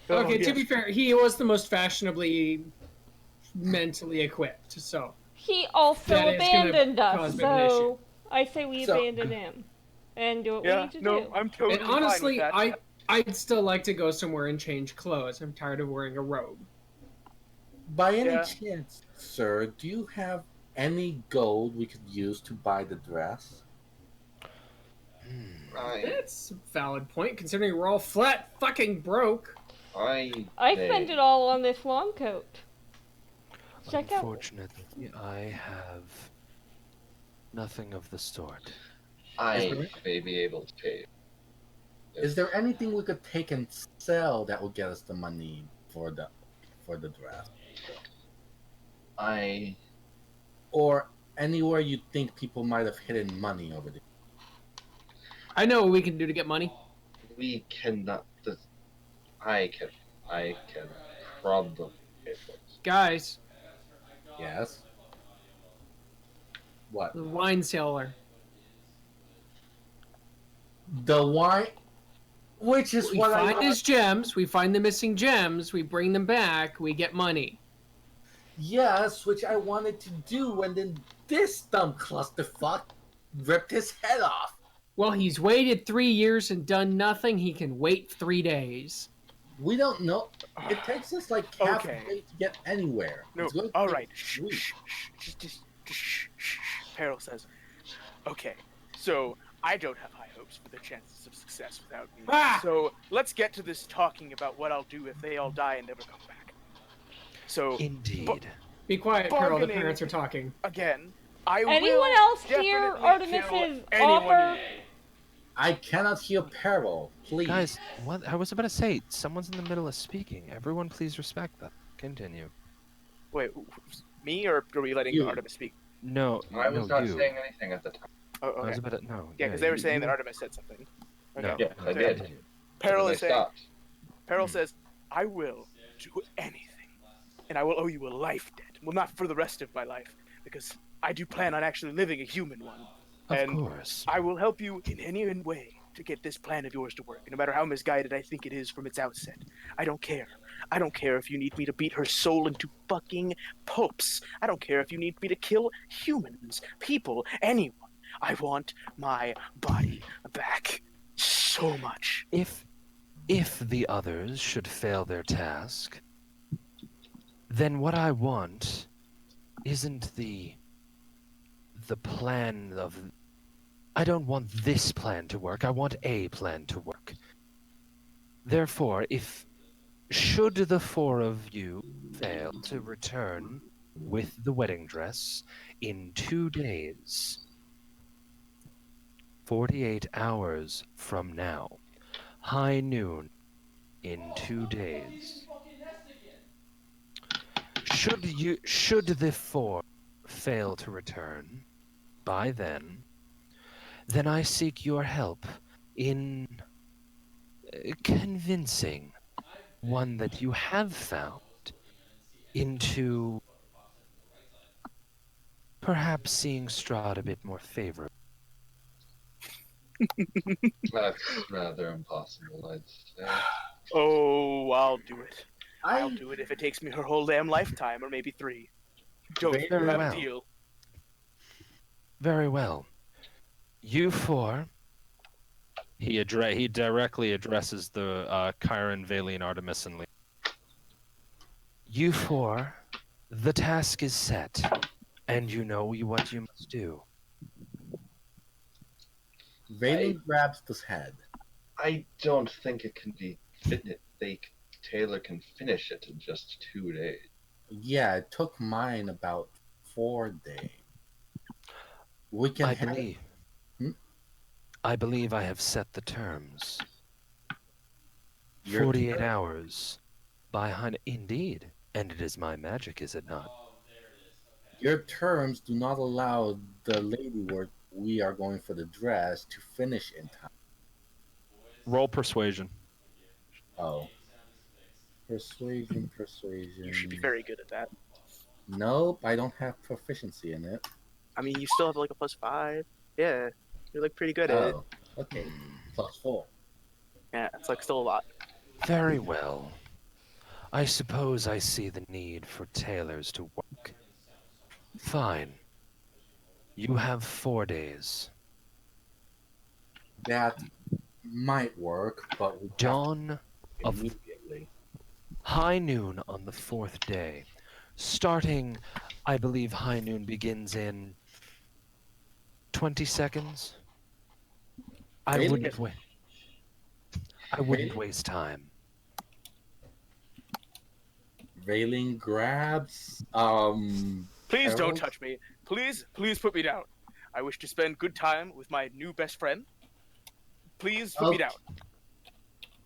Okay, to be fair, he was the most fashionably mentally equipped. So He also That is gonna abandoned us, cause a bit of an so I say we So- abandon him and do what we Yeah, need to no, do. I'm totally and honestly, fine with that. I'd still like to go somewhere and change clothes. I'm tired of wearing a robe. by any Yeah. chance, sir, do you have any gold we could use to buy the dress? That's a valid point, considering we're all flat fucking broke. I spent it all on this long coat. Check out. Unfortunately, I have nothing of the sort. I may be able to pay. Is there anything we could take and sell that will get us the money for the dress? Or anywhere you think people might have hidden money over there? I know what we can do to get money. We cannot. I can probably pay for it. Guys, Yes. What? the wine cellar. The wine, which is We what I find his gems, we find the missing gems, we bring them back, we get money. Yes, which I wanted to do, and then this dumb clusterfuck ripped his head off. Well, he's waited 3 years and done nothing, he can wait 3 days. We don't know. It takes us like half Okay. a day to get anywhere. No, It's going to all take right. Shh, weeks. shh, shh, just shh, shh. Peril says, okay, so I don't have high hopes for their chances of success without me. Ah! So let's get to this talking about what I'll do if they all die and never come back. So Indeed. Be quiet, Pearl, the Bargaining. parents are talking. again, I will Anyone else hear definitely Artemis's kill anyone offer? I cannot hear Peril. Please. Guys, what I was about to say, someone's in the middle of speaking. Everyone please respect them. Continue. Wait, me or are we letting You. Artemis speak? No, I was not you. saying anything at the time. Oh, I okay. was about to no. Yeah, because they were you- saying that you- Artemis said something. Okay. No, Yes, I no, did. continue. Peril Then is I saying. stopped. Peril says, I will do anything, and I will owe you a life debt. Well, not for the rest of my life, because I do plan on actually living a human one. Of And course. I will help you in any way to get this plan of yours to work, no matter how misguided I think it is from its outset. I don't care. I don't care if you need me to beat her soul into fucking pulps. I don't care if you need me to kill humans, people, anyone. I want my body back so much. If the others should fail their task, then what I want isn't the plan of. I don't want this plan to work. I want a plan to work. Therefore, if should the four of you fail to return with the wedding dress in 2 days, 48 hours from now, high noon in 2 days, should the four fail to return by then I seek your help in convincing one that you have found into perhaps seeing Strahd a bit more favorably. That's rather impossible, I'd say. Oh, I'll do it. I'll I do it if it takes me her whole damn lifetime, or maybe 3. Don't you Very have well. a deal? Very well. You four. He directly addresses the Chiron, Valian, Artemis, and Lee. You four, the task is set, and you know what you must do. Valen grabs his head. I don't think it can be Taylor can finish it in just 2 days. Yeah, it took mine about 4 days. We can I have believe. Hmm? I believe I have set the terms. Your 48 hours by indeed, and it is my magic, is it not? your terms do not allow the lady we are going for the dress to finish in time. Roll persuasion. Oh. Persuasion. You should be very good at that. Nope, I don't have proficiency in it. I mean, you still have like a +5. Yeah, you're like pretty good at it. Oh, okay. +4. Yeah, it's like still a lot. Very well. I suppose I see the need for tailors to work. Fine. You have 4 days. That might work, but we have to Dawn of immediately. high noon on the 4th day. Starting, I believe high noon begins in 20 seconds. I Really? wouldn't wait. I wouldn't waste time. Valen grabs Please don't Harold? touch me. Please put me down. I wish to spend good time with my new best friend. Please put me down.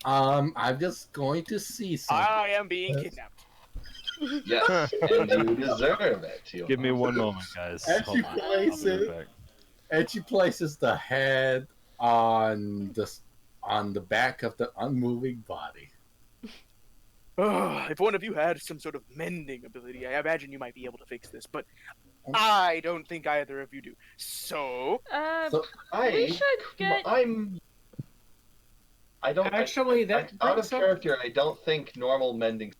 I'm just going to see something. I am being kidnapped. Yes, and you deserve it. Give me one moment, guys. And she Hold on. I'll be places right back. and she places the head on the back of the unmoving body. If one of you had some sort of mending ability, I imagine you might be able to fix this, but I don't think either of you do. So, So We should get. I don't Actually, that out brings of up- character. I don't think normal mending.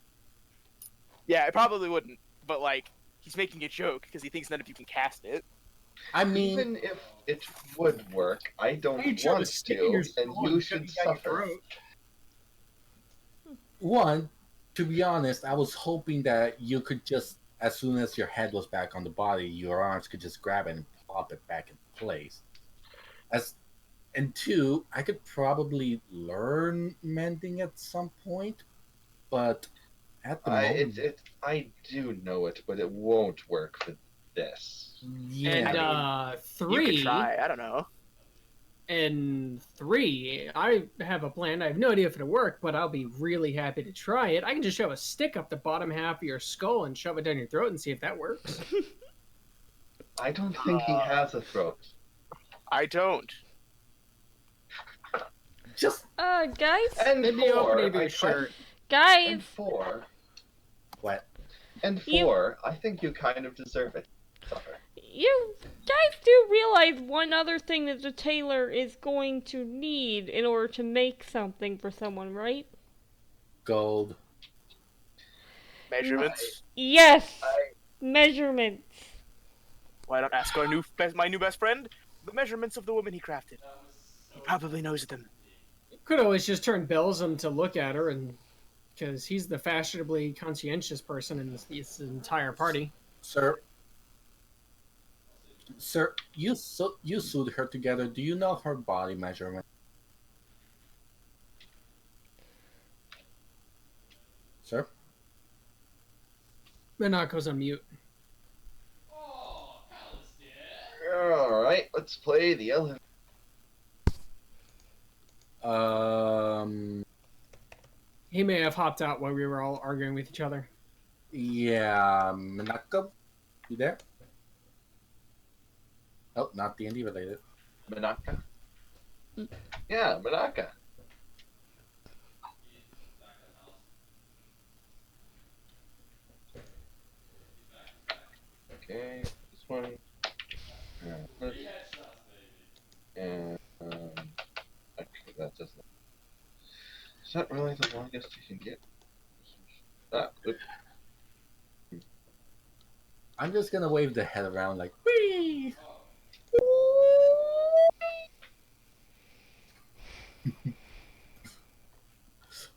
yeah, it probably wouldn't, but like, he's making a joke because he thinks none of you can cast it. I mean, Even if it would work, I don't You shove a want stick in your to, and skull you shove should it down your suffer. throat. one, to be honest, I was hoping that you could just, as soon as your head was back on the body, your arms could just grab it and plop it back in place. And two, I could probably learn mending at some point, but at the moment, I do know it, but it won't work for this. yeah. And You three, could try. I don't know. and three, I have a plan. I have no idea if it'll work, but I'll be really happy to try it. I can just shove a stick up the bottom half of your skull and shove it down your throat and see if that works. I don't think he has a throat. I don't. Just Guys, And In the opening of four, your shirt. guys, and four, what? and You- four, I think you kind of deserve it. Suffer. you guys do realize one other thing that the tailor is going to need in order to make something for someone, right? Gold. Measurements. Yes, measurements. Why don't ask my new best friend the measurements of the woman he crafted? He probably knows them. Could always just turn Belzum to look at her and because he's the fashionably conscientious person in this entire party. Sir, you sued her together. Do you know her body measurement? Sir? Minako's on mute. Alright, let's play the elephant. He may have hopped out while we were all arguing with each other. Yeah, Minako? You there? Oh, not D&D related. Manaka? Mm. Yeah, Manaka. Okay, this one. This. And, actually, that doesn't. Is that really the longest you can get? Oop. I'm just gonna wave the head around like, whee!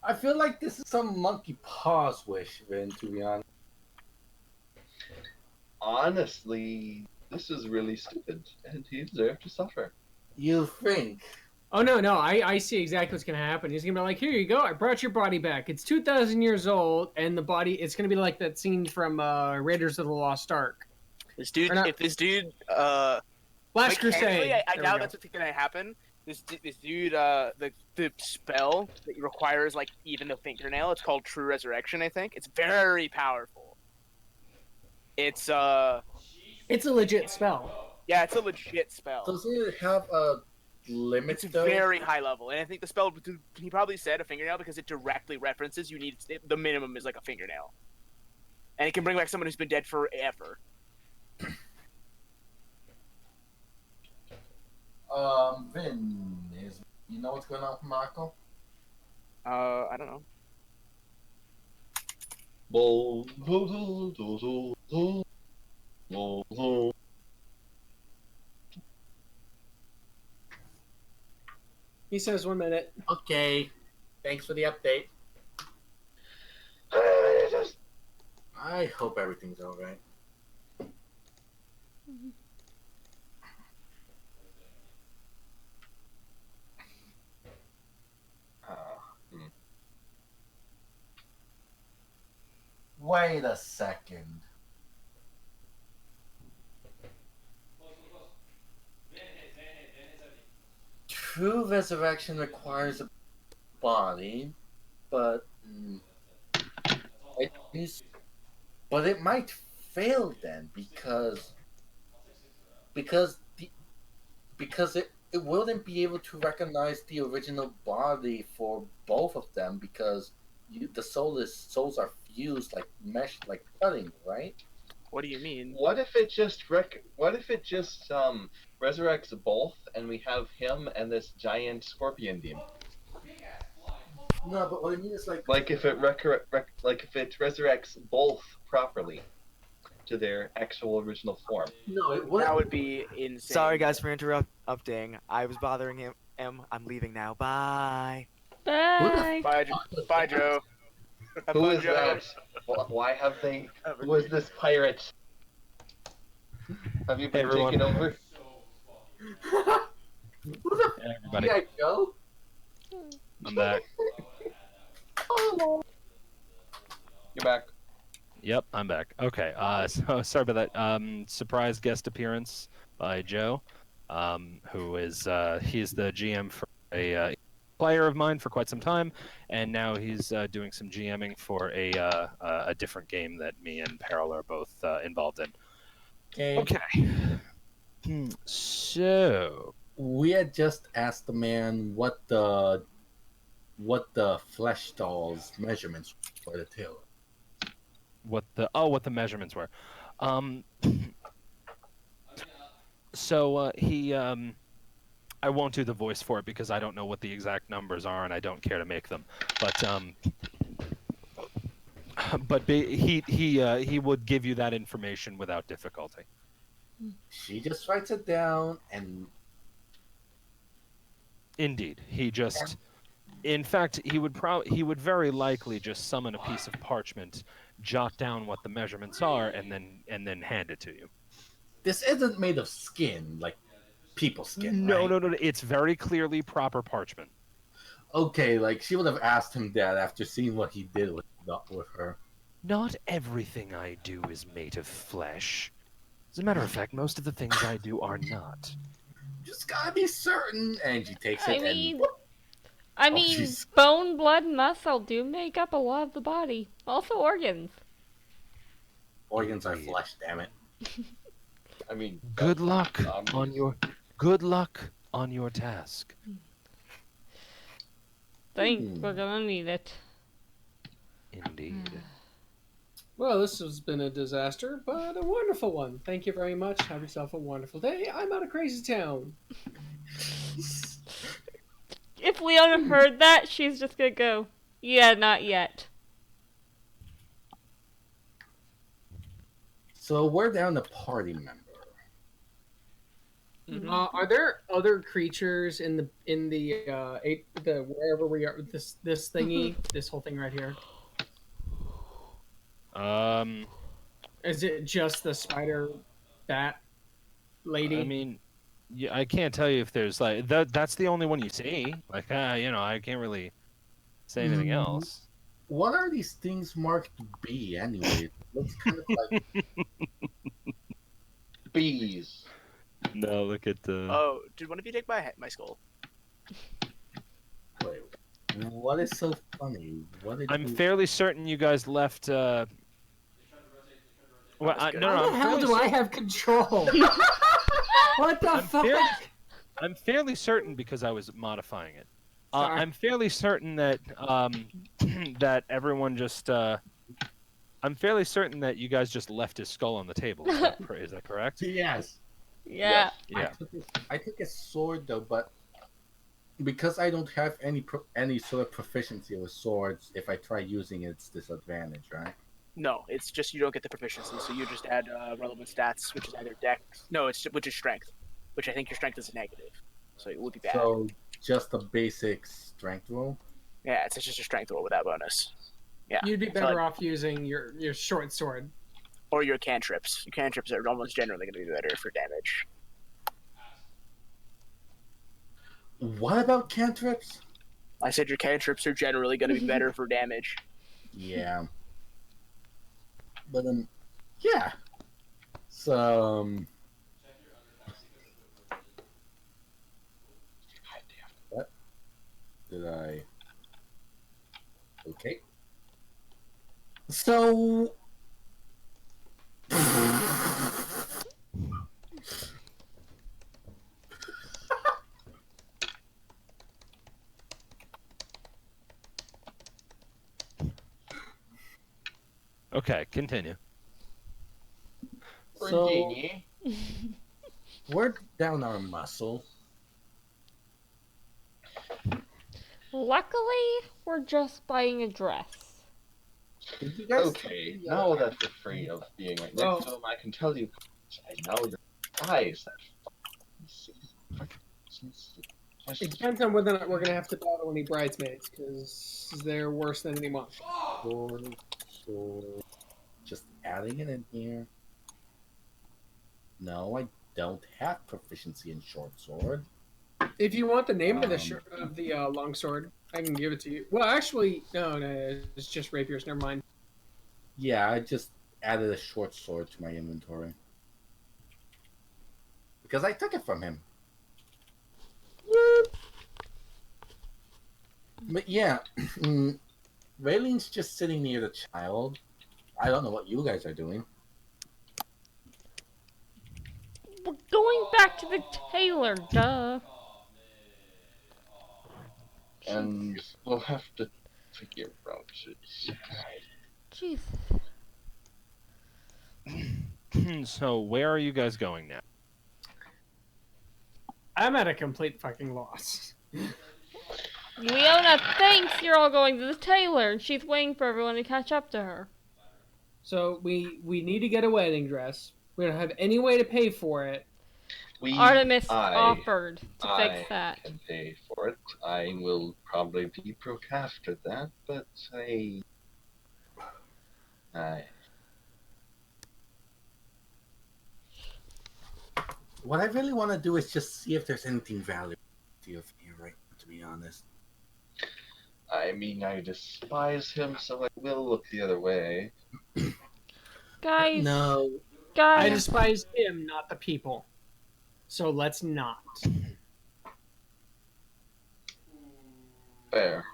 I feel like this is some monkey paws wish, Vin, to be honest. Honestly, this is really stupid, and he deserved to suffer. You think? Oh no, I see exactly what's gonna happen. He's gonna be like, here you go, I brought your body back. It's 2,000 years old, and the body it's gonna be like that scene from Raiders of the Lost Ark. This dude, Or not- if this dude, Last mechanically, Crusade. I There we doubt go. that's what's gonna happen. This dude, the spell that requires like even the fingernail. It's called True Resurrection, I think. It's very powerful. It's It's a legit spell. yeah, it's a legit spell. Doesn't it have a limit It's though? very high level, and I think the spell he probably said a fingernail because it directly references you need the minimum is like a fingernail, and it can bring back someone who's been dead forever. Vin, you know what's going on with Marco? I don't know. He says 1 minute. Okay, thanks for the update. I hope everything's alright. Wait a second. True resurrection requires a body, but it might fail then because it wouldn't be able to recognize the original body for both of them because the souls are fused like mesh like cutting, right? What do you mean? What if it just resurrects both, and we have him and this giant scorpion demon? No, but what I mean is Like if it resurrects both properly to their actual original form. no, it That wouldn't. would be insane. Sorry, guys, for interrupting. I was bothering him. I'm leaving now. Bye. Bye. Bye, Joe. Have Who fun, is Joe. that? Why have they? Who is this pirate? Have you been everyone. taken over? Who the Everybody, yeah, Joe? I'm back. Oh. You're back. Yep, I'm back. Okay, so sorry about that. Surprise guest appearance by Joe, who is he's the GM for a player of mine for quite some time, and now he's doing some GMing for a different game that me and Peril are both involved in. Okay. So We had just asked the man what the flesh doll's measurements were for the tail. what the measurements were. So he I won't do the voice for it because I don't know what the exact numbers are and I don't care to make them. But he would give you that information without difficulty. She just writes it down and Indeed, he just In fact, he would very likely just summon a piece of parchment, jot down what the measurements are, and then hand it to you. This isn't made of skin, like people skin, No, right? no, no. It's very clearly proper parchment. Okay, like she would have asked him that after seeing what he did with her. Not everything I do is made of flesh. As a matter of fact, most of the things I do are not. Just gotta be certain. And she takes I it mean, and I Oh, mean, jeez. bone, blood, muscle do make up a lot of the body. Also organs. organs are Indeed. flesh. Damn it. I mean, Good that's luck obvious. on your task. Thanks, we're gonna need it. Indeed. Well, this has been a disaster, but a wonderful one. Thank you very much. Have yourself a wonderful day. I'm out of Crazy Town. If Leona heard that, she's just gonna go, yeah, not yet. So we're down to party member. Are there other creatures in the wherever we are this thingy, this whole thing right here? Is it just the spider bat lady? I mean, yeah, I can't tell you if there's like that's the only one you see. Like, I can't really say anything else. What are these things marked B anyway? It looks kind of like Bees. No, look at the. Oh, did one of you take my skull? wait, what is so funny? What did I'm you... fairly certain you guys left. Well, That's good. no, How no, the hell do I have control? What the fuck? I'm fairly certain because I was modifying it. Sorry. I'm fairly certain that that everyone just. I'm fairly certain that you guys just left his skull on the table. Is that correct? Yes. Yeah. Yeah. I took a sword though, but because I don't have any sort of proficiency with swords, if I try using it, it's disadvantage, right? No, it's just you don't get the proficiency, so you just add relevant stats, which is either dex. No, which is strength, which I think your strength is a negative, so it would be bad. So just a basic strength roll. Yeah, it's just a strength roll with that bonus. Yeah. You'd be So, better off using your short sword. or your cantrips. Your cantrips are almost generally going to be better for damage. What about cantrips? I said your cantrips are generally going to be better for damage. Yeah. But yeah. So what did I? Okay. So Okay, continue. So we're down our muscle. Luckily, we're just buying a dress. Did you guys Okay, now that you're free of being right next to him, I can tell you, I know your eyes. It depends on whether or not we're gonna have to battle any bridesmaids, because they're worse than any monk. sword, just adding it in here. No, I don't have proficiency in short sword. If you want the name of the longsword, I can give it to you. Well, actually, no, it's just rapiers. Never mind. Yeah, I just added a short sword to my inventory because I took it from him. But yeah, Raylene's just sitting near the child. I don't know what you guys are doing. We're going back to the tailor, duh. And we'll have to figure out it. Jeez. So where are you guys going now? I'm at a complete fucking loss. Leona thinks you're all going to the tailor, and she's waiting for everyone to catch up to her. So we need to get a wedding dress. We don't have any way to pay for it. Artemis I offered to fix that. can pay for it. I will probably be broke after that, but I. What I really want to do is just see if there's anything valuable here, right? To be honest. I mean, I despise him, so I will look the other way. Guys, No. I guys, despise him, not the people. So let's not. Fair.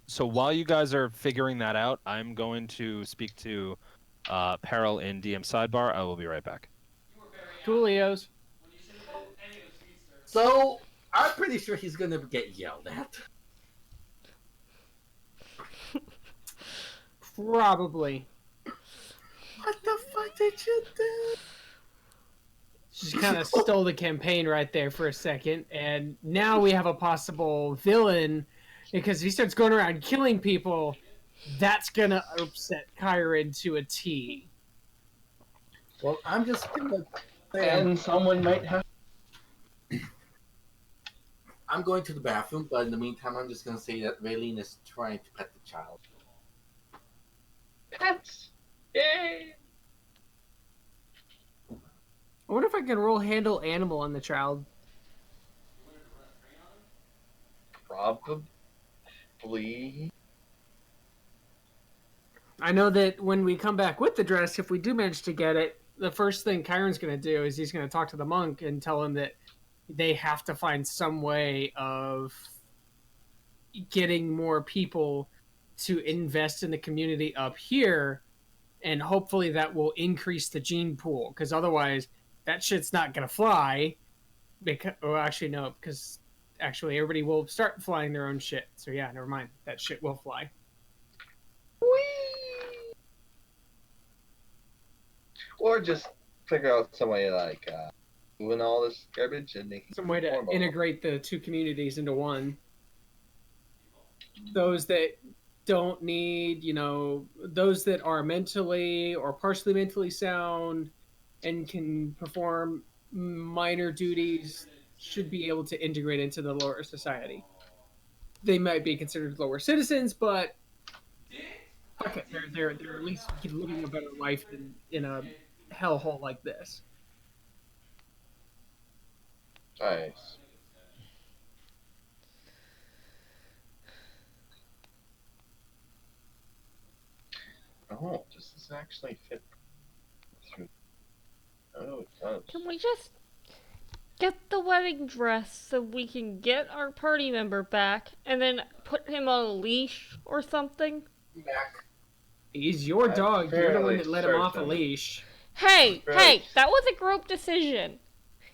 So while you guys are figuring that out, I'm going to speak to Peril in DM sidebar. I will be right back. Coolios. So I'm pretty sure he's gonna get yelled at. Probably. What the fuck did you do? Just kind of stole the campaign right there for a second, and now we have a possible villain because if he starts going around killing people, that's gonna upset Kyron to a T. Well, I'm just gonna say And someone might have. I'm going to the bathroom, but in the meantime, I'm just gonna say that Raylene is trying to pet the child. Pets! Yay! I wonder if I can roll handle animal on the child. Probably. I know that when we come back with the dress, if we do manage to get it, the first thing Kyron's going to do is he's going to talk to the monk and tell him that they have to find some way of getting more people to invest in the community up here, and hopefully that will increase the gene pool, because otherwise that shit's not going to fly. Because, well, actually, no, because actually everybody will start flying their own shit. So yeah, never mind. That shit will fly. Whee! Or just figure out some way like moving all this garbage and making Some way to more integrate the two communities into one. Those that don't need, those that are mentally or partially mentally sound and can perform minor duties should be able to integrate into the lower society. They might be considered lower citizens, but fuck it, they're at least living a better life than in a hellhole like this. Nice. Oh, does this actually fit through? Oh, it does. can we just get the wedding dress so we can get our party member back and then put him on a leash or something? Back. He's your I'm dog. You're the one fairly that let him off a certain. leash. Hey, Right. hey, that was a group decision.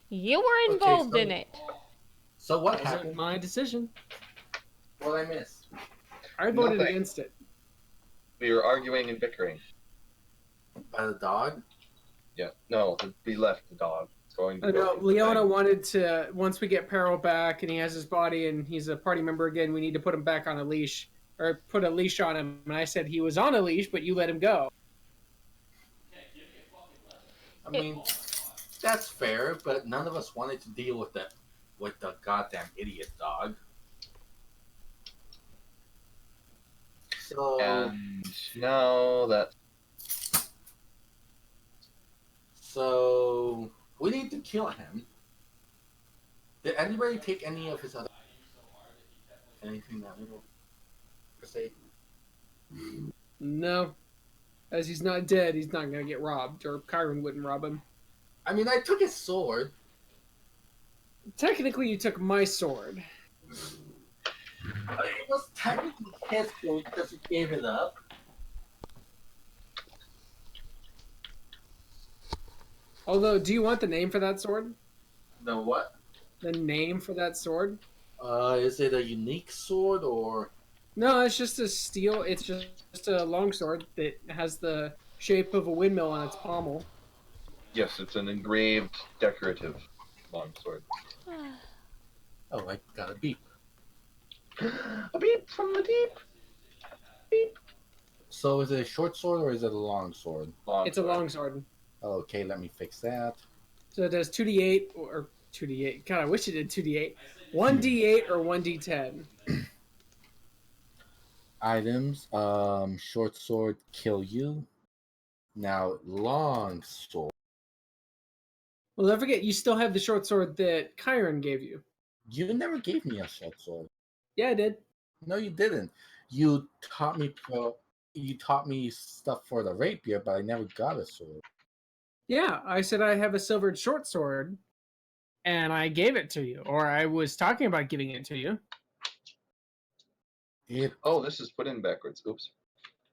You were involved so- in it. So what That wasn't happened? my decision. What I missed? I voted Nothing. against it. We were arguing and bickering. By the dog? Yeah. No, we left the dog. It's going to I go know do the Leona thing. wanted to, once we get Peril back and he has his body and he's a party member again, we need to put him back on a leash. Or put a leash on him. And I said he was on a leash, but you let him go. I mean, that's fair, but none of us wanted to deal with the goddamn idiot dog. So, And now that so we need to kill him. Did anybody take any of his other anything valuable per se? No. As he's not dead, he's not going to get robbed. Or Kyron wouldn't rob him. I mean, I took his sword. Technically, you took my sword. It was technically his sword because he gave it up. Although, do you want the name for that sword? The what? The name for that sword? Is it a unique sword or? No, it's just a steel. It's just a longsword that has the shape of a windmill on its pommel. yes, it's an engraved decorative longsword. Oh, I got a beep. A beep from the deep. Beep. So is it a short sword or is it a long sword? Longsword. It's a longsword. Okay, let me fix that. So it does 2d8 or 2d8. God, I wish it did 2d8. 1d8 or 1d10. Items. Short sword kill you. Now long sword. Well, don't forget, you still have the short sword that Chiron gave you. You never gave me a short sword. Yeah, I did. No, you didn't. You taught me You taught me stuff for the rapier, but I never got a sword. Yeah, I said I have a silvered short sword, and I gave it to you, or I was talking about giving it to you. It Oh, this is put in backwards. Oops.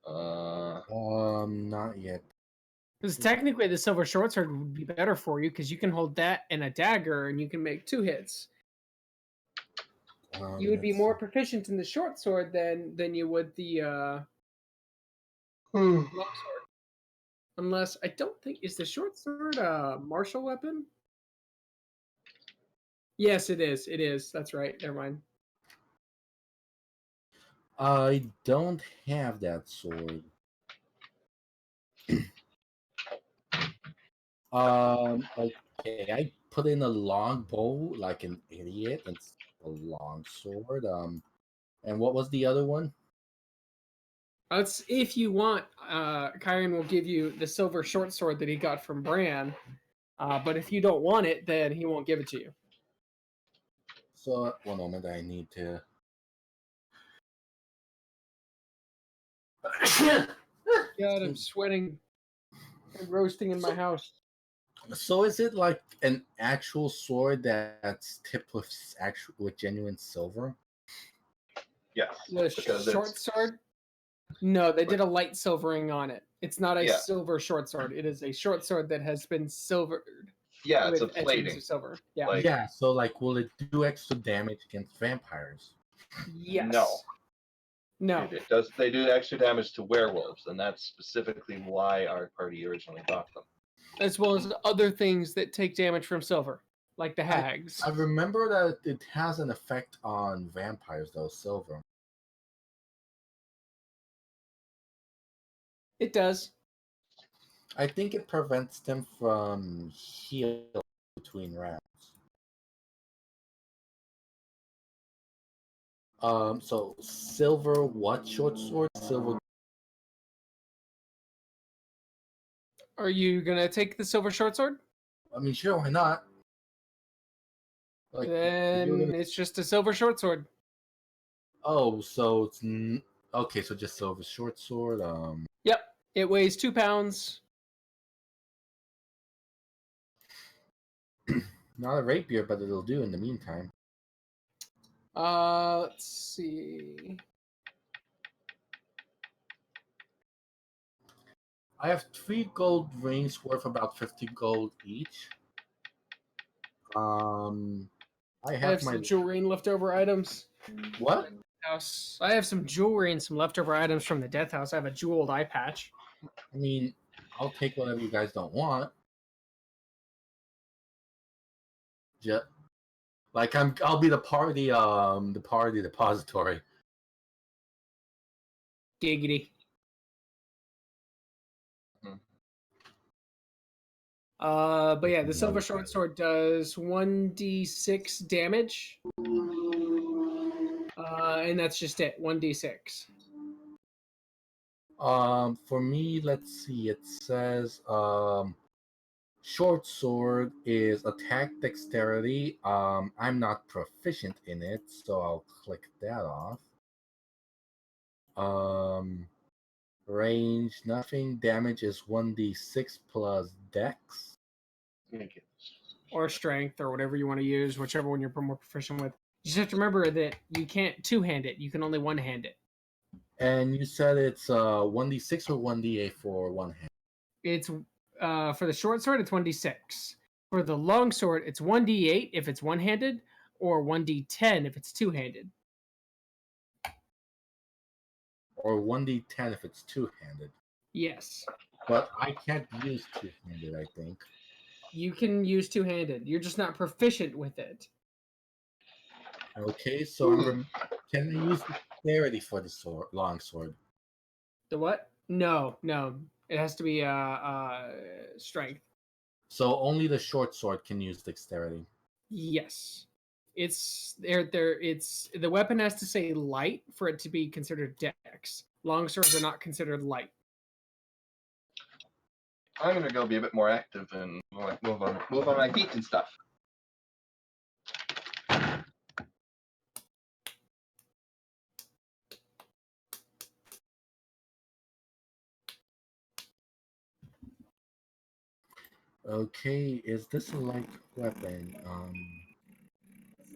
not yet. Because technically, the silver short sword would be better for you because you can hold that and a dagger, and you can make 2 hits. You would be Let's more see. proficient in the short sword than you would the long sword. Unless I don't think is the short sword a martial weapon. Yes, it is. It is. That's right. Never mind. I don't have that sword. Okay, I put in a long bow like an idiot and a long sword. And what was the other one? That's if you want. Kyron will give you the silver short sword that he got from Bran. But if you don't want it, then he won't give it to you. So, one moment, I need to. God, I'm sweating and roasting in my house. So, is it like an actual sword that's tipped with genuine silver? Yes, The because short sword? No, they did a light silvering on it. It's not a Yeah. silver short sword. It is a short sword that has been silvered yeah, it's a with etchings plating. of silver. Yeah. Like, Yeah, so like, will it do extra damage against vampires? Yes. No. No. It does. They do extra damage to werewolves, and that's specifically why our party originally bought them. As well as other things that take damage from silver, like the hags. I remember that it has an effect on vampires, though, silver. It does. I think it prevents them from healing between rounds. So silver what short sword? Silver. Are you gonna take the silver short sword? I mean, sure, why not? Like, if you're Then gonna. it's just a silver short sword. Oh, so it's okay. So just silver short sword. Yep. It weighs 2 pounds. Not a rapier, but it'll do in the meantime. Let's see. I have 3 gold rings worth about 50 gold each. I I have have my some jewelry and leftover items. what? House. I have some jewelry and some leftover items from the death house. I have a jeweled eye patch. I mean, I'll take whatever you guys don't want. Just like I'll be the party depository. Giggity. Mhm. But yeah, the silver short sword does 1d6 damage. And that's just it. 1d6. For me, let's see. It says short sword is attack dexterity. I'm not proficient in it, so I'll click that off. Range nothing. Damage is 1d6 plus dex. Okay. Or strength, or whatever you want to use, whichever one you're more proficient with. You just have to remember that you can't two-hand it. You can only one-hand it. And you said it's 1d6 or 1d8 for one hand. It's for the short sword, it's 1d6. For the long sword, it's 1d8 if it's one-handed, or 1d10 if it's two-handed. Or 1d10 if it's two-handed. Yes. But I can't use two-handed, I think. You can use two-handed. You're just not proficient with it. Okay, so can I use dexterity for the long sword? The what? No, no. It has to be strength. So only the short sword can use dexterity. Yes. It's there. It's the weapon has to say light for it to be considered dex. Long swords are not considered light. I'm gonna go be a bit more active and move on my feet and stuff. Okay, is this a light weapon?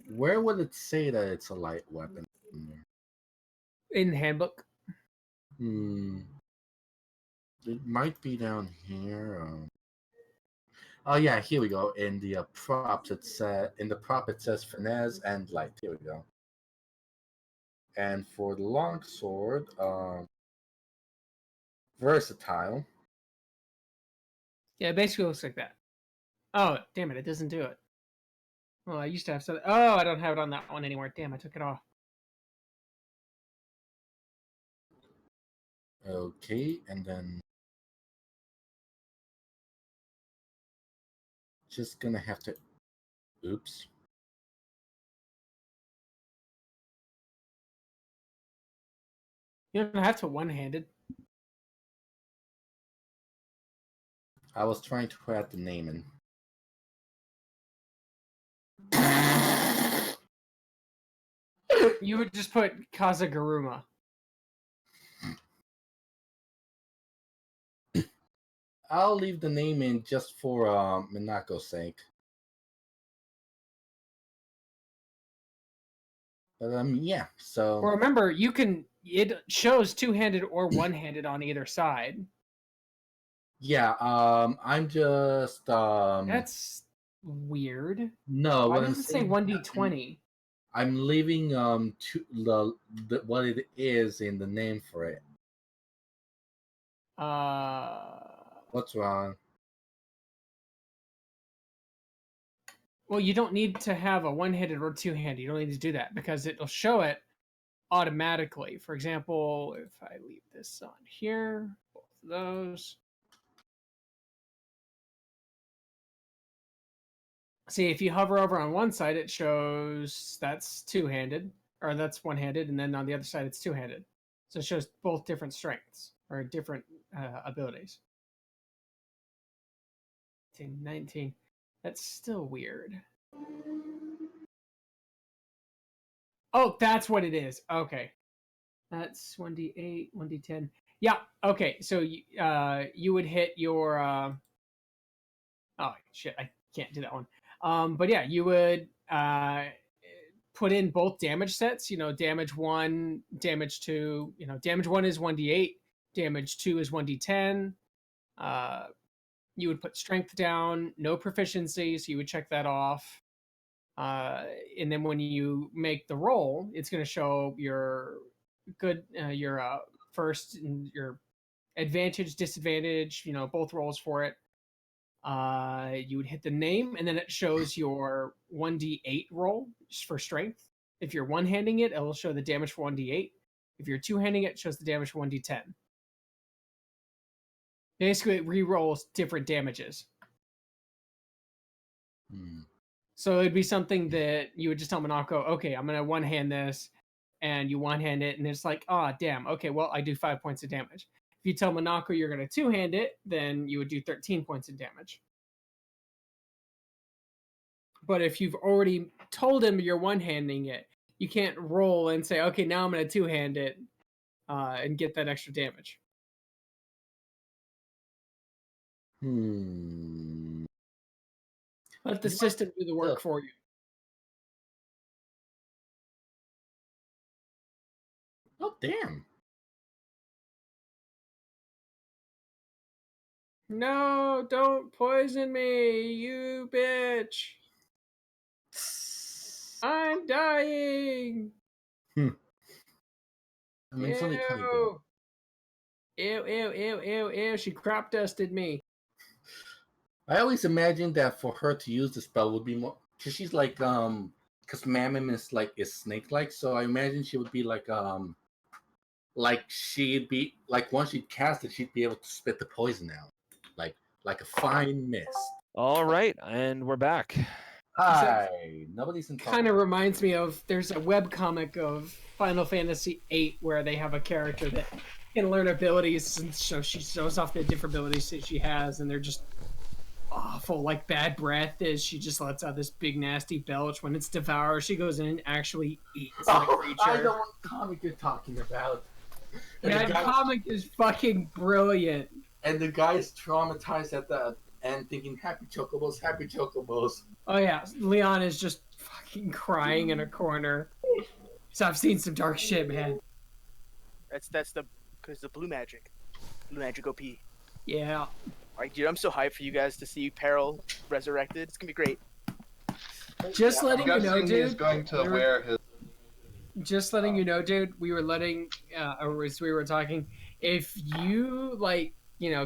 Where would it say that it's a light weapon? In the handbook. Hmm. It might be down here. Oh yeah, here we go. In the props, in the prop it says finesse and light. Here we go. And for the long sword, versatile. Yeah, it basically looks like that. Oh, damn it! It doesn't do it. Well, I used to have something. Oh, I don't have it on that one anymore. Damn, I took it off. Okay, and then just gonna have to. Oops. You don't have to one-handed. I was trying to add the name in. You would just put Kazaguruma. I'll leave the name in just for Minako's sake. But yeah. So Well, remember, you can. It shows two-handed or one-handed on either side. yeah. I'm just That's weird. no. Why What I'm does it say saying, 1d20? I'm leaving what it is in the name for it. Uh, What's wrong? well, you don't need to have a one-handed or two-handed. You don't need to do that because it'll show it automatically. For example, if I leave this on here, both of those. See, if you hover over on one side, it shows that's two-handed, or that's one-handed, and then on the other side, it's two-handed. So it shows both different strengths or different abilities. 19. That's still weird. Oh, that's what it is. Okay. That's 1d8, 1d10. Yeah, okay. So you would hit your oh shit, I can't do that one. But yeah, you would put in both damage sets, damage 1, damage 2, damage 1 is 1d8, damage 2 is 1d10. You would put strength down, no proficiency, so you would check that off. And then when you make the roll, it's going to show your your first and your advantage, disadvantage, both rolls for it. You would hit the name, and then it shows your 1d8 roll for strength. If you're one-handing it, it'll show the damage for 1d8. If you're two-handing it, it shows the damage for 1d10. Basically, it re-rolls different damages. So it'd be something that you would just tell Monako, okay, I'm going to one-hand this, and you one-hand it, and it's like, oh, damn, okay, well, I do 5 points of damage. If you tell Monako you're going to two-hand it, then you would do 13 points of damage. But if you've already told him you're one-handing it, you can't roll and say, okay, now I'm going to two-hand it and get that extra damage. Let the system do the work for you. Oh, damn. No, don't poison me, you bitch. I'm dying. I mean, it's only kind of good. Ew. She crop dusted me. I always imagined that for her to use the spell would be more, because she's like because Mammon is snake like, so I imagine she would be like like she'd be like once she'd cast it, she'd be able to spit the poison out, like a fine mist. All right, and we're back. Hi, nobody's in. Kind of reminds me of there's a web comic of Final Fantasy VIII where they have a character that can learn abilities, and so she shows off the different abilities that she has, and they're just awful. Like bad breath is she just lets out this big nasty belch. When it's devoured, she goes in and actually eats the creature. I know what comic you're talking about. And that comic is fucking brilliant. And the guy's traumatized at the end, thinking "Happy Chocobos, Happy Chocobos." Oh yeah, Leon is just fucking crying in a corner. So I've seen some dark shit, man. That's because the blue magic OP. Yeah. All right, dude, I'm so hyped for you guys to see Peril resurrected. It's gonna be great. Just letting you know, dude. He's going to wear his. Just letting you know, dude. We were letting, or as we were talking, if you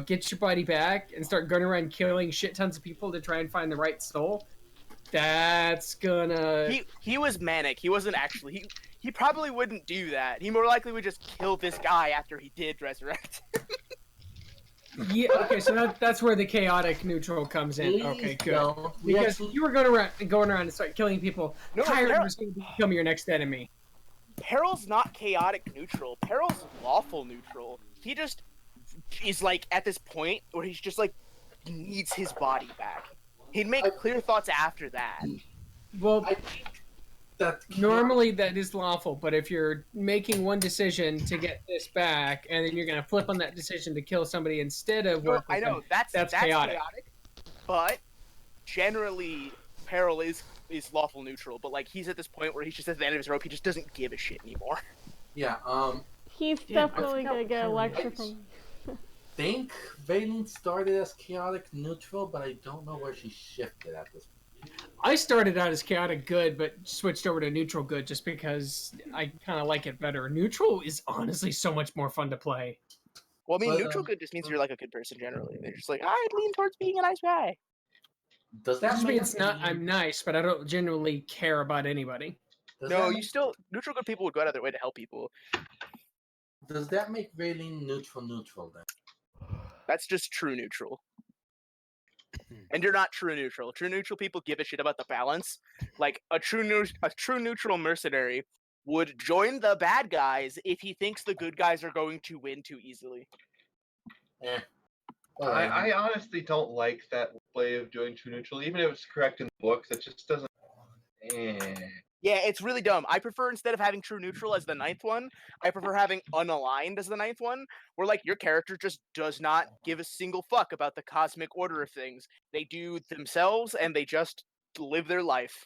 get your buddy back and start going around killing shit tons of people to try and find the right soul, that's gonna. He was manic. He wasn't actually. He probably wouldn't do that. He more likely would just kill this guy after he did resurrect. Yeah. Okay. So that's where the chaotic neutral comes in. Please Okay. Good. don't. Because you were going around and start killing people. No, Kyron was going to become your next enemy. Peril's not chaotic neutral. Peril's lawful neutral. He just is like at this point where he's just like needs his body back. He'd make clear thoughts after that. Well, I think that normally that is lawful, but if you're making one decision to get this back, and then you're going to flip on that decision to kill somebody instead of work with I know them, that's chaotic. But generally, Peril is lawful neutral. But like he's at this point where he's just at the end of his rope. He just doesn't give a shit anymore. Yeah. He's definitely gonna get a lecture from. Think Valen started as chaotic neutral, but I don't know where she shifted at this point. I started out as chaotic good, but switched over to neutral good just because I kind of like it better. Neutral is honestly so much more fun to play. Well, I mean, But, neutral good just means you're like a good person generally. They're just like, I lean towards being a nice guy. Does that Just make means I'm nice, but I don't genuinely care about anybody. Neutral good people would go out of their way to help people. Does that make Valen neutral then? That's just true neutral. And you're not true neutral. True neutral people give a shit about the balance. Like a true neutral mercenary would join the bad guys if he thinks the good guys are going to win too easily. I honestly don't like that way of doing true neutral, even if it's correct in the books. It just doesn't. Yeah, it's really dumb. I prefer, instead of having true neutral as the ninth one, I prefer having unaligned as the ninth one, where like your character just does not give a single fuck about the cosmic order of things. They do themselves and they just live their life.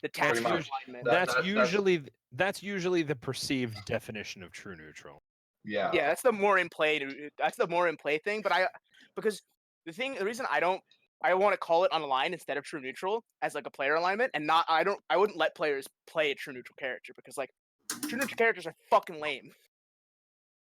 Detached from alignment. That's usually the perceived definition of true neutral. Yeah. Yeah, that's the more in play thing. But because the reason I want to call it unaligned instead of true neutral as like a player alignment, and I wouldn't let players play a true neutral character because like true neutral characters are fucking lame.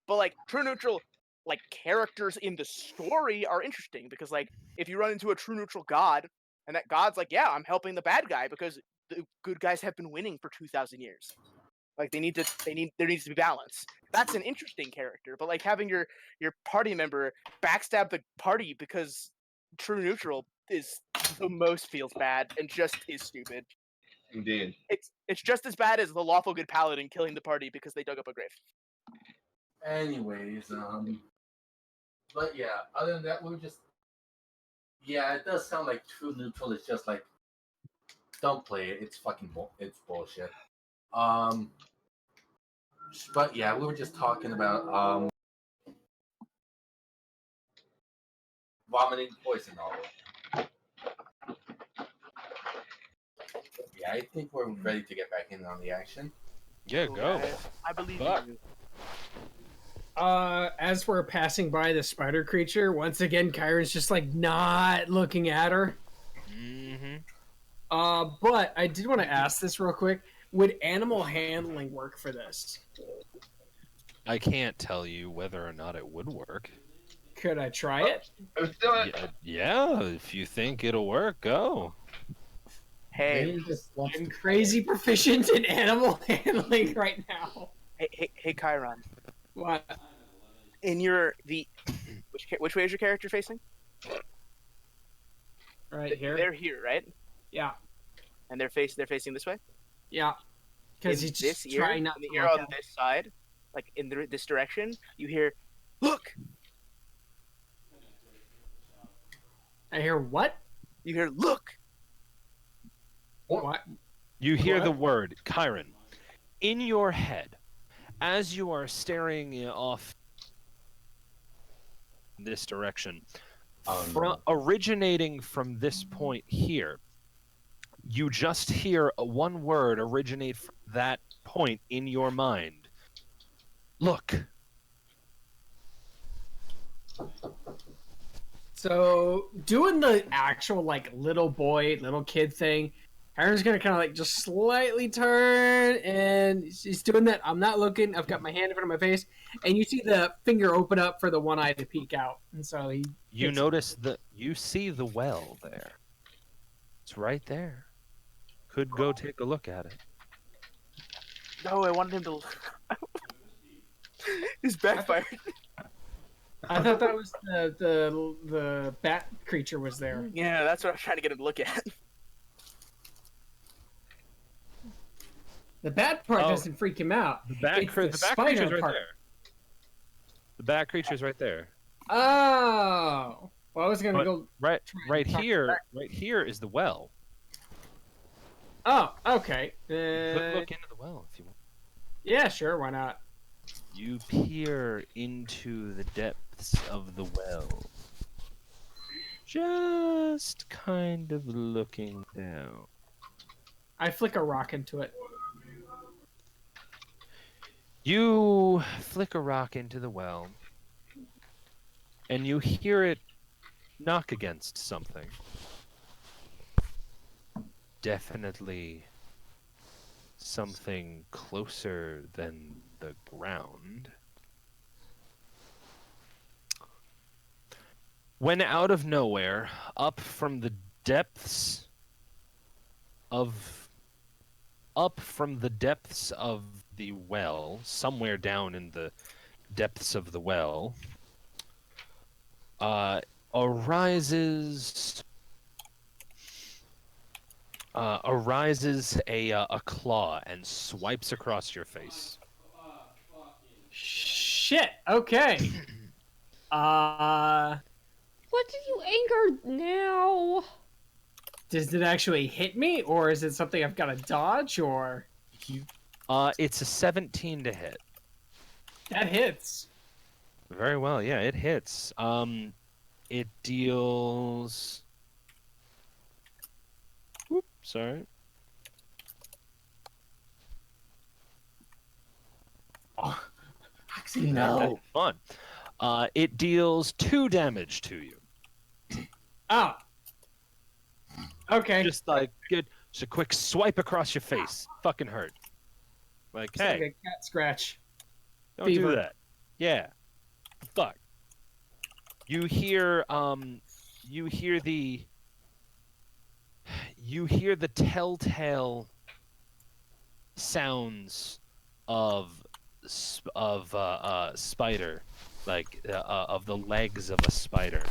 But like true neutral like characters in the story are interesting because like if you run into a true neutral god and that god's like, yeah, I'm helping the bad guy because the good guys have been winning for 2,000 years. Like there needs to be balance. That's an interesting character. But like having your party member backstab the party because true neutral is the most feels bad and just is stupid. Indeed. It's just as bad as the lawful good paladin killing the party because they dug up a grave. Anyways, but yeah, other than that, it does sound like true neutral is just like, don't play it. It's fucking it's bullshit. But yeah, we were just talking about vomiting poison all over. Yeah, I think we're ready to get back in on the action. Yeah, go. I believe Fuck. you. As we're passing by the spider creature, once again, Kyron's just like not looking at her. Mm-hmm. But I did want to ask this real quick. Would animal handling work for this? I can't tell you whether or not it would work. Could I try it? Let's do it. Yeah, if you think it'll work, go. Hey, I'm crazy proficient in animal handling right now. hey, Chiron. What? In your which way is your character facing? Right here? They're here, right? Yeah. And they're facing this way. Yeah. Because In he's this just ear, trying not in the to ear look on at this side, like in this direction, you hear, "Look!" I hear what? You hear, "Look!" What? You hear What? the word Chiron in your head as you are staring off this direction. Oh, no. Originating from this point here, you just hear one word originate from that point in your mind. Look. So doing the actual like little kid thing, Aaron's gonna kind of like just slightly turn, and he's doing that. I'm not looking. I've got my hand in front of my face, and you see the finger open up for the one eye to peek out, and so You see the well there. It's right there. Could go take a look at it. No, I wanted him to. This backfired. I thought that was the bat creature was there. Yeah, that's what I was trying to get him to look at. The bat part Oh. doesn't freak him out. The bat It's the creature's spider right part. there. The bat creature's right there. Oh, well, I was gonna But go. right talk here is the well. Oh, okay. Could look into the well if you want. Yeah, sure. Why not? You peer into the depths of the well. Just kind of looking down. I flick a rock into it. You flick a rock into the well, and you hear it knock against something. Definitely something closer than the ground. When out of nowhere, up from the depths of the well, somewhere down in the depths of the well, arises a claw and swipes across your face. Shit. Okay. What did you anger now? Does it actually hit me, or is it something I've got to dodge, or? It's a 17 to hit. That hits. Very well, yeah, it hits. It deals. Whoop, sorry. Oh, actually, no. Fun. It deals 2 damage to you. Oh. Okay. Just like good, just a quick swipe across your face. Fucking hurt. Like, It's hey, like a cat scratch. don't fever. do that. Yeah. Fuck. You hear the telltale sounds of spider, like of the legs of a spider.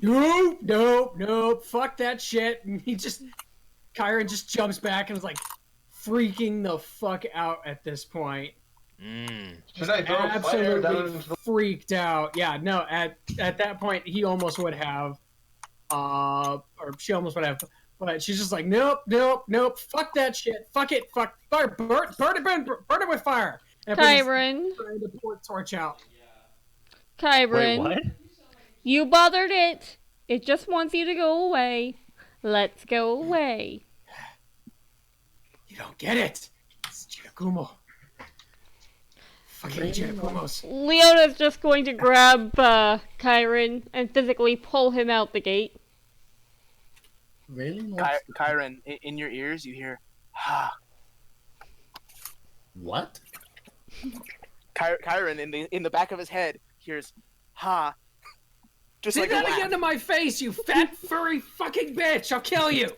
Nope. Fuck that shit. And Kyron just jumps back and is like freaking the fuck out at this point. Should I throw fire down Absolutely into the... freaked out. Yeah, no, at that point he almost would have, or she almost would have, but she's just like, nope, fuck that shit, fuck it, fuck fire, burn it with fire. And Kyron. trying to pour a torch out. Kyron. Wait, what? You bothered it. It just wants you to go away. Let's go away. You don't get it. It's Giacomo. Fucking Giacomos. Leona's just going to grab Kyron and physically pull him out the gate. Really? Kyron, in your ears, you hear, "Ha." What? Kyron, in the back of his head, hears, "Ha." Just Say like that a laugh. again to my face, you fat furry fucking bitch! I'll kill you.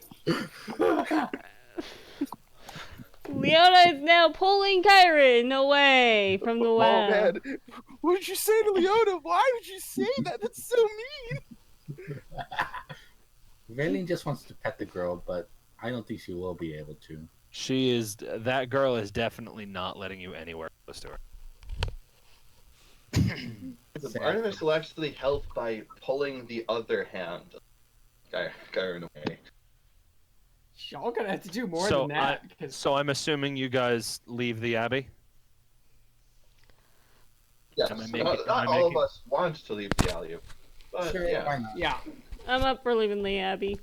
Leona is now pulling Kyron away from the Oh well. man, what did you say to Leona? Why would you say that? That's so mean. Raylene just wants to pet the girl, but I don't think she will be able to. That girl is definitely not letting you anywhere close to her. Sad. Artemis will actually help by pulling the other hand. Kyron away. Y'all gonna have to do more So than that. Because So I'm assuming you guys leave the abbey. Yes, Am I not making- all of us want to leave the alley, but Sure, yeah. why not? yeah, I'm up for leaving the Abbey.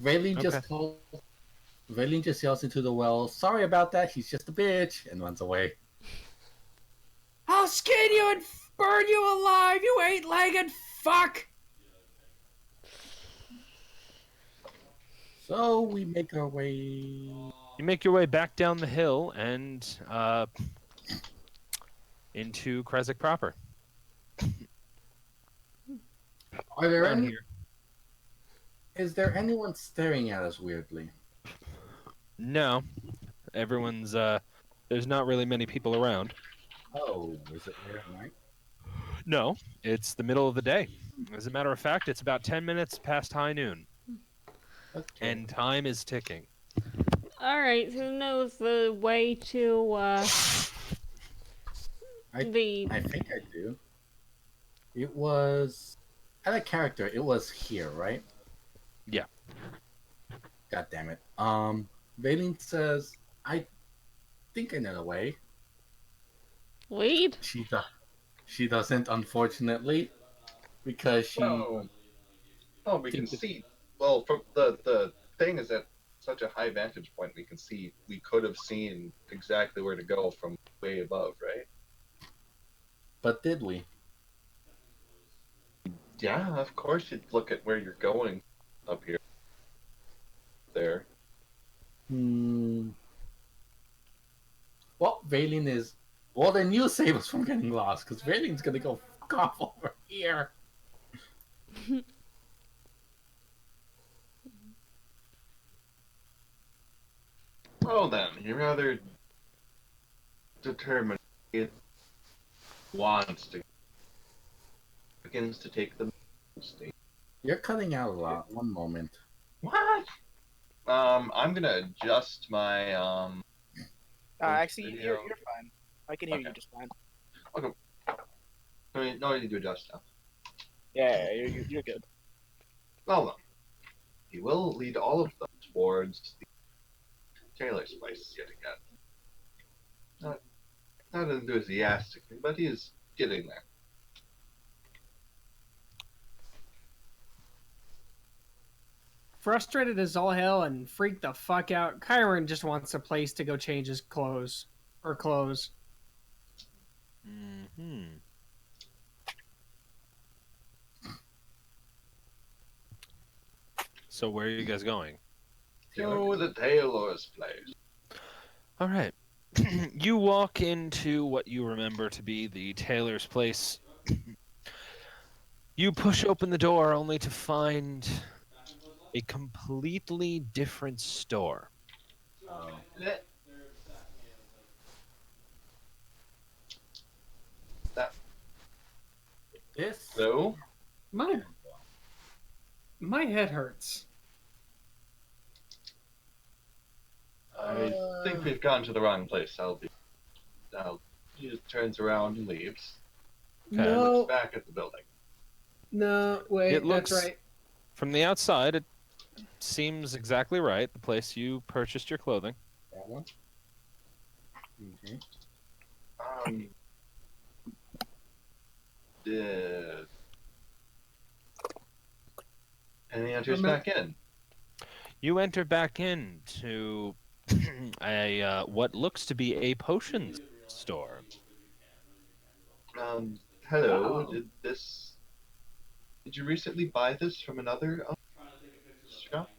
Raylene Okay. just told. Raylene just yells into the well, "Sorry about that. He's just a bitch," and runs away. I'll skin you and burn you alive, you eight-legged fuck! So we make our way. You make your way back down the hill and into Kresik proper. Are there Down any? here. Is there anyone staring at us weirdly? No, everyone's there's not really many people around. Oh, is it late at night? No, it's the middle of the day. As a matter of fact, it's about 10 minutes past high noon, Okay. and time is ticking. Alright, who knows the way to, I the... think I do. It was. At a character, it was here, right? Yeah. God damn it. Raylene says, "I think I know the way." lead? She doesn't, unfortunately, because she. Oh, we can see. Well, from the thing is at such a high vantage point, we can see. We could have seen exactly where to go from way above, right? But did we? Yeah, of course you'd look at where you're going up here. There. Well, Raylene is. Well, then you save us from getting lost, because Raylene's gonna go fuck off over here. Well then, you rather determine it wants to begins to take the state. You're cutting out a lot. One moment. What? I'm gonna adjust my Actually, video. you're fine. I can hear you Okay. just fine. No need to adjust now. Yeah, you're good. Well then, he will lead all of them towards the tailor's place yet again. Not enthusiastically, but he's getting there. Frustrated as all hell and freaked the fuck out, Kyron just wants a place to go change his clothes. Or clothes. Mm-hmm. So where are you guys going? To the tailor's place. All right. You walk into what you remember to be the tailor's place. You push open the door only to find a completely different store. Oh. This. So, My head hurts. I think we've gone to the wrong place, Albie. He just turns around and leaves. Okay. No, Looks back at the building. no, wait, It looks- that's right. From the outside, it seems exactly right. The place you purchased your clothing. That one. Okay. And he enters back in. You enter back into a what looks to be a potions store. Hello. Wow. Did you recently buy this from another shop?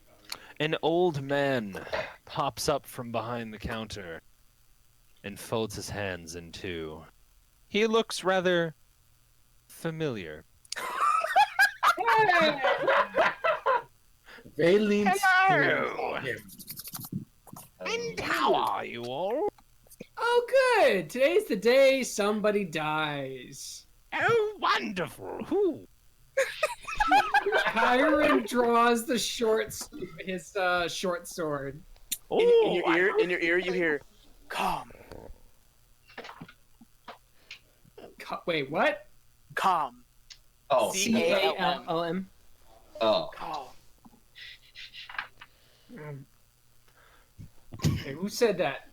An old man pops up from behind the counter and folds his hands in two. He looks rather familiar. Raylene Hello. stares at him. And how are you all? Oh, good. Today's the day somebody dies. Oh, wonderful. Who? Kyron draws the his short sword. In Oh, your ear, you hear, "Calm, Wait, what? calm, Oh, CALM. oh. calm." Hey, who said that?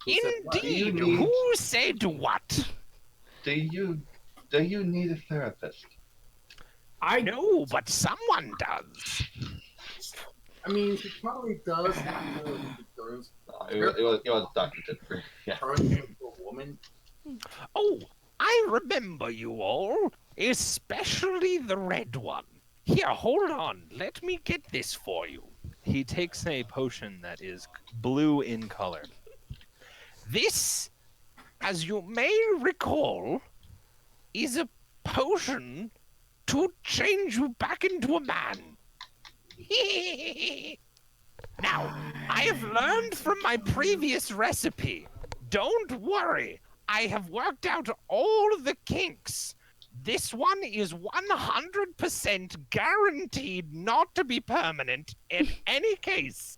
indeed. Do you need- Who said what? Do you need a therapist? I No, but someone does. I mean, he probably does after he turns, It was Dr. Titford. Yeah. turns into a woman. Oh, I remember you all, especially the red one. Here, hold on. Let me get this for you. He takes a potion that is blue in color. This, as you may recall, is a potion to change you back into a man. Now, I have learned from my previous recipe. Don't worry, I have worked out all the kinks. This one is 100% guaranteed not to be permanent in any case.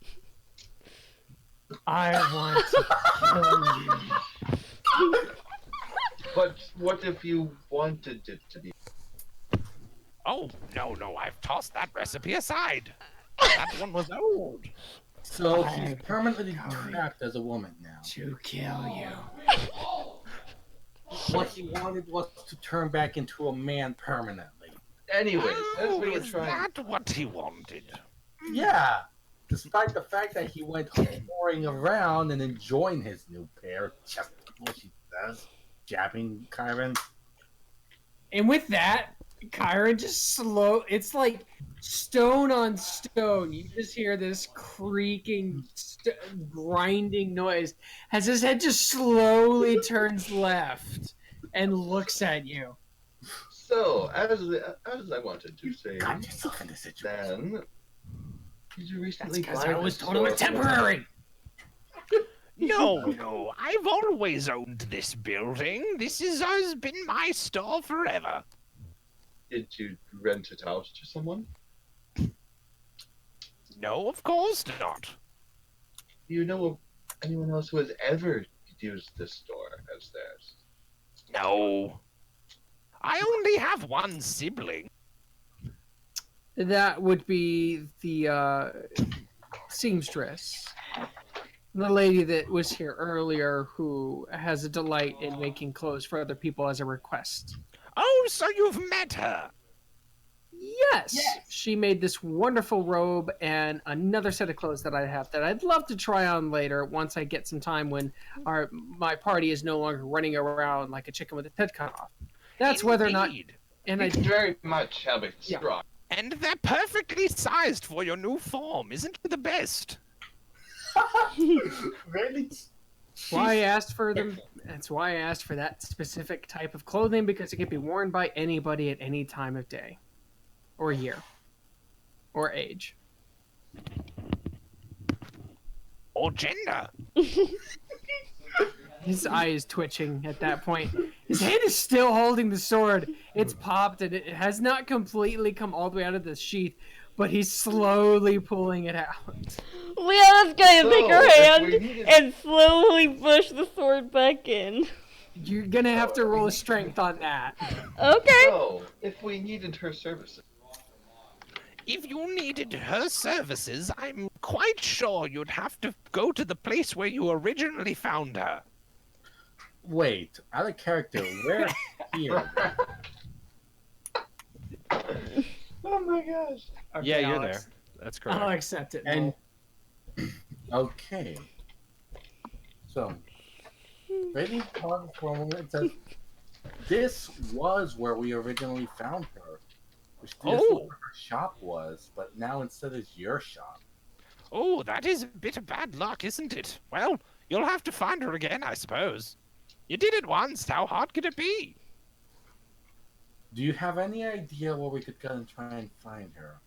I want to kill you. But what if you wanted it to be? Oh, no, I've tossed that recipe aside. That one was old. So he's I'm permanently going trapped as a woman now. to kill you. What he wanted was to turn back into a man permanently. Anyways, as Oh, we were is trying. that what he wanted? Yeah, despite the fact that he went whoring around and enjoying his new pair, just what she does, jabbing Kyron. And with that, Kyron just it's like stone on stone. You just hear this creaking, grinding noise as his head just slowly turns left and looks at you. So, as I wanted to say, Got yourself in this situation. then did you That's recently because buy I was this told it was store? temporary. No, I've always owned this building. This has been my store forever. Did you rent it out to someone? No, of course not. Do you know of anyone else who has ever used this store as theirs? No. I only have one sibling. That would be the seamstress. The lady that was here earlier who has a delight in making clothes for other people as a request. Oh, so you've met her. Yes. She made this wonderful robe and another set of clothes that I have that I'd love to try on later once I get some time when my party is no longer running around like a chicken with its head cut off. That's whether or not. Indeed. And It's very much how it's Yeah. strong. And they're perfectly sized for your new form. Isn't it the best? Really? That's why I asked for them. That's why I asked for that specific type of clothing because it can be worn by anybody at any time of day, or year, or age. Or gender. His eye is twitching at that point. His hand is still holding the sword. It's popped and it has not completely come all the way out of the sheath, but he's slowly pulling it out. Leon's gonna So, take her if hand we needed- and slowly push the sword back in. You're gonna have to roll a strength on that. Okay. So, if we needed her services, If you needed her services, I'm quite sure you'd have to go to the place where you originally found her. Wait, out of character, where here? oh my gosh! Okay, Yeah, you're Alex. there. That's I'll correct. accept it. And okay, so Brady paused for a moment and says, "This was where we originally found her. This was Oh. where her shop was, but now instead it's your shop." Oh, that is a bit of bad luck, isn't it? Well, you'll have to find her again, I suppose. You did it once. How hard could it be? Do you have any idea where we could go and try and find her?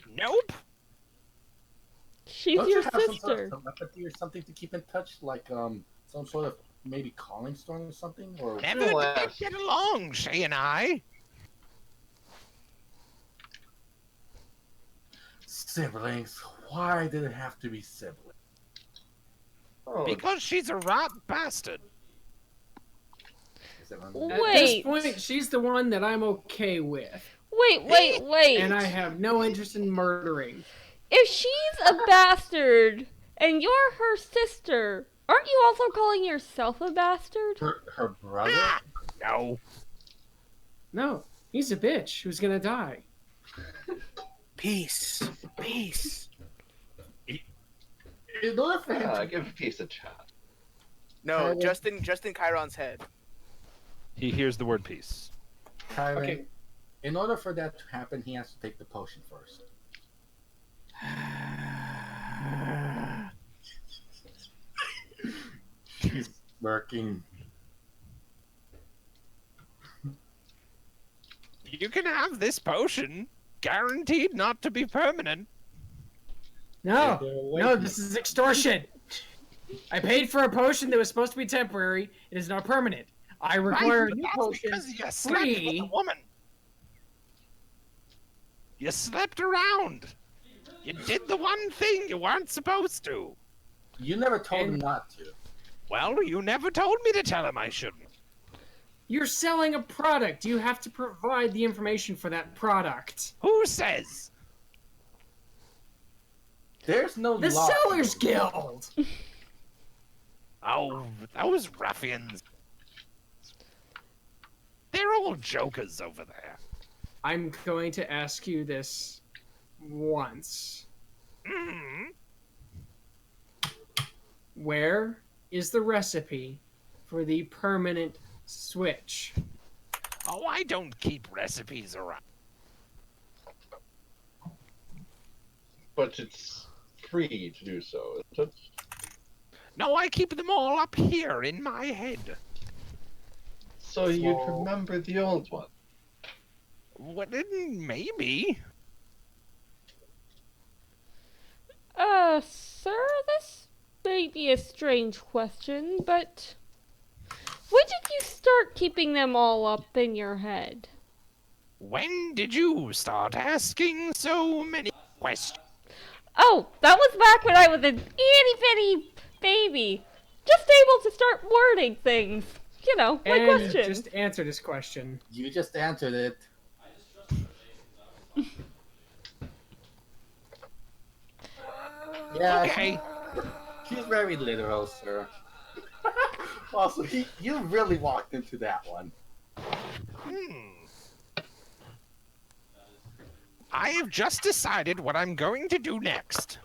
Nope. She's Don't your you have some sort sister. of telepathy or something to keep in touch, like some sort of maybe calling stone or something? Or Never did Alas. get along, she and I. siblings? Why did it have to be siblings? Oh, Because she's a rat bastard. Is it At this Wait. point, she's the one that I'm okay with, Wait. and I have no interest in murdering. If she's a bastard and you're her sister, aren't you also calling yourself a bastard? Her brother? No. No, he's a bitch who's gonna die. Peace. Peace. In order for him to give peace a chat. No, Kyron- just in Chiron's head. He hears the word peace. Kyron, Okay. in order for that to happen, he has to take the potion first. She's smirking. You can have this potion, guaranteed not to be permanent. No, They're no, awakening. this is extortion. I paid for a potion that was supposed to be temporary. It is not permanent. I require a Right, new that's potion. because you slept with free. a woman. You slept around. You did the one thing you weren't supposed to. You never told him And- not to. Well, you never told me to tell him I shouldn't. You're selling a product. You have to provide the information for that product. Who says? There's no The law. Sellers Guild. Oh, those ruffians. They're all jokers over there. I'm going to ask you this once. Hmm. Where is the recipe for the permanent switch? Oh, I don't keep recipes around. But it's free to do so, isn't it? No, I keep them all up here in my head. So you'd remember the old one. What? Maybe. Sir, this may be a strange question, but when did you start keeping them all up in your head? When did you start asking so many questions? Oh, that was back when I was an itty bitty baby, just able to start wording things. You know, my And question. just answer this question. You just answered it. Yeah, Okay. she's very literal, sir. Also, you really walked into that one. I have just decided what I'm going to do next.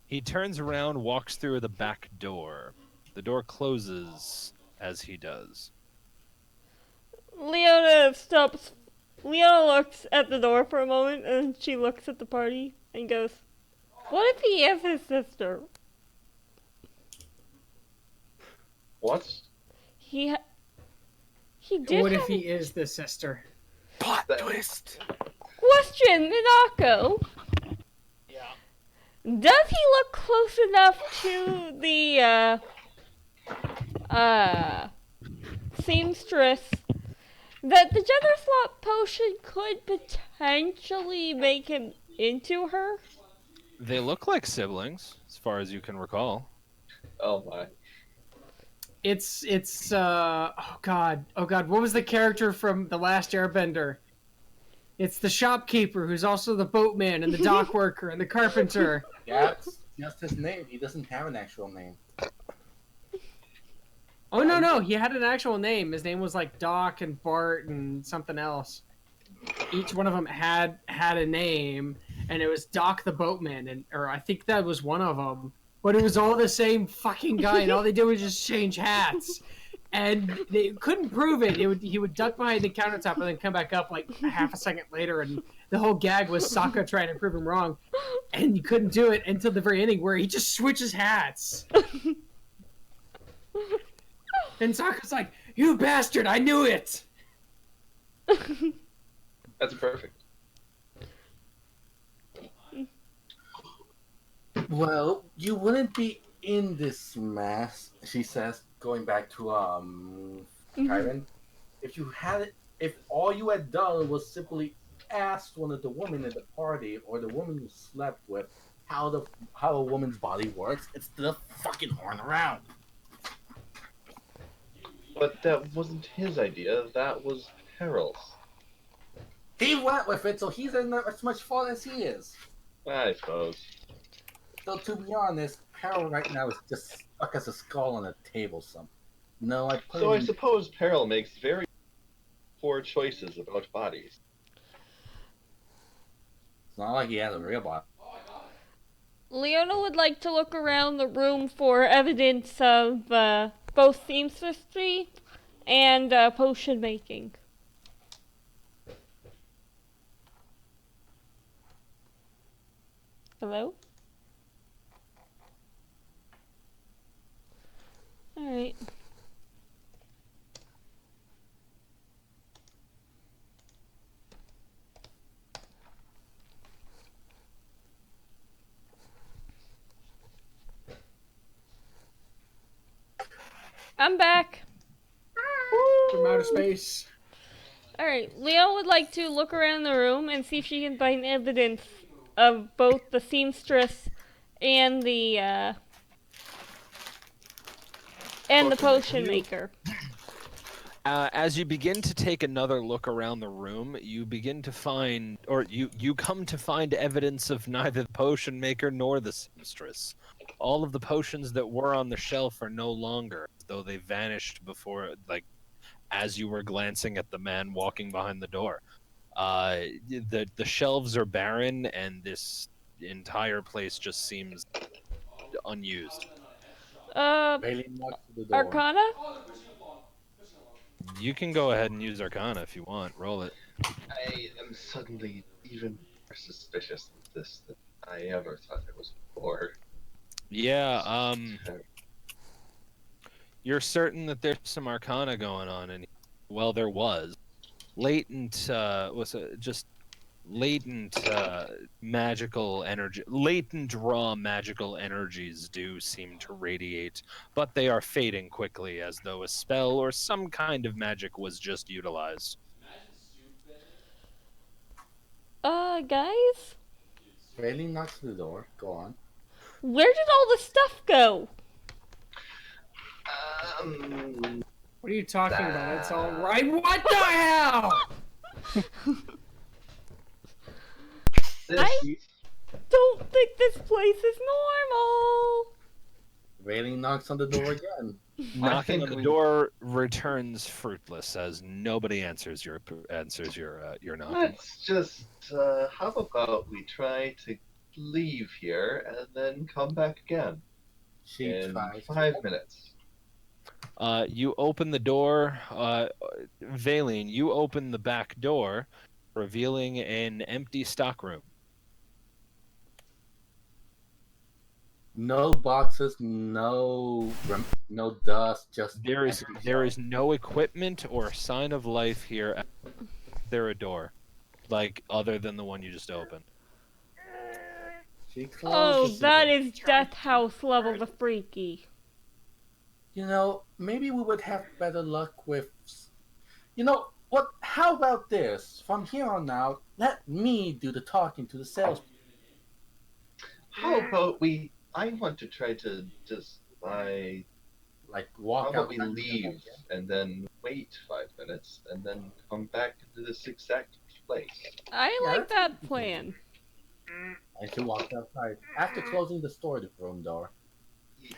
He turns around, walks through the back door. The door closes as he does. Leona stops. Leona looks at the door for a moment, and she looks at the party and goes, "What if he is his sister? What? He did What have if he is the sister? Plot That- twist. Question, Minako. Yeah. Does he look close enough to the seamstress that the gender swap potion could potentially make him into her? They look like siblings, as far as you can recall. Oh my. It's oh god, what was the character from The Last Airbender? It's the shopkeeper who's also the boatman and the dock worker and the carpenter. That's just his name. He doesn't have an actual name. Oh no, he had an actual name. His name was like Doc and Bart and something else. Each one of them had a name, and it was Doc the boatman, and or I think that was one of them. But it was all the same fucking guy, and all they did was just change hats. And they couldn't prove it. He would duck behind the countertop and then come back up like a half a second later, and the whole gag was Sokka trying to prove him wrong, and you couldn't do it until the very ending where he just switches hats. And Sokka's like, "You bastard! I knew it." That's perfect. Well, you wouldn't be in this mess, she says, going back to Mhm. Kyron. If all you had done was simply asked one of the women at the party or the woman you slept with how a woman's body works, instead of fucking horn around. But that wasn't his idea. That was Peril's. He went with it, so he's in as much fault as he is. I suppose. Though to be honest, Harold right now is just stuck as a skull on a table. No, I put So him I in. suppose Peril makes very poor choices about bodies. It's not like he has a real body. Leona would like to look around the room for evidence of both seamstressry and potion making. Hello? Alright. I'm back. From outer space. Alright, Leo would like to look around the room and see if she can find evidence of both the seamstress and the potion maker. As you begin to take another look around the room, you begin to find, or you come to find evidence of neither the potion maker nor the seamstress. All of the potions that were on the shelf are no longer, though they vanished before, like, as you were glancing at the man walking behind the door. The shelves are barren, and this entire place just seems unused. Bailey knocks to the door. Arcana? You can go ahead and use Arcana if you want. Roll it. I am suddenly even more suspicious of this than I ever thought I was before. Yeah, you're certain that there's some Arcana going on, and well, there was latent, just latent magical energy, latent raw magical energies do seem to radiate, but they are fading quickly, as though a spell or some kind of magic was just utilized. Guys? Bailey knocks to the door. Go on. Where did all the stuff go? What are you talking about? It's all right. What the hell? I don't think this place is normal. Bailey knocks on the door again. Knocking on the door returns fruitless, as nobody answers your knocking. Let's just, how about we try to leave here and then come back again She in tries 5 minutes. You open the door, Valine, you open the back door, revealing an empty stockroom. No boxes, no dust, just There is empty there shelves. is no equipment or sign of life here. There a door, like other than the one you just opened. She Oh, closes that it. is Death House level the freaky. You know, maybe we would have better luck with. You know what? How about this? From here on out, let me do the talking to the sales. How about I want to try to just, Like how walk about out. we leave and then wait 5 minutes and then come back into this exact place? I Yeah, like that plan. And she walks outside after closing the storage room door. He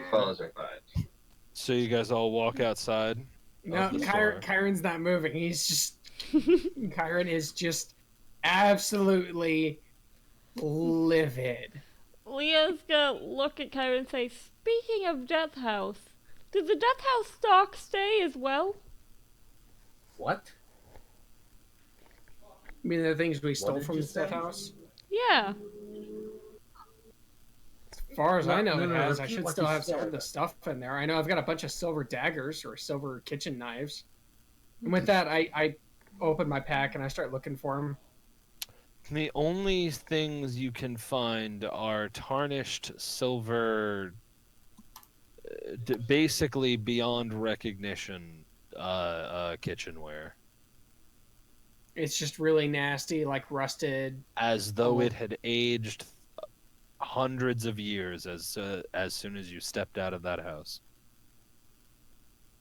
follows her fine. So you guys all walk outside. No, the store. Kyron's not moving. He's just. Kyron is just absolutely livid. Leo's gonna look at Kyra and say, speaking of Death House, did the Death House stock stay as well? What? I mean, the things we stole did from you the Death say? House? Yeah. As far as I know, No, it has. I repeat should what still you have some of said. the stuff in there. I know I've got a bunch of silver daggers or silver kitchen knives. And with that, I open my pack and I start looking for them. The only things you can find are tarnished silver, basically beyond recognition, kitchenware, It's just really nasty, like rusted. as though Oh. it had aged hundreds of years as soon as you stepped out of that house.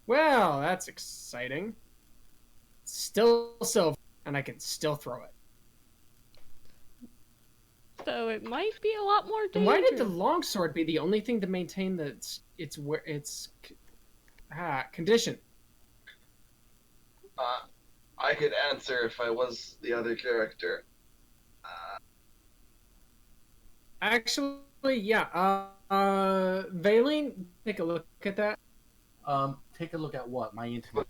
Well, that's exciting. Still silver, and I can still throw it. So it might be a lot more And why did the dangerous. longsword be the only thing to maintain its condition? I could answer if I was the other character. Actually, yeah. Valine, take a look at that. Take a look at what my internet.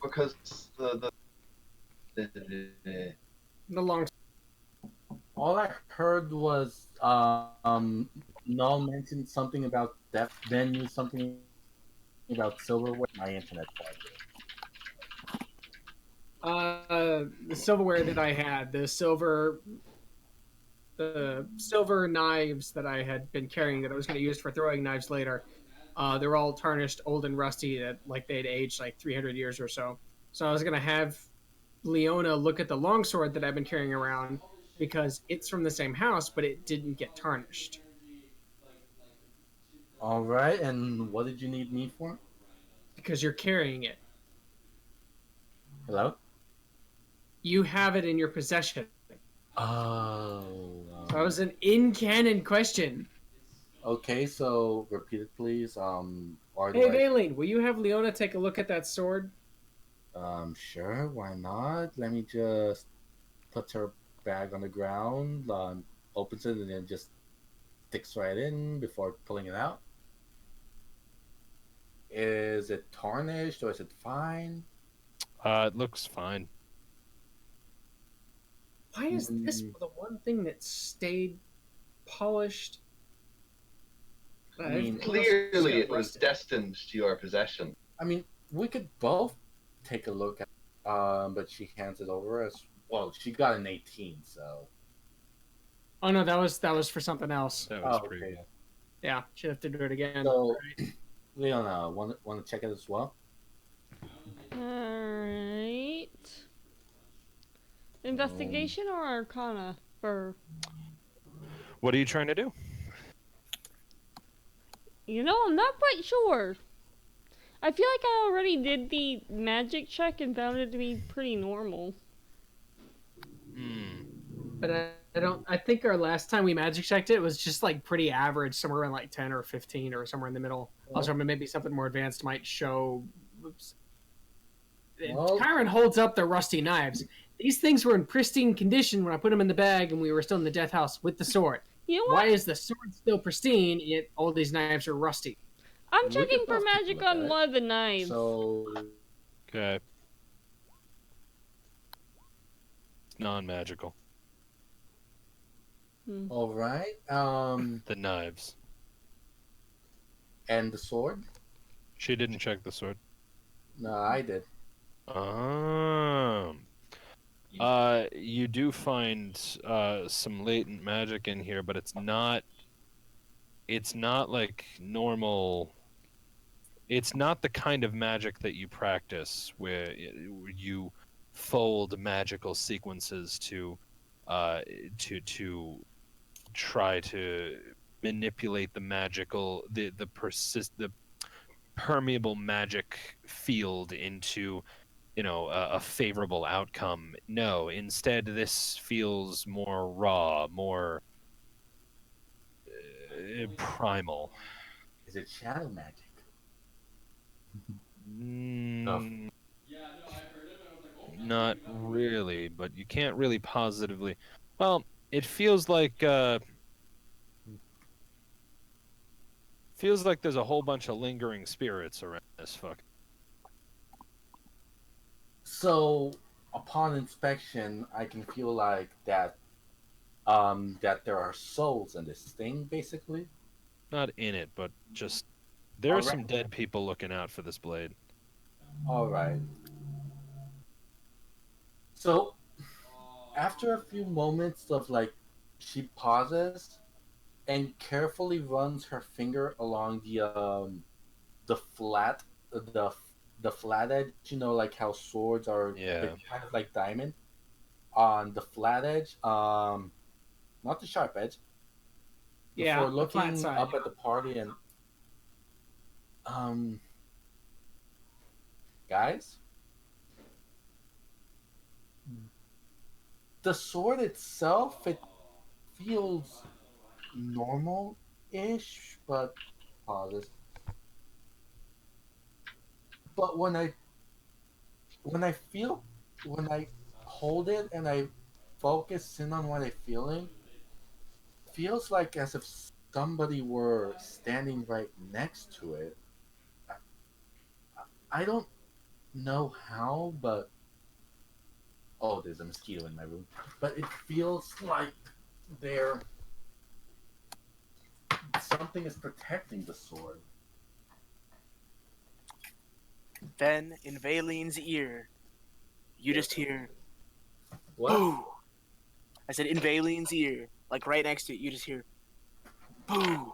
Because the The long. All I heard was Null mentioned something about death venue, something about silverware. My internet The silverware that I had, the silver knives that I had been carrying that I was going to use for throwing knives later. They're all tarnished, old and rusty, that like they'd aged like 300 years or so. So I was going to have Leona look at the longsword that I've been carrying around because it's from the same house, but it didn't get tarnished. All right, and what did you need me for? Because you're carrying it. Hello? You have it in your possession. Oh. So that was an in-canon question. Okay, so repeat it, please. Or do Hey, I? Valine, will you have Leona take a look at that sword? Sure. Why not? Let me just put her bag on the ground. Opens it and then just sticks right in before pulling it out. Is it tarnished or is it fine? It looks fine. Why is this the one thing that stayed polished? I mean, clearly it was destined to your possession. I mean, we could both take a look at. But she hands it over as well. She got an 18, so. Oh no, that was for something else. That was pretty okay. good. Yeah, she'd have to do it again. So, Leona, want to check it as well? Alright. Investigation or Arcana for. What are you trying to do? You know, I'm not quite sure. I feel like I already did the magic check and found it to be pretty normal. But I don't. I think our last time we magic checked it was just like pretty average, somewhere around like 10 or 15 or somewhere in the middle. Also, maybe something more advanced might show. Oops. Well, Kyron holds up the rusty knives. These things were in pristine condition when I put them in the bag and we were still in the death house with the sword. You know what? Why is the sword still pristine yet all these knives are rusty? I'm We checking could for both take a magic look at on it. one of the knives. So, Okay. It's non-magical. all right. The knives. And the sword? She didn't check the sword. No, I did. You do find some latent magic in here, but it's not like normal. It's not the kind of magic that you practice where you fold magical sequences to try to manipulate the permeable magic field into a favorable outcome. No, instead this feels more raw, more primal. Is it shadow magic? Mm, not really, but you can't really positively. Well, it feels like there's a whole bunch of lingering spirits around this fuck. So, upon inspection, I can feel like that there are souls in this thing, basically. Not in it, but just there are some dead people looking out for this blade. All right. So, after a few moments of like, she pauses and carefully runs her finger along the flat the the flat edge. You know, like how swords are, they're Yeah. kind of like diamond on the flat edge. Not the sharp edge. Yeah, Before the flat looking side. up at the party and um, guys, the sword itself, it feels normal-ish, but pauses. But when I when I hold it and I focus in on what I'm feeling, feels like as if somebody were standing right next to it. I don't know how, but oh, there's a mosquito in my room. But it feels like there something is protecting the sword. Then, in Valen's ear, you just hear, What? boo! I said, in Valen's ear, like right next to it, you just hear, boo!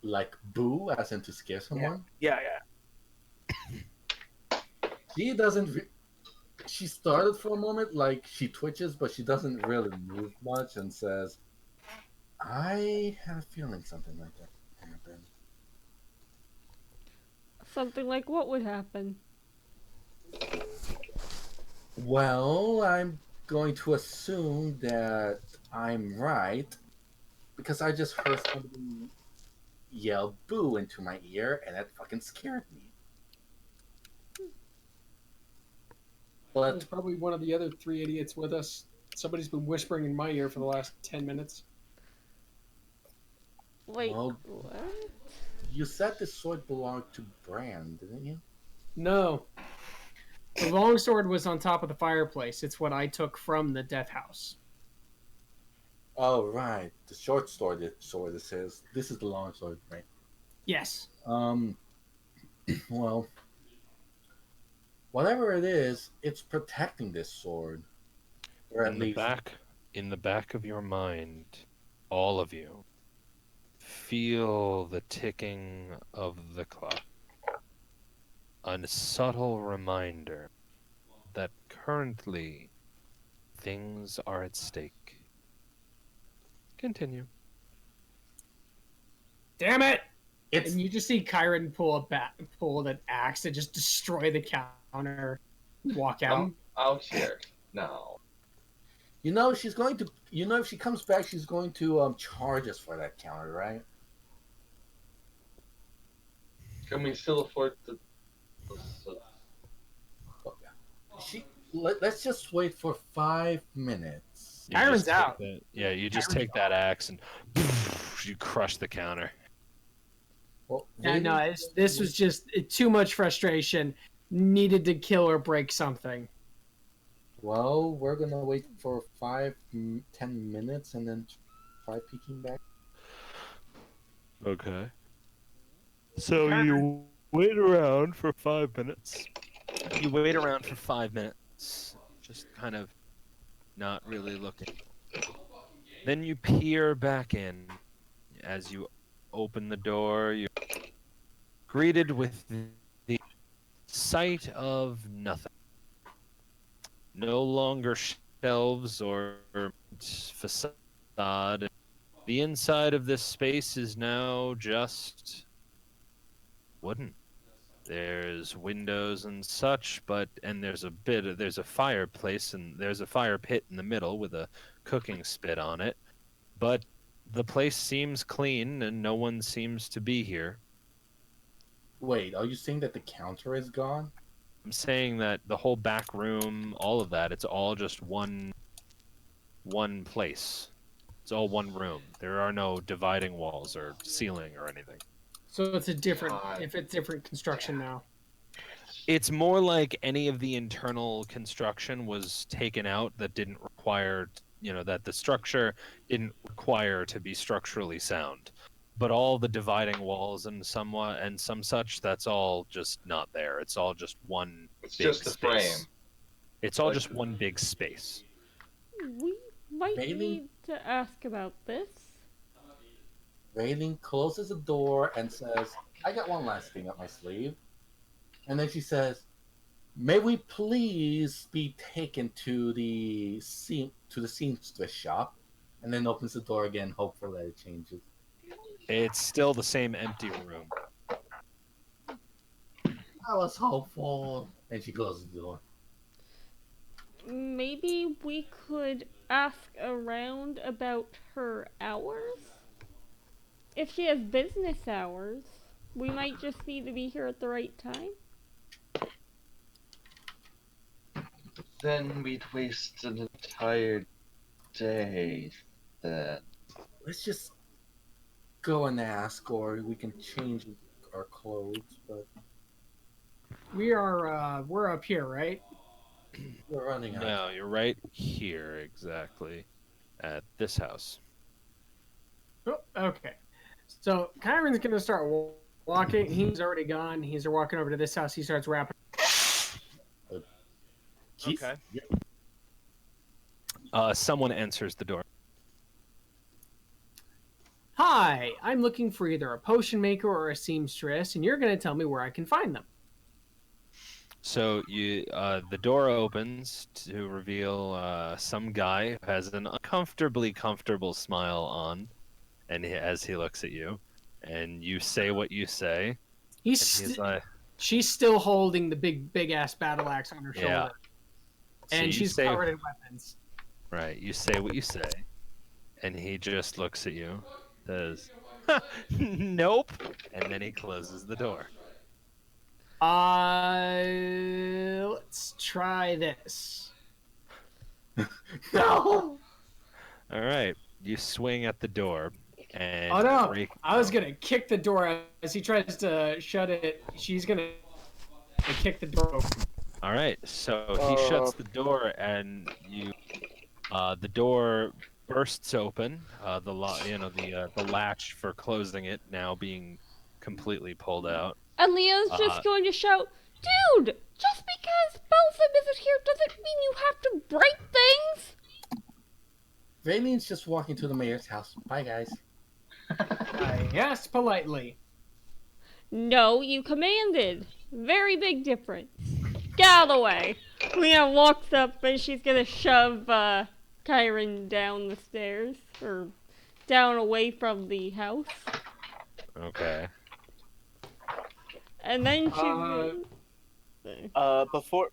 Like boo, as in to scare Yeah, someone? yeah, yeah. She doesn't. She started for a moment, like she twitches, but she doesn't really move much, and says, "I had a feeling something like that happened." Something like what would happen? Well, I'm going to assume that I'm right because I just heard somebody yell "boo" into my ear, and that fucking scared me. It was But probably one of the other three idiots with us. Somebody's been whispering in my ear for the last 10 minutes. Wait, well, what? you said this sword belonged to Bran, didn't you? No. The longsword was on top of the fireplace. It's what I took from the death house. Oh right, the short sword. It says this is the long sword, right? Yes. Um. Well, whatever it is, it's protecting this sword, or at In the least. back, in the back of your mind, all of you feel the ticking of the clock. A subtle reminder that currently things are at stake. Continue. Damn it! It's And you just see Kyron pull an axe to just destroy the counter, walk out. I'm out here now. she's going to if she comes back, she's going to charge us for that counter, right? Can we still afford to? Let's just wait for 5 minutes. You Kyron's just take out. that. Yeah, you just take that axe and you crush the counter. Well, I know this was just too much frustration. Needed to kill or break something. Well, we're gonna wait for 10 minutes and then try peeking back. Okay. So you wait around for 5 minutes. You wait around for 5 minutes, just kind of not really looking. Then you peer back in. As you open the door, you're greeted with the sight of nothing. No longer shelves or facade. The inside of this space is now just wooden. There's windows and such, and there's a fireplace and there's a fire pit in the middle with a cooking spit on it. But the place seems clean and no one seems to be here. Wait, are you saying that the counter is gone? I'm saying that the whole back room, all of that, it's all just one place. It's all one room. There are no dividing walls or ceiling or anything. So it's a different, God. if it's different construction now. It's more like any of the internal construction was taken out that didn't require, that the structure didn't require to be structurally sound. But all the dividing walls and some such, that's all just not there. It's all just one It's big just the space. frame. It's all Like- just one big space. We might Maybe- need to ask about this. Raylene closes the door and says, I got one last thing up my sleeve. And then she says, may we please be taken to the seamstress shop? And then opens the door again, hopeful that it changes. It's still the same empty room. I was hopeful. And she closes the door. Maybe we could ask around about her hours? If she has business hours, we might just need to be here at the right time. Then we'd waste an entire day. Then Let's just go and ask, or we can change our clothes, but We're up here, right? we're running out. No, you're right here exactly at this house. Oh, okay. So Kyron's gonna start walking. He's already gone. He's walking over to this house. He starts rapping. Jeez. Okay. Yeah. Someone answers the door. Hi, I'm looking for either a potion maker or a seamstress, and you're gonna tell me where I can find them. So the door opens to reveal some guy who has an uncomfortably comfortable smile on, and as he looks at you, and you say what you say, and he's like, She's still holding the big ass battle axe on her shoulder, Yeah. So and you she's say- covered in weapons. right, you say what you say, and he just looks at you, says, nope, and then he closes the door. Let's try this. No! All right, you swing at the door, and Oh no! break. I was gonna kick the door as he tries to shut it. She's gonna kick the door open. All right, so he shuts the door, and the door bursts open. The latch for closing it now being completely pulled out. And Leo's just going to shout, Dude! Just because Belpham isn't here doesn't mean you have to break things! Raylene's just walking to the mayor's house. Bye, guys. I asked politely. No, you commanded. Very big difference. Get out of the way. Leo walks up and she's gonna shove Kyron down the stairs, or down away from the house. Okay. And then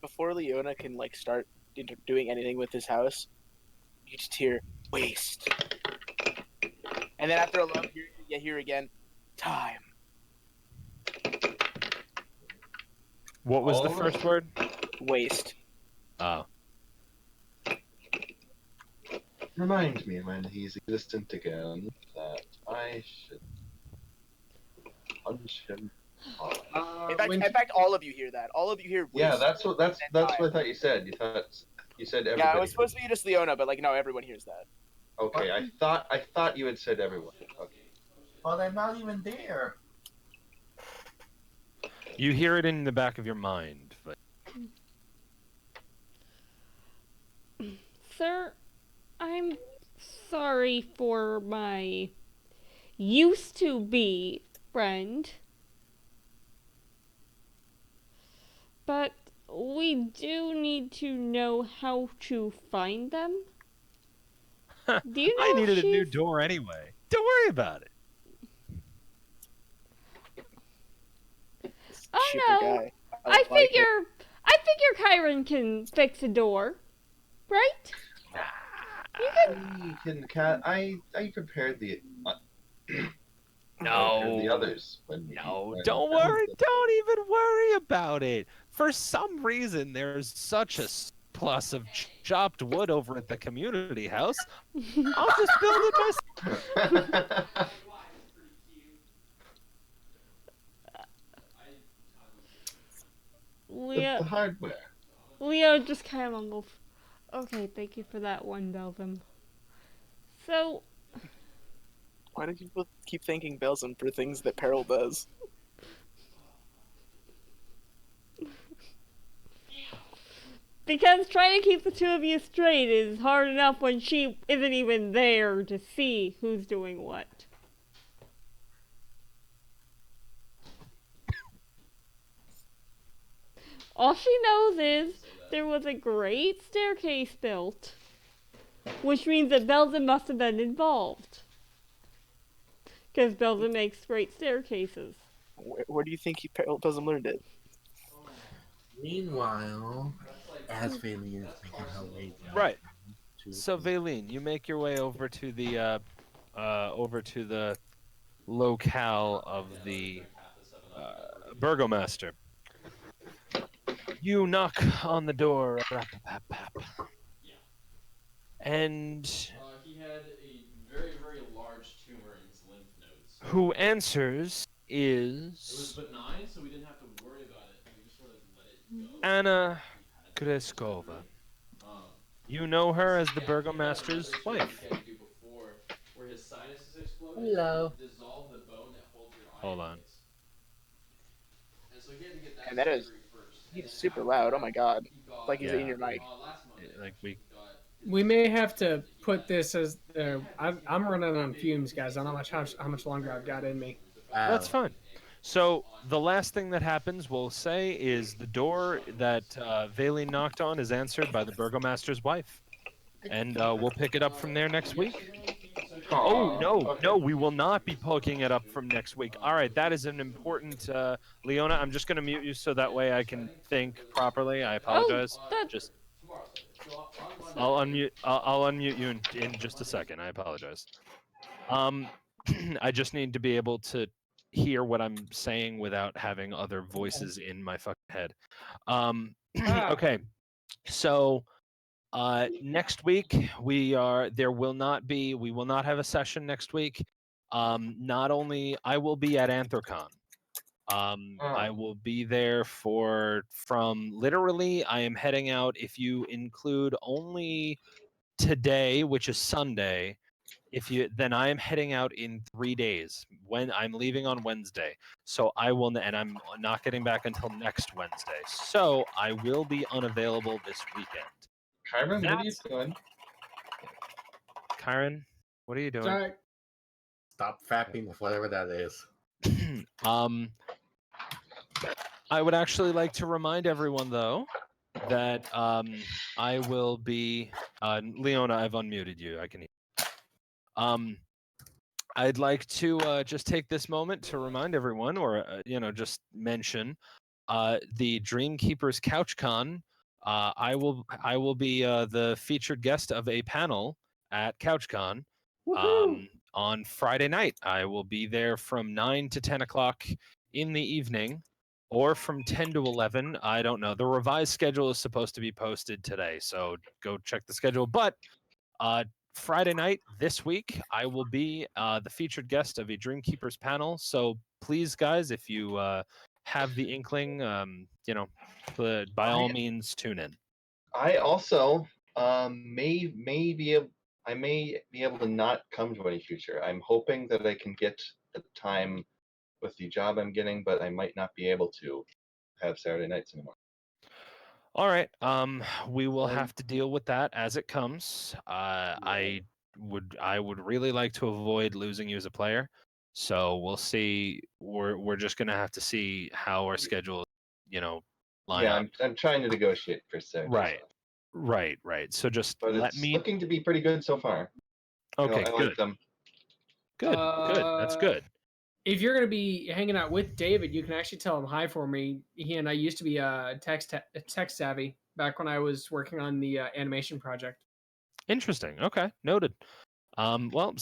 Before Leona can like start doing anything with this house, you just hear waste, and then after a long period, you hear again, time. What was the Oh. first word? Waste. Oh. remind me when he's existent again that I should punch him hard. In fact, all of you hear that. All of you hear. Yeah, waste. that's what I thought you said. You said everybody. Yeah, it was supposed to be just Leona, but like no, everyone hears that. Okay, I thought you had said everyone. Okay. Oh, they're not even there. You hear it in the back of your mind, but Sir, I'm sorry for my used to be friend. But we do need to know how to find them. Do you know I if needed a new she's- door anyway. Don't worry about it. Oh Cheaper no, guy. I like it. figure Kyron can fix a door, right? You can. I prepared the. No. prepared the others. No, when don't we worry. found Don't even worry about it. For some reason, there's such a surplus of chopped wood over at the community house. I'll just build it myself. them. Leo, the hardware. Leo just kind of mumbles. Okay, thank you for that one, Belvin. So, Why do people keep thanking Belzum for things that Peril does? Because trying to keep the two of you straight is hard enough when she isn't even there to see who's doing what. All she knows is there was a great staircase built, which means that Belden must have been involved. Because Belden makes great staircases. Where do you think Pilsum learned it? Meanwhile, as Valine is making her way down Right. to So Valine, you make your way over to the locale of the burgomaster. You knock on the door, rap-a-pap-pap, Yeah. and He had a very, very large tumor in his lymph nodes. who answers It was is benign, so we didn't have to worry about it. We just sort of let it go. Anna We had it. Greskova. Um, You know her as the he had another burgomaster's surgery wife. he had to do before, where his sinuses exploded. Hello. And it dissolved the bone that holds your eye Hold in on. place. And so he had to get that And that is- surgery first. He's And then super after loud. that, Oh my god. he got, Like he's Yeah. in your mic. last Monday, Like actually, we- he got his We may have to surgery he put had. this as I'm running on fumes, guys. I don't know how much longer I've got in me. That's fine. So the last thing that happens, we'll say, is the door that Valine knocked on is answered by the burgomaster's wife, and we'll pick it up from there next week. Oh no, we will not be poking it up from next week. All right, that is an important. Leona, I'm just going to mute you so that way I can think properly. I apologize. Just I'll unmute. I'll unmute you in just a second. I apologize. I just need to be able to hear what I'm saying without having other voices in my fucking head. Okay, so next week we will not have a session next week. Not only I will be at Anthrocon. I will be there from literally I am heading out if you include only today, which is Sunday. Then I am heading out in 3 days. When I'm leaving on Wednesday, so I will, and I'm not getting back until next Wednesday. So I will be unavailable this weekend. Kyron, what are you doing? Kyron, what are you doing? Sorry. Stop fapping with whatever that is. I would actually like to remind everyone though that I will be Leona. I've unmuted you. I can hear. I'd like to just take this moment to remind everyone, or just mention the Dreamkeepers CouchCon. I will be the featured guest of a panel at CouchCon on Friday night. I will be there from 9 to 10 o'clock in the evening, or from 10 to 11. I don't know. The revised schedule is supposed to be posted today, so go check the schedule. But Friday night this week, I will be the featured guest of a Dreamkeepers panel. So please, guys, if you have the inkling, by all means, tune in. I also may be able. I may be able to not come to any future. I'm hoping that I can get the time with the job I'm getting, but I might not be able to have Saturday nights anymore. All right. We will have to deal with that as it comes. I would really like to avoid losing you as a player. So we'll see. We're just gonna have to see how our schedule, line Yeah, up. I'm trying to negotiate for Saturdays. Right. So just But let it's me. looking to be pretty good so far. Okay, I good. like them. Good. That's good. If you're gonna be hanging out with David, you can actually tell him hi for me. He and I used to be tech savvy back when I was working on the animation project. Interesting. Okay, noted. Well,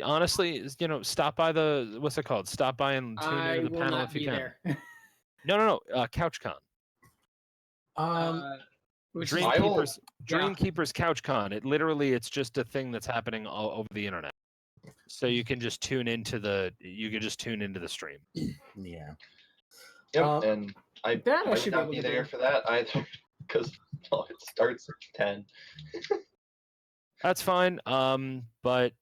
honestly, stop by the what's it called? Stop by and tune into I the will panel not if you be can. there. No. CouchCon. Which is Dreamkeepers. Yeah. Dreamkeepers CouchCon. It's just a thing that's happening all over the internet. So you can just tune into the stream. Yeah. Yep, and I that I might should be not able be to there do. for that either because it starts at 10. That's fine. But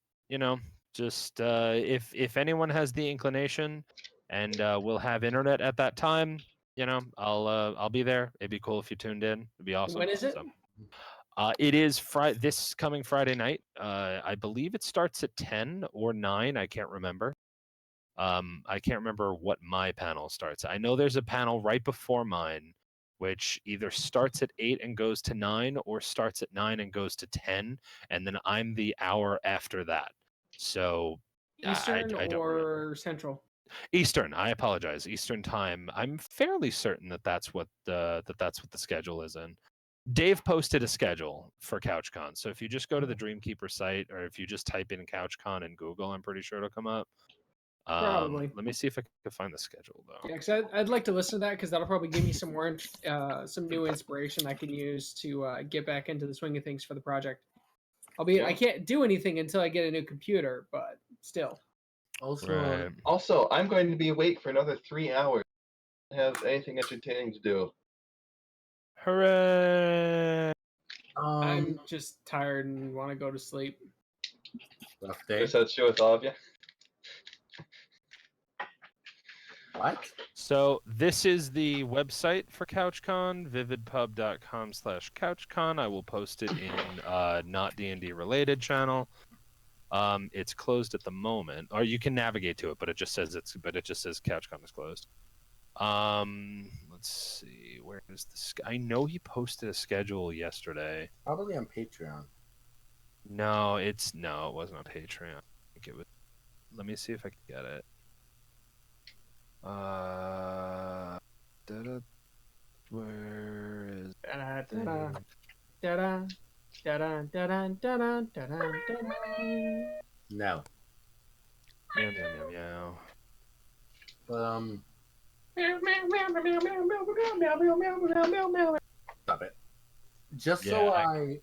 just if anyone has the inclination, and we'll have internet at that time, I'll be there. It'd be cool if you tuned in. It'd be awesome. When is it? So, it is this coming Friday night. I believe it starts at 10 or 9. I can't remember. I can't remember what my panel starts. I know there's a panel right before mine, which either starts at 8 and goes to 9, or starts at 9 and goes to 10, and then I'm the hour after that. So Eastern I don't remember. or Central? Eastern. I apologize. Eastern time. I'm fairly certain that that's what that's what the schedule is in. Dave posted a schedule for CouchCon. So if you just go to the Dreamkeeper site, or if you just type in CouchCon in Google, I'm pretty sure it'll come up. Probably. Let me see if I can find the schedule though. Yeah, because I'd like to listen to that because that'll probably give me some more, some new inspiration I can use to get back into the swing of things for the project. Albeit I can't do anything until I get a new computer, but still. Also, Also, I'm going to be awake for another 3 hours. I don't have anything entertaining to do. Hooray! I'm just tired and want to go to sleep. rough day. Guess that's true with all of you. What? So this is the website for CouchCon, vividpub.com/CouchCon. I will post it in not D&D related channel. It's closed at the moment, or you can navigate to it, but it just says CouchCon is closed. Let's see, where is this? I know he posted a schedule yesterday. Probably on Patreon. No, it wasn't on Patreon. I think it was. Let me see if I can get it. Where is No. Meow, meow, meow, meow. Stop it. Just so I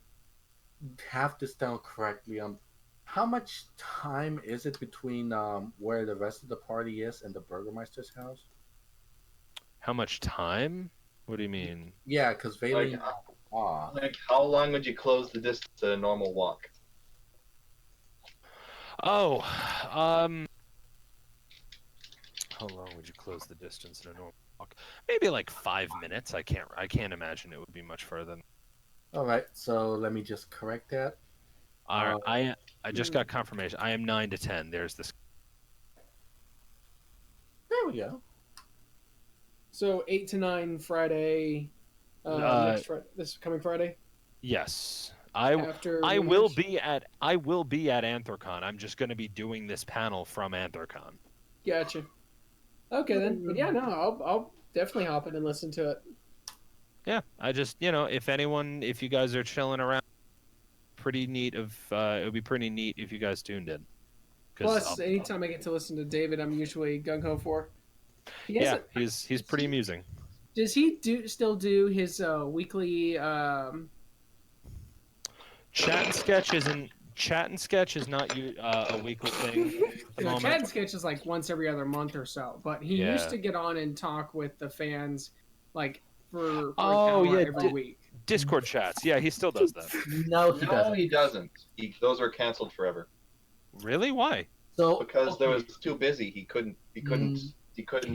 have this down correctly, how much time is it between where the rest of the party is and the Burgermeister's house? How much time? What do you mean? Yeah, because Valen. Like, how long would you close the distance to a normal walk? Oh, how long would you close the distance in a normal walk? Maybe like 5 minutes. I can't imagine it would be much further. All right, so let me just correct that. I just got confirmation. I am 9 to 10. There's this. There we go. So 8 to 9 Friday. This coming Friday. Yes, After I New will Year's? be at Anthrocon. I'm just going to be doing this panel from Anthrocon. Gotcha. Okay then. But yeah, no, I'll definitely hop in and listen to it. Yeah, I just if you guys are chilling around, pretty neat. It would be pretty neat if you guys tuned in. Plus, anytime I get to listen to David, I'm usually gung ho for. Yeah, he's pretty amusing. Does he still do his weekly? Chat and sketch is not a weekly thing at the moment. Chat and sketch is like once every other month or so, but he used to get on and talk with the fans, like for an hour every week. Discord chats. Yeah, he still does that. No, he doesn't. Those are canceled forever. Really? Why? So because there was too busy. He couldn't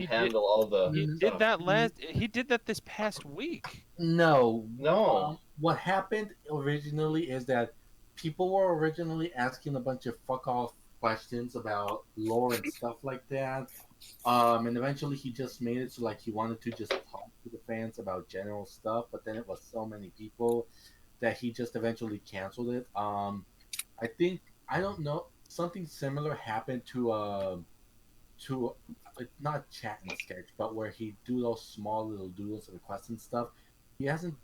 handle all the. He did that He did that this past week. No. No. What happened originally is that people were originally asking a bunch of fuck off questions about lore and stuff like that. And eventually he just made it so like he wanted to just talk to the fans about general stuff, but then it was so many people that he just eventually canceled it. I think I don't know, something similar happened to not chat and sketch, but where he do those small little doodles and requests and stuff. He hasn't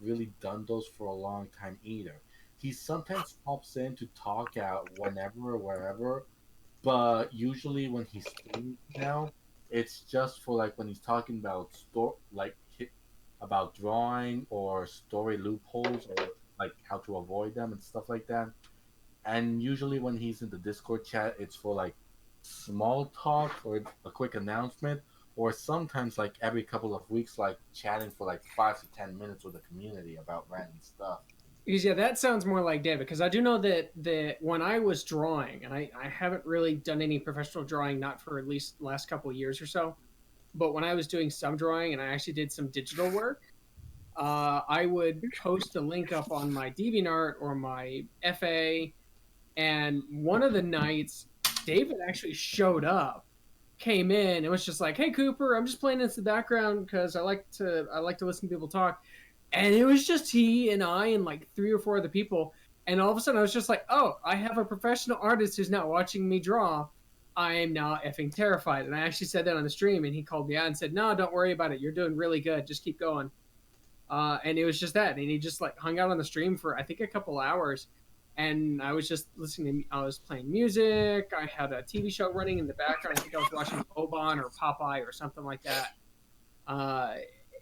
really done those for a long time either. He sometimes pops in to talk out whenever or wherever, but usually when he's streaming now, it's just for like when he's talking about about drawing or story loopholes or like how to avoid them and stuff like that. And usually when he's in the Discord chat, it's for like small talk or a quick announcement, or sometimes like every couple of weeks, like chatting for like 5 to 10 minutes with the community about random stuff. Because yeah, that sounds more like David. Because I do know that when I was drawing, and I haven't really done any professional drawing, not for at least the last couple of years or so. but when I was doing some drawing and I actually did some digital work, I would post the link up on my DeviantArt or my FA. And one of the nights, David actually showed up, came in, and was just like, "Hey, Cooper, I'm just playing this in the background because I like to listen to people talk." And it was just he and I and like three or four other people. And all of a sudden, I was just like, "Oh, I have a professional artist who's now watching me draw. I am now effing terrified." And I actually said that on the stream, and he called me out and said, "No, don't worry about it. You're doing really good. Just keep going." And it was just that, and he just like hung out on the stream for I think a couple hours, and I was just listening to. I was playing music. I had a TV show running in the background. I think I was watching Oban or Popeye or something like that. Uh,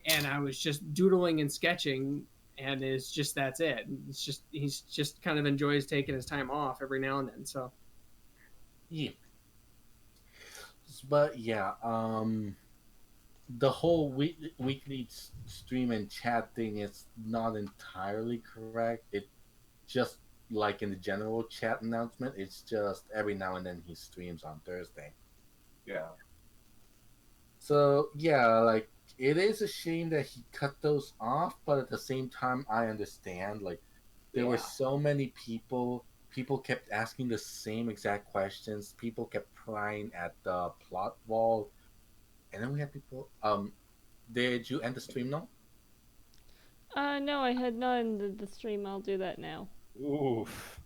and I was just doodling and sketching, and it's just that's it. It's just he's just kind of enjoys taking his time off every now and then. So Yeah. But yeah, the whole weekly stream and chat thing is not entirely correct. It just like in the general chat announcement, it's just every now and then he streams on Thursday. Yeah. So yeah, like it is a shame that he cut those off, but at the same time, I understand. Like there were yeah, so many people. People kept asking the same exact questions. People kept prying at the plot wall, and then we had people. Did you end the stream now? No, I had not ended the stream. I'll do that now. Oof.